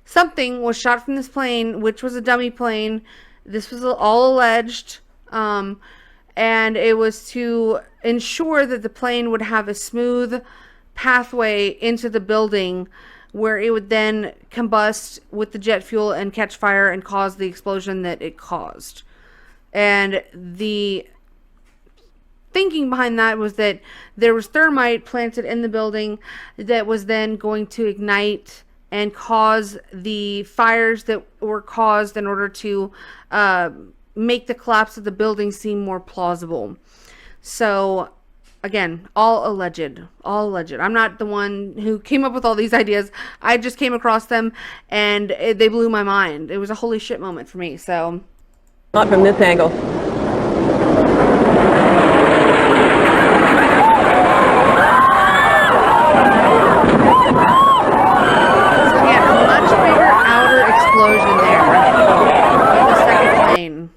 something was shot from this plane, which was a dummy plane. This was all alleged. And it was to ensure that the plane would have a smooth pathway into the building where it would then combust with the jet fuel and catch fire and cause the explosion that it caused. And the thinking behind that was that there was thermite planted in the building that was then going to ignite and cause the fires that were caused in order to make the collapse of the building seem more plausible. So again, all alleged. I'm not the one who came up with all these ideas. I just came across them and they blew my mind. It was a holy shit moment for me. So not from this angle. Explosion there of the second plane.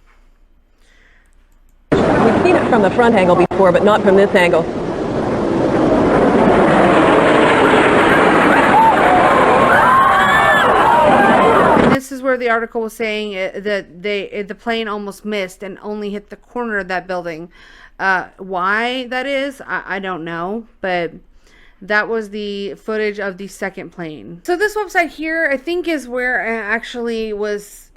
We've seen it from the front angle before, but not from this angle. This is where the article was saying that the plane almost missed and only hit the corner of that building. Why that is, I don't know, but that was the footage of the second plane. So this website here, I think, is where I actually was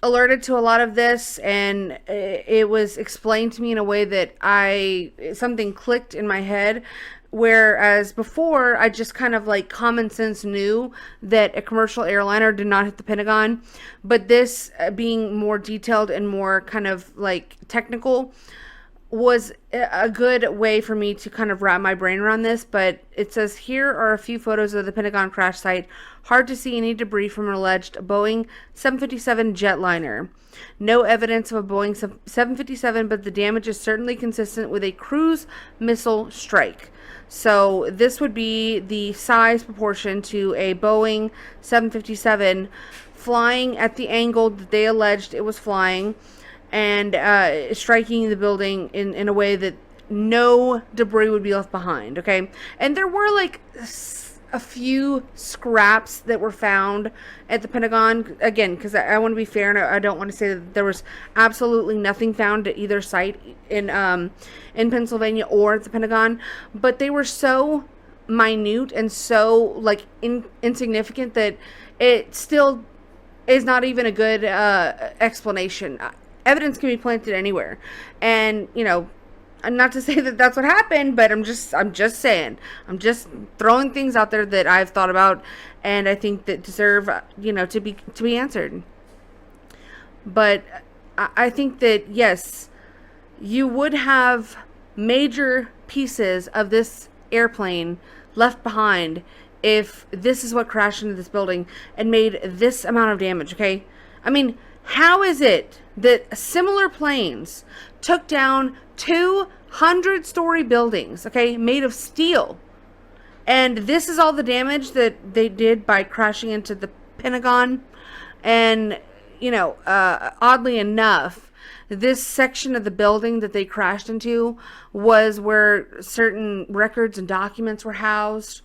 alerted to a lot of this, and it was explained to me in a way that something clicked in my head. Whereas before, I just kind of like common sense knew that a commercial airliner did not hit the Pentagon. But this being more detailed and more kind of like technical was a good way for me to kind of wrap my brain around this. But it says, here are a few photos of the Pentagon crash site. Hard to see any debris from an alleged Boeing 757 jetliner. No evidence of a Boeing 757, but the damage is certainly consistent with a cruise missile strike. So this would be the size proportion to a Boeing 757 flying at the angle that they alleged it was flying, and striking the building in a way that no debris would be left behind, okay? And there were like a few scraps that were found at the Pentagon, again, because I want to be fair, and I don't want to say that there was absolutely nothing found at either site in Pennsylvania or at the Pentagon, but they were so minute and so like insignificant that it still is not even a good explanation. Evidence can be planted anywhere, and you know, not to say that that's what happened, but I'm just saying, I'm just throwing things out there that I've thought about and I think that deserve, you know, to be answered. But I think that yes, you would have major pieces of this airplane left behind if this is what crashed into this building and made this amount of damage, okay? I mean, how is it that similar planes took down 200-story buildings, okay, made of steel, and this is all the damage that they did by crashing into the Pentagon? And, you know, oddly enough, this section of the building that they crashed into was where certain records and documents were housed.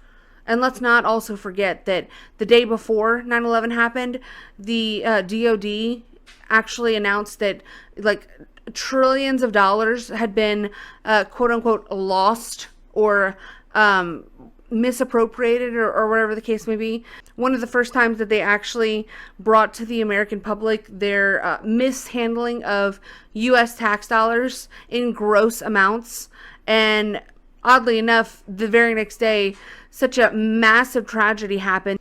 And let's not also forget that the day before 9/11 happened, the DOD actually announced that like trillions of dollars had been quote unquote lost or misappropriated or whatever the case may be. One of the first times that they actually brought to the American public their mishandling of U.S. tax dollars in gross amounts. And oddly enough, the very next day, such a massive tragedy happened.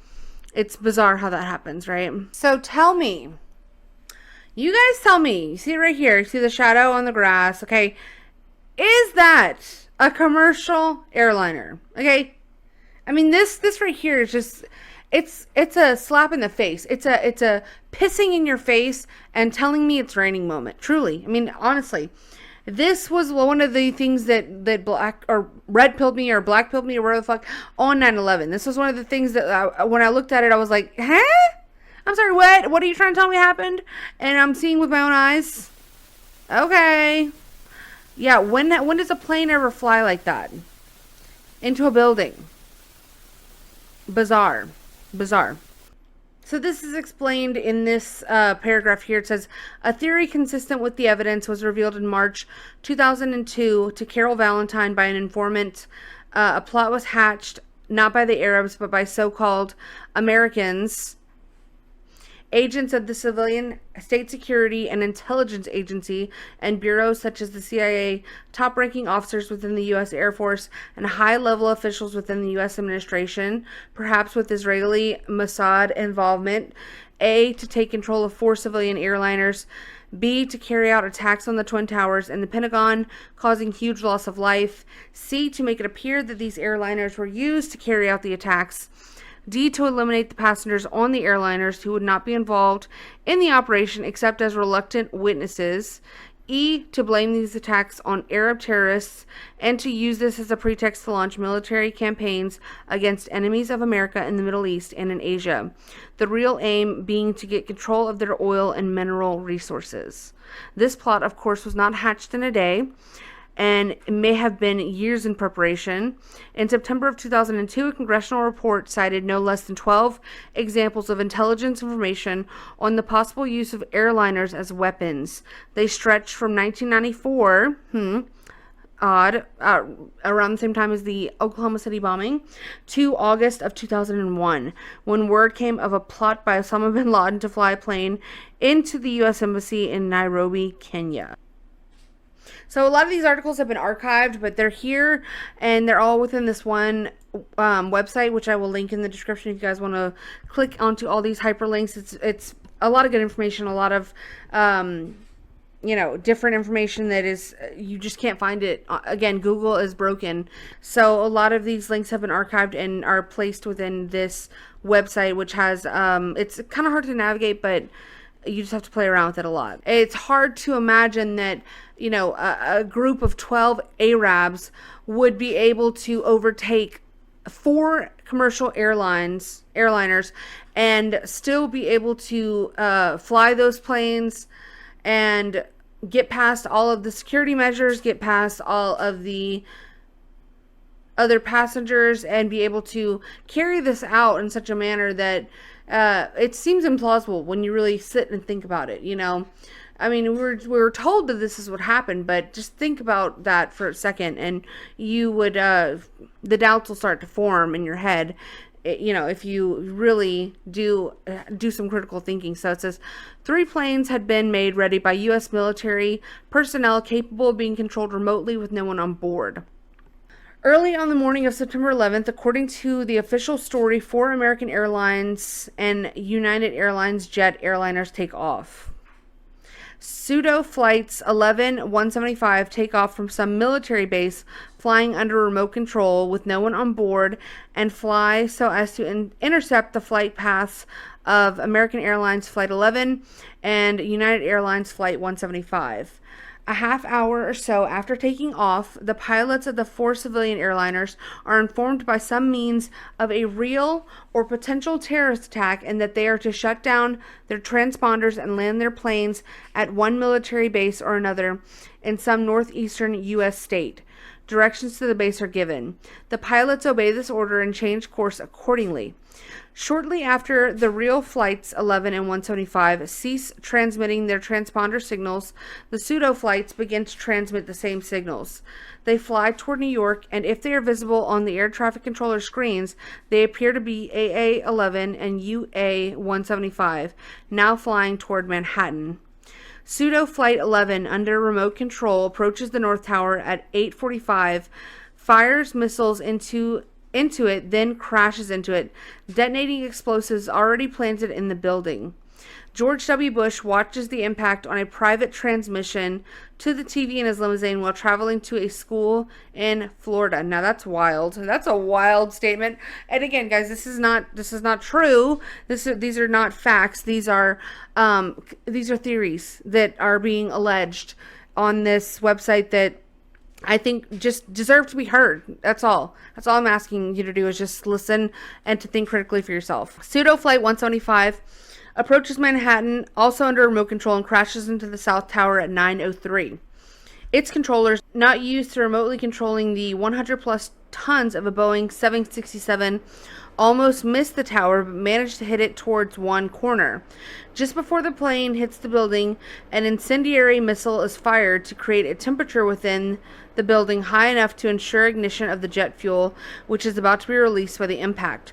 It's bizarre how that happens, right? So tell me, you guys tell me, you see it right here, you see the shadow on the grass, okay? Is that a commercial airliner? Okay? I mean, this right here is just, it's a slap in the face. It's a pissing in your face and telling me it's raining moment. Truly. I mean, honestly, this was one of the things that black or red pilled me or black pilled me or whatever the fuck on 9/11. This was one of the things that when I looked at it, I was like, huh? I'm sorry, what? What are you trying to tell me happened? And I'm seeing with my own eyes. Okay. Yeah, when does a plane ever fly like that? Into a building. Bizarre. So this is explained in this paragraph here. It says, a theory consistent with the evidence was revealed in March 2002 to Carol Valentine by an informant. A plot was hatched not by the Arabs but by so-called Americans, agents of the civilian state security and intelligence agency and bureaus such as the CIA, top-ranking officers within the U.S. Air Force, and high-level officials within the U.S. administration, perhaps with Israeli Mossad involvement. A, to take control of 4 civilian airliners. B, to carry out attacks on the Twin Towers and the Pentagon, causing huge loss of life. C, to make it appear that these airliners were used to carry out the attacks. D, to eliminate the passengers on the airliners who would not be involved in the operation except as reluctant witnesses. E, to blame these attacks on Arab terrorists and to use this as a pretext to launch military campaigns against enemies of America in the Middle East and in Asia. The real aim being to get control of their oil and mineral resources. This plot, of course, was not hatched in a day, and it may have been years in preparation. In September of 2002, a congressional report cited no less than 12 examples of intelligence information on the possible use of airliners as weapons. They stretched from 1994, around the same time as the Oklahoma City bombing, to August of 2001, when word came of a plot by Osama bin Laden to fly a plane into the U.S. Embassy in Nairobi, Kenya. So a lot of these articles have been archived, but they're here and they're all within this one website, which I will link in the description if you guys want to click onto all these hyperlinks. It's a lot of good information, a lot of different information that is, you just can't find it. Again, Google is broken. So a lot of these links have been archived and are placed within this website, which has, it's kind of hard to navigate, but you just have to play around with it a lot. It's hard to imagine that, a group of 12 Arabs would be able to overtake 4 commercial airliners and still be able to fly those planes and get past all of the security measures, get past all of the other passengers, and be able to carry this out in such a manner that it seems implausible when you really sit and think about it, I mean, we were told that this is what happened, but just think about that for a second, and you would, the doubts will start to form in your head, if you really do some critical thinking. So it says 3 planes had been made ready by U.S. military personnel capable of being controlled remotely with no one on board. Early on the morning of September 11th, according to the official story, 4 American Airlines and United Airlines jet airliners take off. Pseudo flights 11-175 take off from some military base flying under remote control with no one on board and fly so as to intercept the flight paths of American Airlines Flight 11 and United Airlines Flight 175. A half hour or so after taking off, the pilots of the 4 civilian airliners are informed by some means of a real or potential terrorist attack and that they are to shut down their transponders and land their planes at one military base or another in some northeastern U.S. state. directions to the base are given. The pilots obey this order and change course accordingly. Shortly after the real flights 11 and 175 cease transmitting their transponder signals, the pseudo flights begin to transmit the same signals. They fly toward New York, and if they are visible on the air traffic controller screens, they appear to be AA-11 and UA-175, now flying toward Manhattan. Pseudo Flight 11, under remote control, approaches the North Tower at 8:45, fires missiles into it, then crashes into it, detonating explosives already planted in the building. George W. Bush watches the impact on a private transmission to the TV in his limousine while traveling to a school in Florida. Now that's wild. That's a wild statement. And again, guys, this is not true. These are not facts. These are theories that are being alleged on this website that I think just deserve to be heard. That's all. That's all I'm asking you to do, is just listen and to think critically for yourself. Pseudo Flight 175 approaches Manhattan, also under remote control, and crashes into the South Tower at 9:03. Its controllers, not used to remotely controlling the 100 plus tons of a Boeing 767, almost missed the tower but managed to hit it towards one corner. Just before the plane hits the building, an incendiary missile is fired to create a temperature within the building high enough to ensure ignition of the jet fuel, which is about to be released by the impact.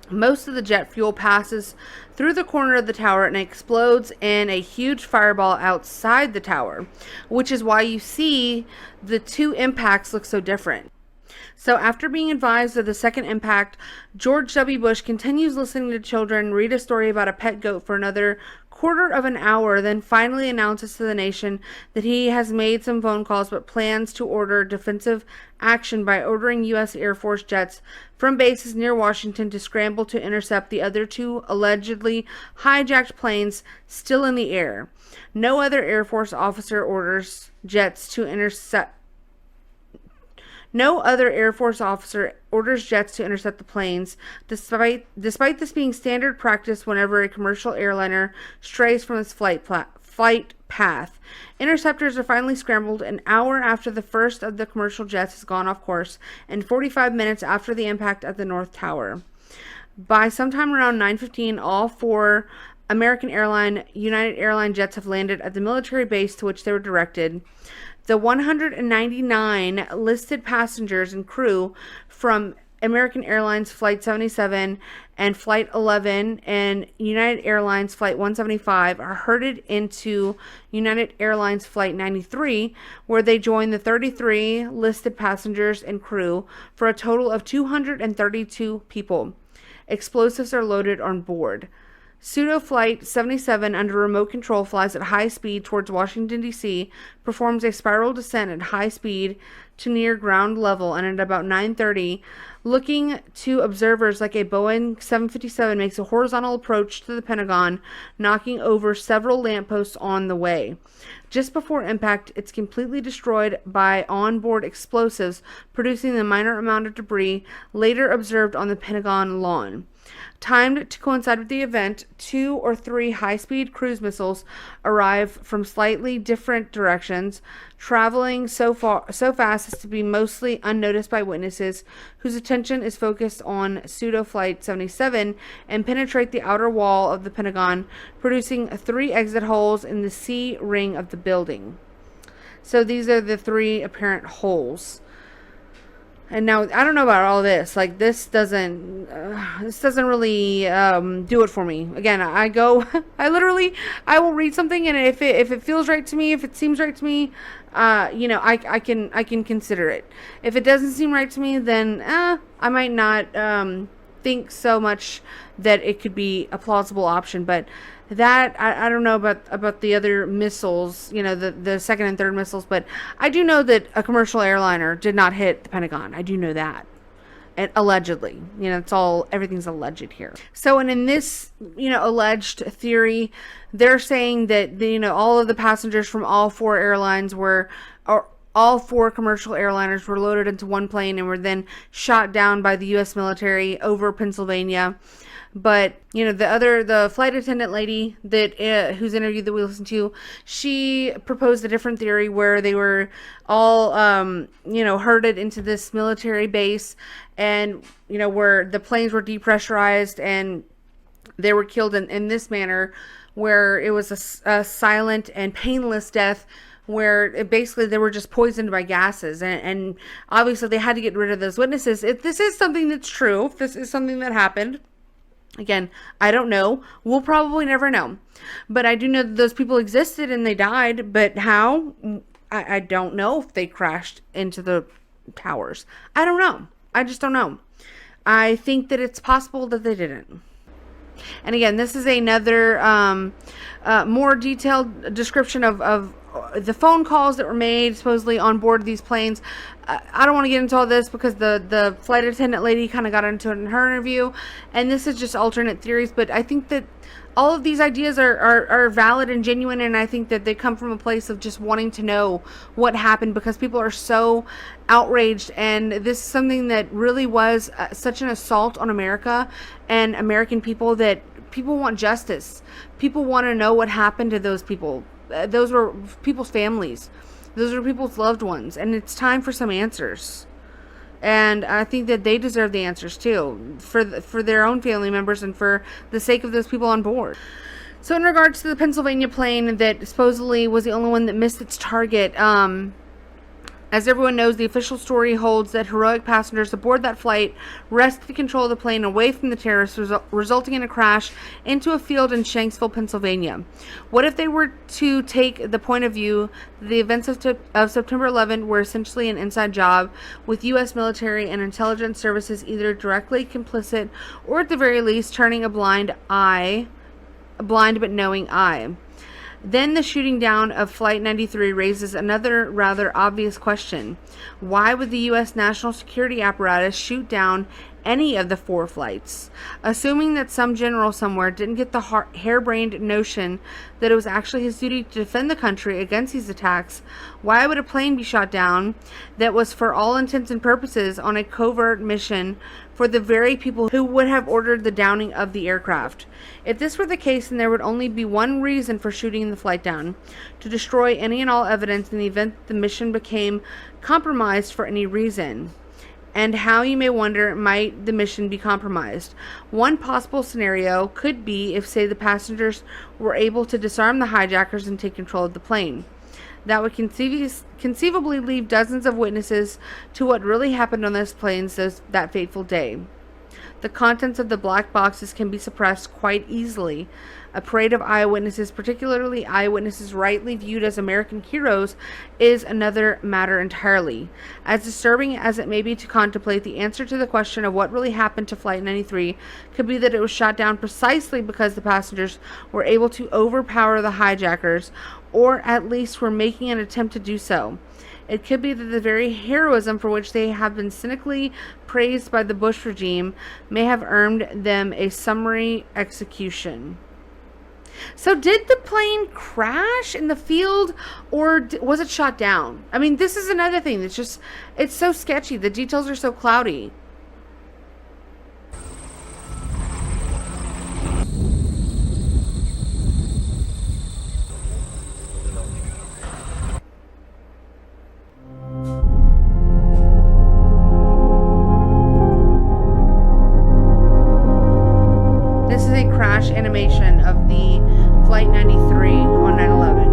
Most of the jet fuel passes through the corner of the tower and explodes in a huge fireball outside the tower, which is why you see the two impacts look so different. So after being advised of the second impact, George W. Bush continues listening to children read a story about a pet goat for another quarter of an hour, then finally announces to the nation that he has made some phone calls but plans to order defensive action by ordering U.S. Air Force jets from bases near Washington to scramble to intercept the other two allegedly hijacked planes still in the air. No other Air Force officer orders jets to intercept the planes, despite this being standard practice whenever a commercial airliner strays from its flight path. Interceptors are finally scrambled an hour after the first of the commercial jets has gone off course and 45 minutes after the impact at the North Tower. By sometime around 9:15, all four American United Airlines jets have landed at the military base to which they were directed. The 199 listed passengers and crew from American Airlines Flight 77 and Flight 11 and United Airlines Flight 175 are herded into United Airlines Flight 93, where they join the 33 listed passengers and crew for a total of 232 people. Explosives are loaded on board. Pseudo Flight 77, under remote control, flies at high speed towards Washington, D.C., performs a spiral descent at high speed to near ground level, and at about 9:30, looking to observers like a Boeing 757, makes a horizontal approach to the Pentagon, knocking over several lampposts on the way. Just before impact, it's completely destroyed by onboard explosives, producing the minor amount of debris later observed on the Pentagon lawn. Timed to coincide with the event, 2 or 3 high-speed cruise missiles arrive from slightly different directions, traveling so fast as to be mostly unnoticed by witnesses, whose attention is focused on Pseudo Flight 77, and penetrate the outer wall of the Pentagon, producing 3 exit holes in the C ring of the building. So these are the 3 apparent holes. And now, I don't know about all this. Like, this doesn't really do it for me. Again, I will read something, and if it feels right to me, if it seems right to me, I can consider it. If it doesn't seem right to me, then I might not think so much that it could be a plausible option. But that I don't know about the other missiles, the second and third missiles, but I do know that a commercial airliner did not hit the Pentagon. I do know that. And allegedly, everything's alleged here. So, and in this, alleged theory, they're saying that all of the passengers from all 4 airlines were all 4 commercial airliners were loaded into one plane and were then shot down by the U.S. military over Pennsylvania. But, you know, the flight attendant lady that whose interview that we listened to, she proposed a different theory where they were all, you know, herded into this military base, and, you know, where the planes were depressurized and they were killed in this manner, where it was a silent and painless death, where basically they were just poisoned by gases, and obviously they had to get rid of those witnesses. If this is something that's true, if this is something that happened, again, I don't know. We'll probably never know. But I do know that those people existed and they died. But how? I don't know if they crashed into the towers. I don't know. I just don't know. I think that it's possible that they didn't. And again, this is another more detailed description of the phone calls that were made supposedly on board these planes. I don't want to get into all this because the flight attendant lady kind of got into it in her interview, and this is just alternate theories, but I think that all of these ideas are valid and genuine, and I think that they come from a place of just wanting to know what happened, because people are so outraged, and this is something that really was such an assault on America and American people, that people want justice. People want to know what happened to those people. Those were people's families. Those are people's loved ones, and it's time for some answers. And I think that they deserve the answers too, for their own family members and for the sake of those people on board. So in regards to the Pennsylvania plane that supposedly was the only one that missed its target, as everyone knows, the official story holds that heroic passengers aboard that flight wrested control of the plane away from the terrorists, resulting in a crash into a field in Shanksville, Pennsylvania. What if they were to take the point of view that the events of September 11 were essentially an inside job, with U.S. military and intelligence services either directly complicit or at the very least turning a blind but knowing eye? Then the shooting down of Flight 93 raises another rather obvious question. Why would the U.S. national security apparatus shoot down any of the 4 flights? Assuming that some general somewhere didn't get the harebrained notion that it was actually his duty to defend the country against these attacks, why would a plane be shot down that was for all intents and purposes on a covert mission for the very people who would have ordered the downing of the aircraft? If this were the case, then there would only be one reason for shooting the flight down: to destroy any and all evidence in the event the mission became compromised for any reason. And how, you may wonder, might the mission be compromised? One possible scenario could be if, say, the passengers were able to disarm the hijackers and take control of the plane. That would conceivably leave dozens of witnesses to what really happened on those planes that fateful day. The contents of the black boxes can be suppressed quite easily. A parade of eyewitnesses, particularly eyewitnesses rightly viewed as American heroes, is another matter entirely. As disturbing as it may be to contemplate, the answer to the question of what really happened to Flight 93 could be that it was shot down precisely because the passengers were able to overpower the hijackers, or at least were making an attempt to do so. It could be that the very heroism for which they have been cynically praised by the Bush regime may have earned them a summary execution. So did the plane crash in the field, or was it shot down? I mean, this is another thing that's just, it's so sketchy. The details are so cloudy. This is a crash animation of the Flight 93 on 9/11.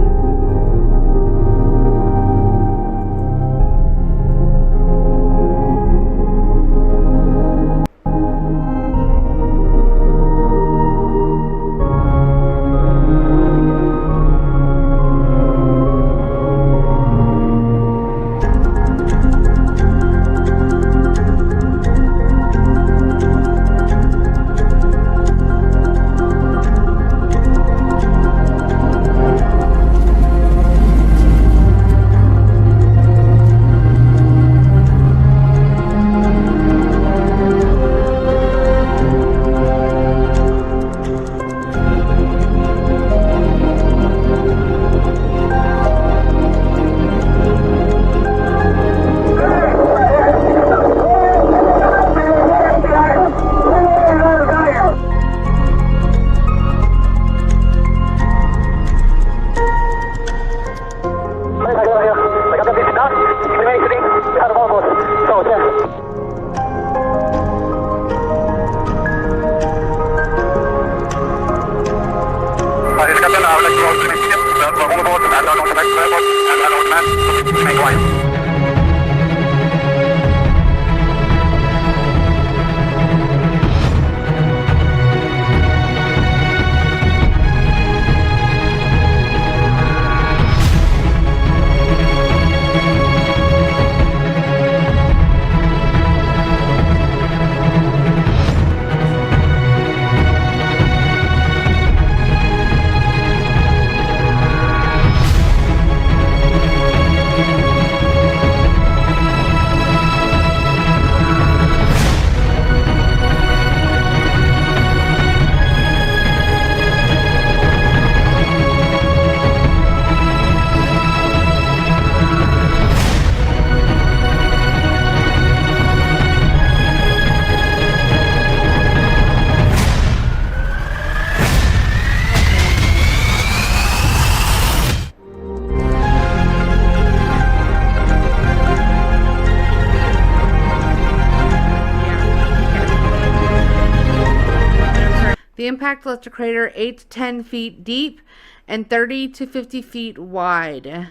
The impact left a crater 8 to 10 feet deep and 30 to 50 feet wide.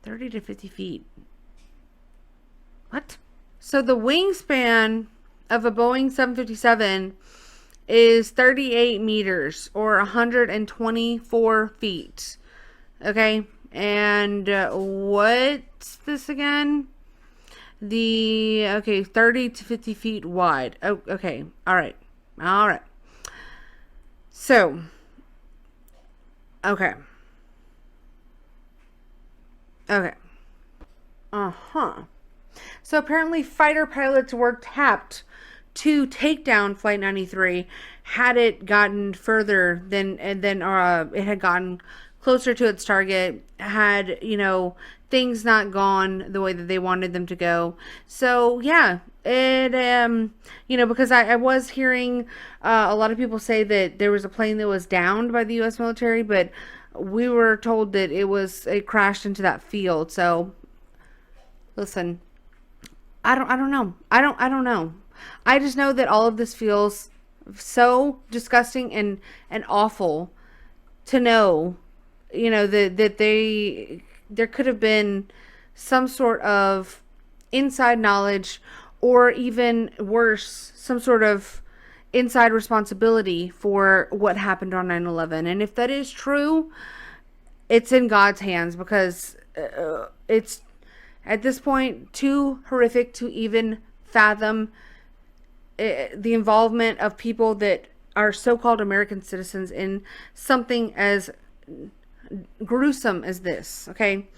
30 to 50 feet. What? So the wingspan of a Boeing 757 is 38 meters or 124 feet. Okay? And what's this again? Okay, 30 to 50 feet wide. Oh, okay. All right. All right. So, okay. Okay. So apparently fighter pilots were tapped to take down Flight 93 had it gotten further than it had gotten closer to its target, had, you know, things not gone the way that they wanted them to go. So yeah, it you know, because I was hearing a lot of people say that there was a plane that was downed by the US military, but we were told that it crashed into that field. So listen, I don't know. I don't know. I just know that all of this feels so disgusting and awful to know, you know, that there could have been some sort of inside knowledge, or even worse, some sort of inside responsibility for what happened on 9/11. And if that is true, it's in God's hands, because it's at this point too horrific to even fathom the involvement of people that are so-called American citizens in something as gruesome as this. Okay,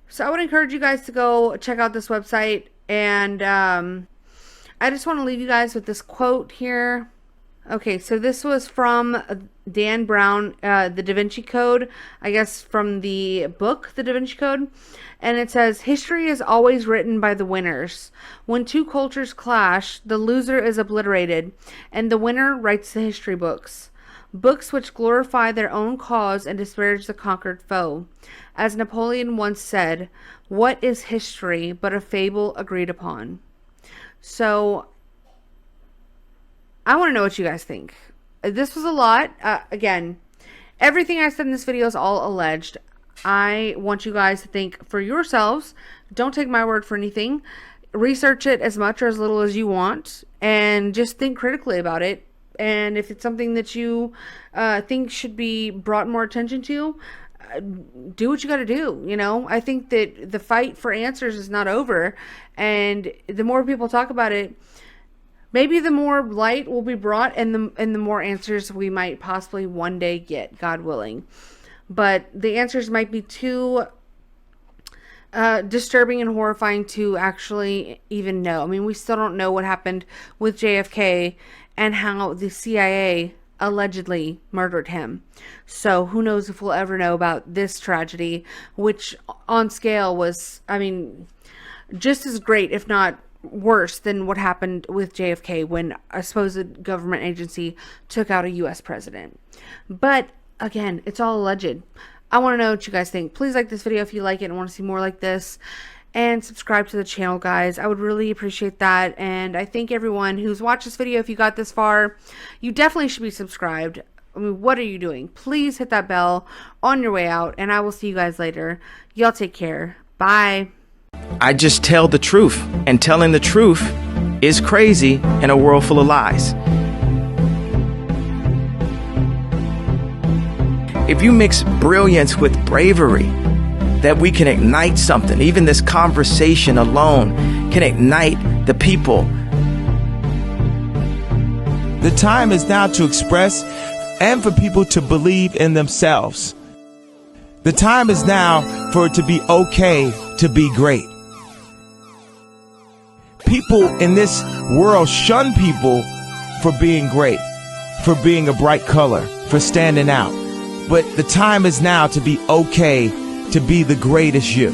so I would encourage you guys to go check out this website, and I just want to leave you guys with this quote here. Okay, so this was from Dan Brown, the Da Vinci Code, I guess from the book The Da Vinci Code, and it says, "History is always written by the winners. When two cultures clash, the loser is obliterated, and the winner writes the history books. Books which glorify their own cause and disparage the conquered foe. As Napoleon once said, what is history but a fable agreed upon?" So I want to know what you guys think. This was a lot. Again, everything I said in this video is all alleged. I want you guys to think for yourselves. Don't take my word for anything. Research it as much or as little as you want, and just think critically about it. And if it's something that you think should be brought more attention to, do what you got to do. You know, I think that the fight for answers is not over, and the more people talk about it, maybe the more light will be brought, and the more answers we might possibly one day get, God willing. But the answers might be too disturbing and horrifying to actually even know. I mean, we still don't know what happened with JFK and how the CIA allegedly murdered him. So who knows if we'll ever know about this tragedy, which on scale was, I mean, just as great, if not worse, than what happened with JFK when a supposed government agency took out a US president. But again, it's all alleged. I want to know what you guys think. Please like this video if you like it and want to see more like this, and subscribe to the channel, guys. I would really appreciate that. And I thank everyone who's watched this video. If you got this far, you definitely should be subscribed. I mean, what are you doing? Please hit that bell on your way out, and I will see you guys later. Y'all take care. Bye. I just tell the truth, and telling the truth is crazy in a world full of lies. If you mix brilliance with bravery, that we can ignite something. Even this conversation alone can ignite the people. The time is now to express and for people to believe in themselves. The time is now for it to be okay to be great. People in this world shun people for being great, for being a bright color, for standing out. But the time is now to be okay to be the greatest you.